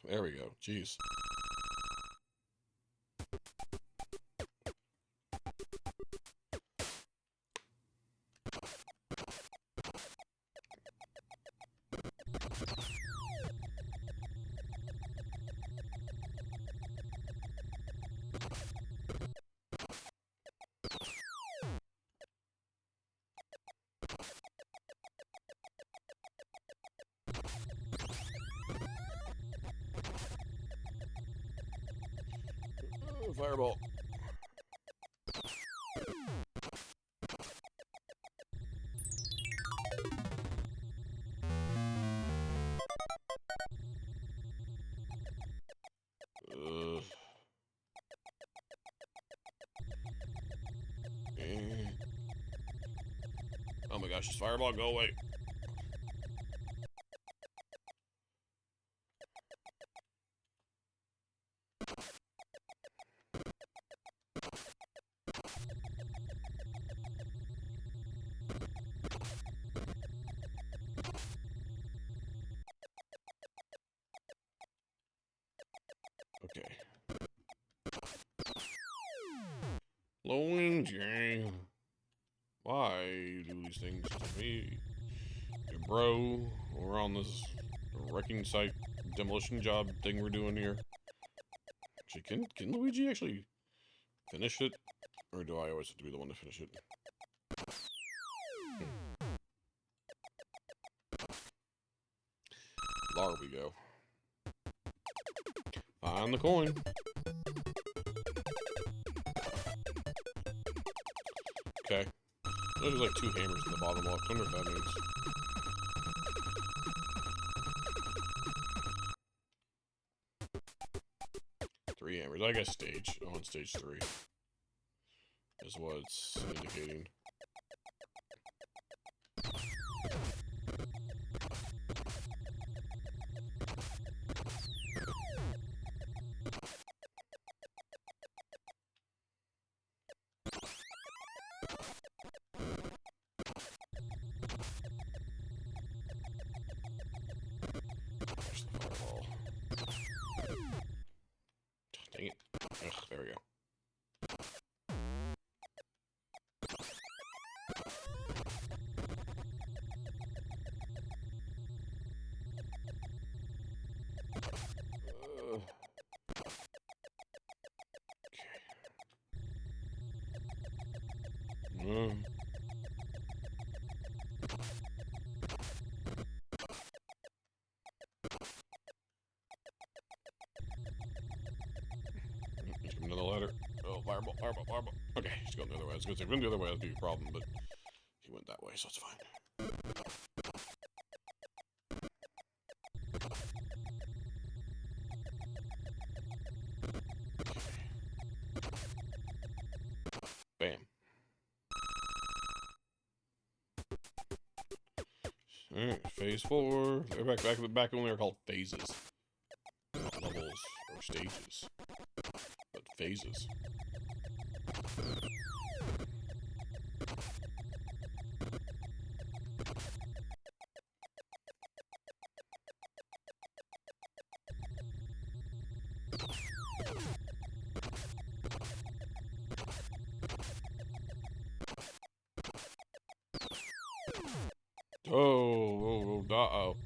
There we go. Jeez. Fireball. Oh my gosh, this fireball, go away. Okay. 𝐿 why you do these things to me? Your bro, we're on this wrecking site demolition job thing we're doing here. Actually, can Luigi actually finish it? Or do I always have to be the one to finish it? There we go. Find the coin. Okay. There's like 2 hammers in the bottom left. I wonder what that means. Three hammers. I guess stage. On stage 3 is what it's indicating. Dang it. Ugh, there we go. Okay. He's coming down the ladder. Oh, fireball, fireball, fireball. Okay, he's going the other way. I was going to say, if he went the other way, that'd be a problem, but he went that way, so it's fine. Bam. Alright, phase 4. They're back when they were called phases. Not levels or stages, but phases. Oh, uh-oh.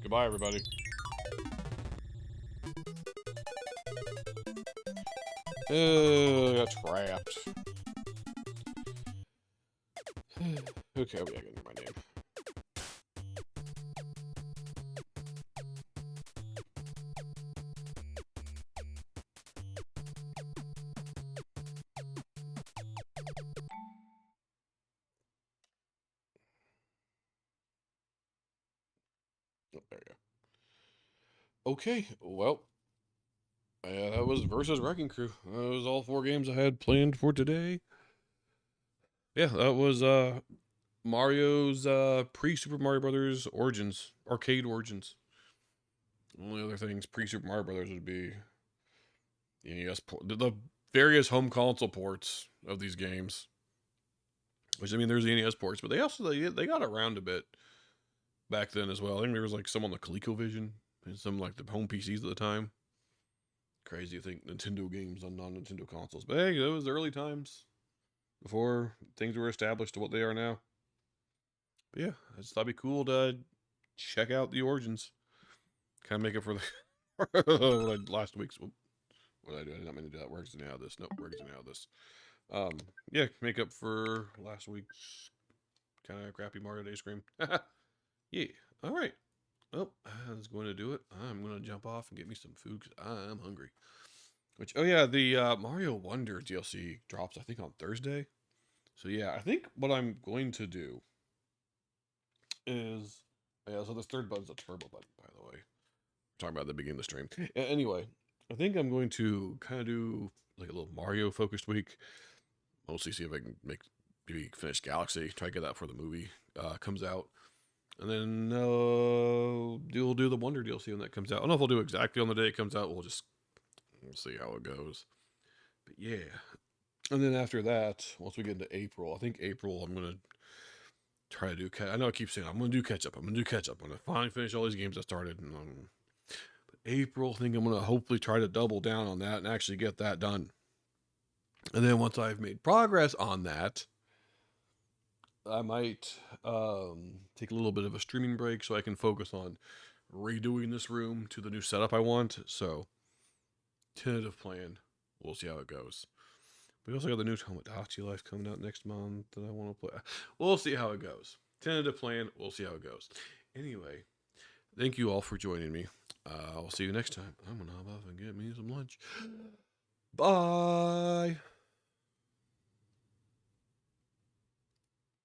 Goodbye, everybody. Got trapped. Okay, I gotta get my name. Oh, there you go. Okay, well, that was versus Wrecking Crew. That was all 4 games I had planned for today. Yeah, that was Mario's pre-Super Mario Brothers Origins, arcade Origins. Only other things pre-Super Mario Brothers would be the NES the various home console ports of these games. Which, I mean, there's the NES ports, but they also they got around a bit back then as well. I think there was like some on the ColecoVision and some like the home PCs at the time. Crazy to think Nintendo games on non-Nintendo consoles. But hey, that was the early times before things were established to what they are now. But yeah, I just thought it'd be cool to check out the Origins. Kind of make it for the last week's. What did I do? I did not mean to do that. We're exiting out of this. Nope, we're exiting out of this. Yeah, make up for last week's kind of crappy Mario Day Scream. Yeah. All right. Well, that's going to do it. I'm going to jump off and get me some food because I'm hungry. Which, oh yeah, the Mario Wonder DLC drops, I think, on Thursday. So yeah, I think what I'm going to do is, yeah, so this third button's a turbo button, by the way. We're talking about at the beginning of the stream. Anyway, I think I'm going to kind of do like a little Mario focused week. Mostly see if I can maybe finish Galaxy. Try to get that before the movie comes out. And then we'll do the Wonder DLC when that comes out. I don't know if we'll do exactly on the day it comes out. We'll see how it goes. But yeah. And then after that, once we get into April, I think April I'm going to try to do... I know I keep saying I'm going to do catch-up. I'm going to do catch-up. I'm going to finally finish all these games I started. And but April, I think I'm going to hopefully try to double down on that and actually get that done. And then once I've made progress on that, I might take a little bit of a streaming break so I can focus on redoing this room to the new setup I want. So, tentative plan. We'll see how it goes. We also got the new Tomodachi Life coming out next month that I want to play. We'll see how it goes. Tentative plan. We'll see how it goes. Anyway, thank you all for joining me. I'll see you next time. I'm gonna hop off and get me some lunch. Bye.